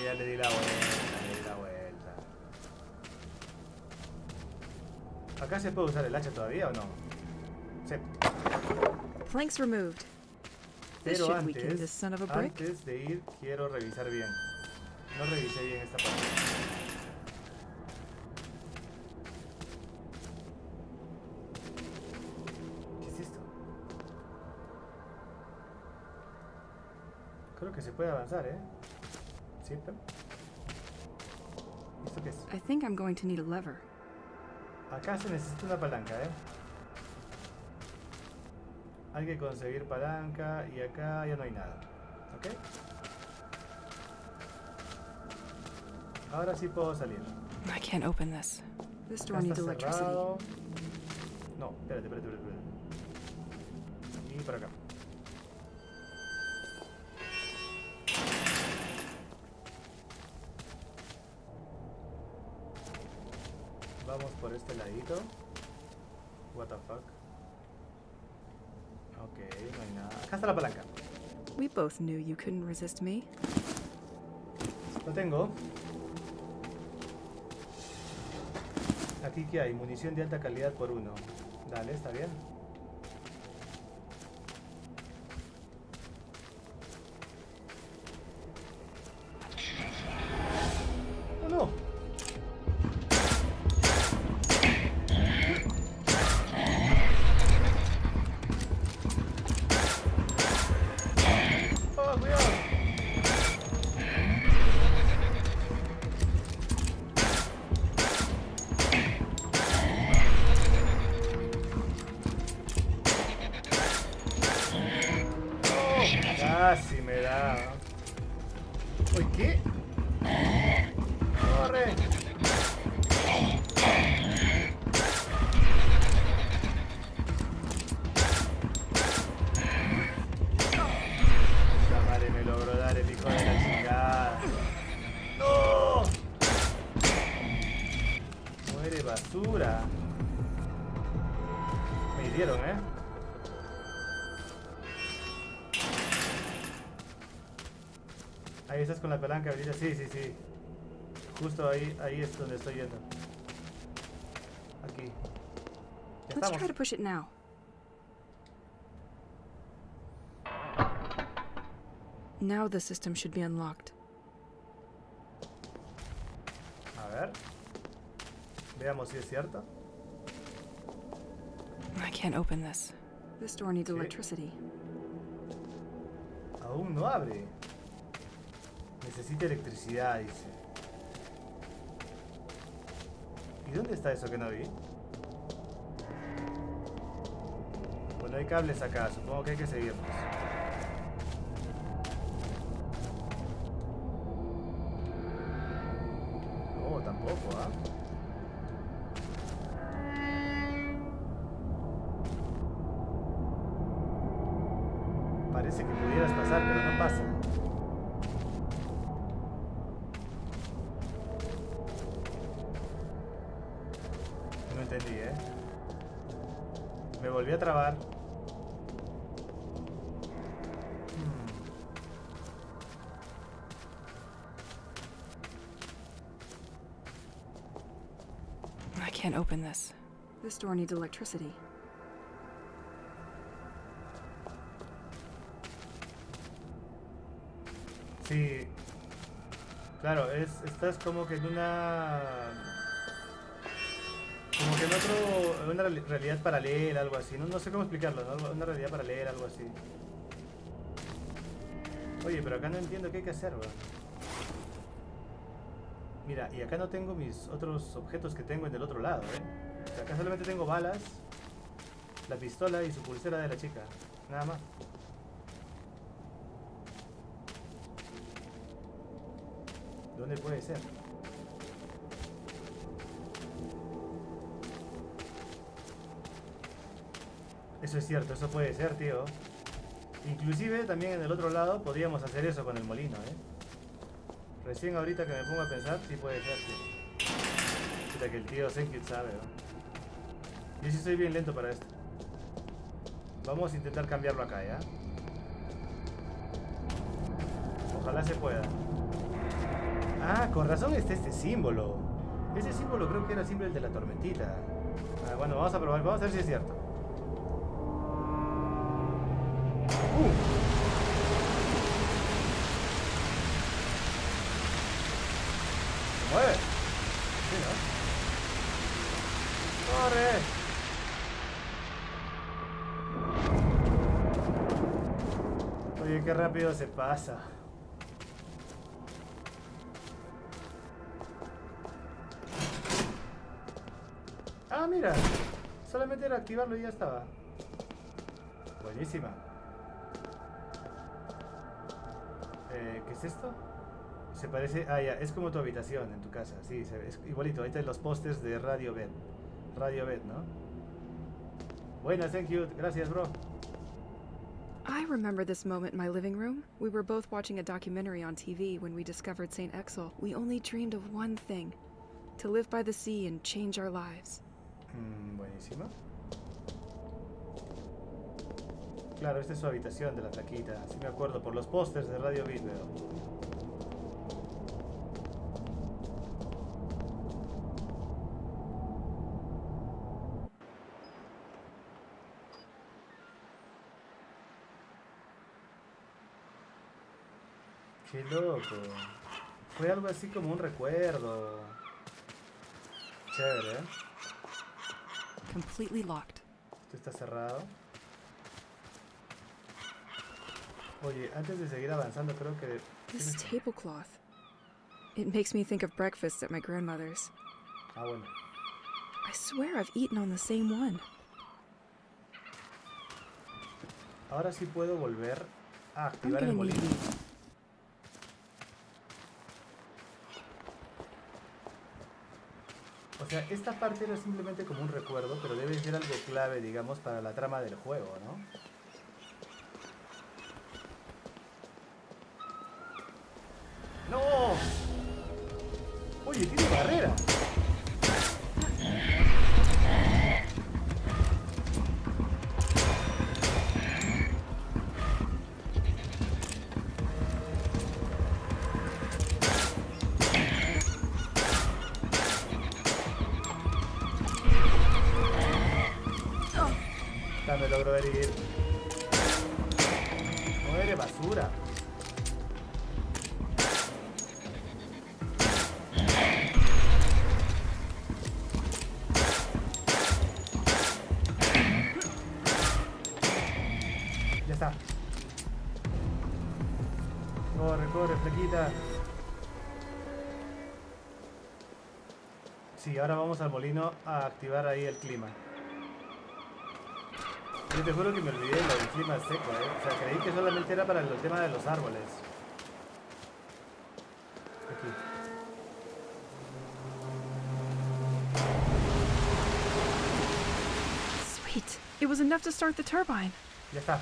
Ya le di la vuelta. ¿Acá se puede usar el hacha todavía o no? Sí. Planks removed. This Pero should weaken this son of a brick. antes de ir, quiero revisar bien. No revisé bien esta parte. ¿Qué es esto? Creo que se puede avanzar, ¿eh? ¿Cierto? ¿Esto qué es? I think I'm going to need a lever. Acá se necesita una palanca, ¿eh? Hay que conseguir palanca y acá ya no hay nada. ¿Ok? Ahora sí puedo salir. I can't open this. This Acá door needs está electricity. cerrado. No, espérate. Y por acá. Vamos por este ladito. What the fuck. Ok, no hay nada. Acá está la palanca. We both knew you couldn't resist me. Lo tengo. Aquí que hay munición de alta calidad por 1. Dale, está bien. ¡Oh, no! ¡Oh, cuidado! Casi me da. Uy, ¿qué? ¡Corre! La madre me logró dar el hijo de la chingada. ¡No! Muere basura. Me hirieron, ¿eh? Ahí estás con la palanca, Brilla. Sí, sí, sí. Justo ahí es donde estoy yendo. Aquí. Ya Let's try estamos. to push it now. Now the system should be unlocked. A ver. Veamos si es cierto. I can't open this. This door needs Sí. electricity. Aún no abre. Necesita electricidad, dice. ¿Y dónde está eso que no vi? Bueno, hay cables acá. Supongo que hay que seguirlos. No, tampoco, ¿ah? Parece que pudieras pasar, pero no pasa. No entendí, ¿eh? Me volví a trabar. I can't open this. This door needs electricity. Sí. Claro, estás como que en una... Como que en otro... Una realidad paralela, algo así. No sé cómo explicarlo, ¿no? Una realidad paralela, algo así. Oye, pero acá no entiendo qué hay que hacer, weón. Mira, y acá no tengo mis otros objetos que tengo en el otro lado, ¿eh? O sea, acá solamente tengo balas, la pistola y su pulsera de la chica. Nada más. ¿Dónde puede ser? Eso es cierto, eso puede ser, tío. Inclusive también en el otro lado podríamos hacer eso con el molino, ¿eh? Recién ahorita que me pongo a pensar, sí puede ser, tío. Puta que el tío Senkit sabe, ¿no? Yo sí soy bien lento para esto. Vamos a intentar cambiarlo acá, ¿ya? Ojalá se pueda. Ah, con razón está este símbolo. Ese símbolo creo que era siempre el de la tormentita. Ah, bueno, vamos a probar, vamos a ver si es cierto. Se mueve. Sí, ¿no? ¡Corre! Oye, qué rápido se pasa. Ah, mira. Solamente era activarlo y ya estaba. Buenísima. ¿Qué es esto? Se parece... Ah, ya. Es como tu habitación en tu casa. Sí, es igualito. Ahí están los pósters de Radio Bed. Radio Bed, ¿no? Buenas, thank you. Gracias, bro. I remember this moment in my living room. We were both watching a documentary on TV when we discovered St. Exel. We only dreamed of one thing. to live by the sea and change our lives. Buenísimo. Claro, esta es su habitación de la flaquita. Sí me acuerdo, por los pósters de Radio Beat, veo. Qué loco. Fue algo así como un recuerdo. Chévere, ¿eh? Completely locked. Esto está cerrado. Oye, antes de seguir avanzando, creo que... This tablecloth. It makes me think of breakfast at my grandmother's. Ah, bueno. I swear I've eaten on the same one. Ahora sí puedo volver a I'm activar gonna el need molino. these. O sea, esta parte era simplemente como un recuerdo, pero debe ser algo clave, digamos, para la trama del juego, ¿no? ¡No! Oye, tiene barrera. Me logró herir. No eres basura. Ya está. Corre, corre, flequita. Sí, ahora vamos al molino a activar ahí el clima. Yo te juro que me olvidé lo del clima seco, O sea, creí que solamente era para el tema de los árboles. Aquí. Sweet. It was enough to start the turbine. Ya está.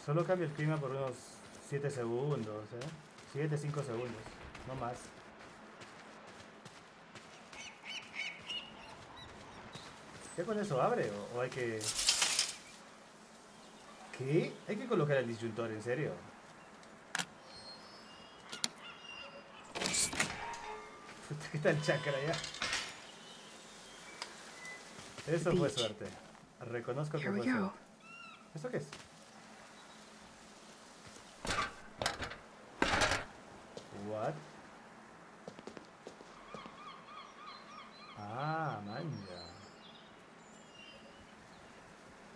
Solo cambia el clima por unos 7 segundos, 7, 5 segundos, no más. ¿Ya con eso abre o hay que...? ¿Qué? Hay que colocar el disyuntor, ¿en serio? Puta, ¿qué tal chakra ya? Eso fue suerte. Reconozco que fue suerte. ¿Esto qué es? What? Ah, manja.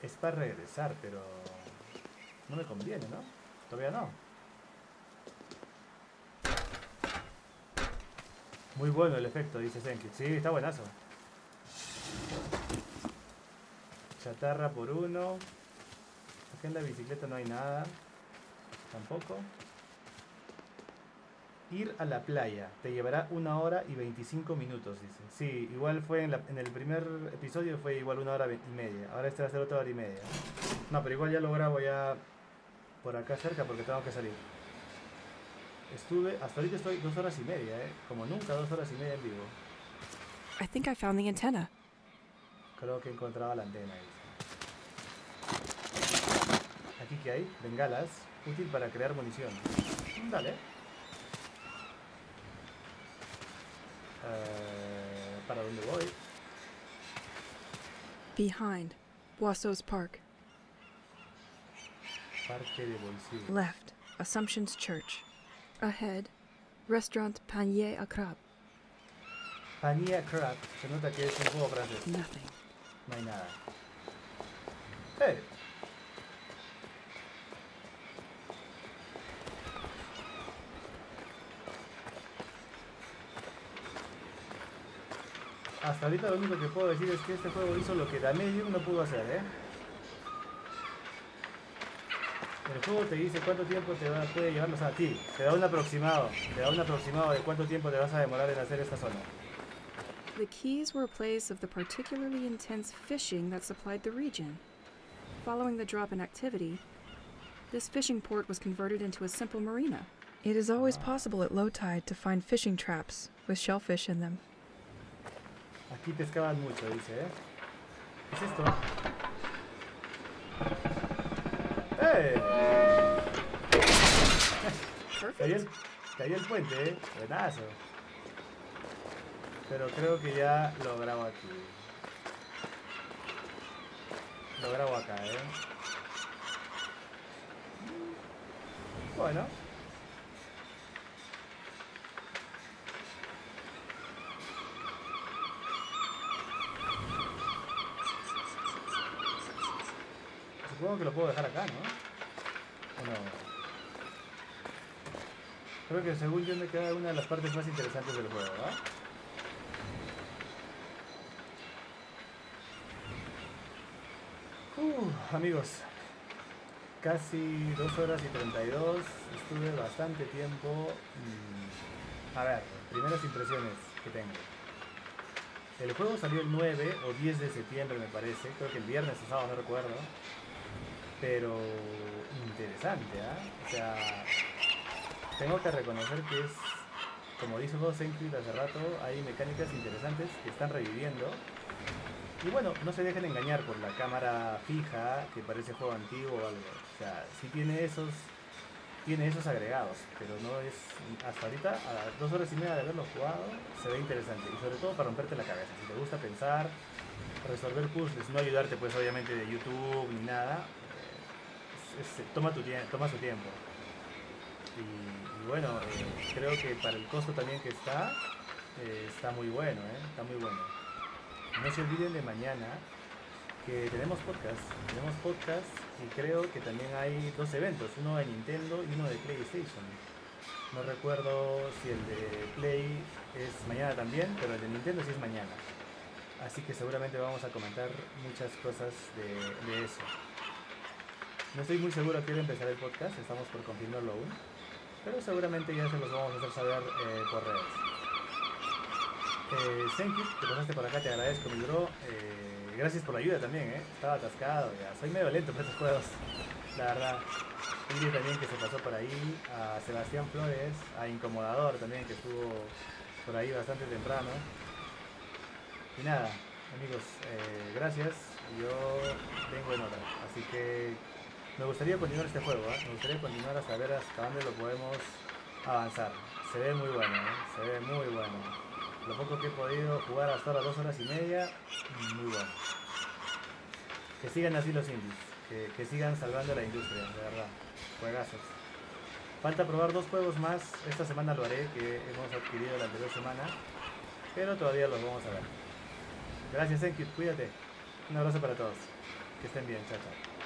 Es para regresar, pero no me conviene, ¿no? Todavía no. Muy bueno el efecto, dice Senki. Sí, está buenazo. Chatarra por 1. Acá en la bicicleta no hay nada. Tampoco. Ir a la playa. Te llevará 1 hora y 25 minutos, dice. Sí, igual fue en el primer episodio fue igual 1 hora y media. Ahora este va a ser otra hora y media. No, pero igual ya lo grabo ya por acá cerca porque tengo que salir. Hasta ahorita estoy 2 horas y media, Como nunca, 2 horas y media en vivo. I think I found the antenna. Creo que he encontrado la antena, dice. Aquí que hay, bengalas, útil para crear munición. Dale. ¿Para dónde voy? Behind. Boisseau's Park. Parque de bolsillo. Left. Assumption's Church. Ahead. Restaurant Panier à Crabe. Panier à Crabe. Se nota que es un juego francés. Nothing. No hay nada. ¡Hey! Hasta ahorita lo único que puedo decir es que este juego hizo lo que Medium no pudo hacer, El juego te dice cuánto tiempo puede llevarlos a ti. Te da un aproximado. Te da un aproximado de cuánto tiempo te vas a demorar en hacer esta zona. The keys were a place of the particularly intense fishing that supplied the region. Following the drop in activity, this fishing port was converted into a simple marina. It is always possible at low tide to find fishing traps with shellfish in them. Aquí pescaban mucho, dice, ¿eh? ¿Qué es esto? ¡Eh! Cayó el puente, ¿eh? Buenazo. Pero creo que ya lo grabo aquí. Lo grabo acá, ¿eh? Bueno. Supongo que lo puedo dejar acá, ¿no? ¿O no? Creo que según yo me queda una de las partes más interesantes del juego, ¿verdad? Amigos, casi 2 horas y 32, estuve bastante tiempo. A ver, primeras impresiones que tengo. El juego salió el 9 o 10 de septiembre me parece, creo que el viernes o sábado, no recuerdo. Pero interesante, ¿ah? O sea, tengo que reconocer que es, como dice José hace rato, hay mecánicas interesantes que están reviviendo. Y bueno, no se dejen engañar por la cámara fija, que parece juego antiguo o algo. O sea, sí tiene esos agregados, pero no es, hasta ahorita, a 2 horas y media de haberlo jugado, se ve interesante. Y sobre todo para romperte la cabeza. Si te gusta pensar, resolver puzzles, no ayudarte pues obviamente de YouTube ni nada, toma su tiempo. Y bueno, creo que para el costo también que está muy bueno, está muy bueno. No se olviden de mañana que tenemos podcast y creo que también hay 2 eventos, uno de Nintendo y uno de PlayStation. No recuerdo si el de Play es mañana también, pero el de Nintendo sí es mañana. Así que seguramente vamos a comentar muchas cosas de eso. No estoy muy seguro a qué hora empezar el podcast, estamos por confirmarlo aún, pero seguramente ya se los vamos a hacer saber por redes. Thank you, te pasaste por acá, te agradezco, mi bro. Gracias por la ayuda también, estaba atascado, ya soy medio lento por estos juegos, la verdad. Ingrid también que se pasó por ahí, a Sebastián Flores, a Incomodador también que estuvo por ahí bastante temprano. Y nada, amigos, gracias, yo vengo en otra, así que me gustaría continuar este juego, me gustaría continuar hasta ver hasta dónde lo podemos avanzar. Se ve muy bueno, se ve muy bueno. Lo poco que he podido jugar hasta ahora, 2 horas y media, muy bueno. Que sigan así los indies, que sigan salvando la industria, de verdad. Juegazos. Falta probar 2 juegos más, esta semana lo haré, que hemos adquirido la anterior semana, pero todavía los vamos a ver. Gracias, Enkid, cuídate. Un abrazo para todos. Que estén bien, chao, chao.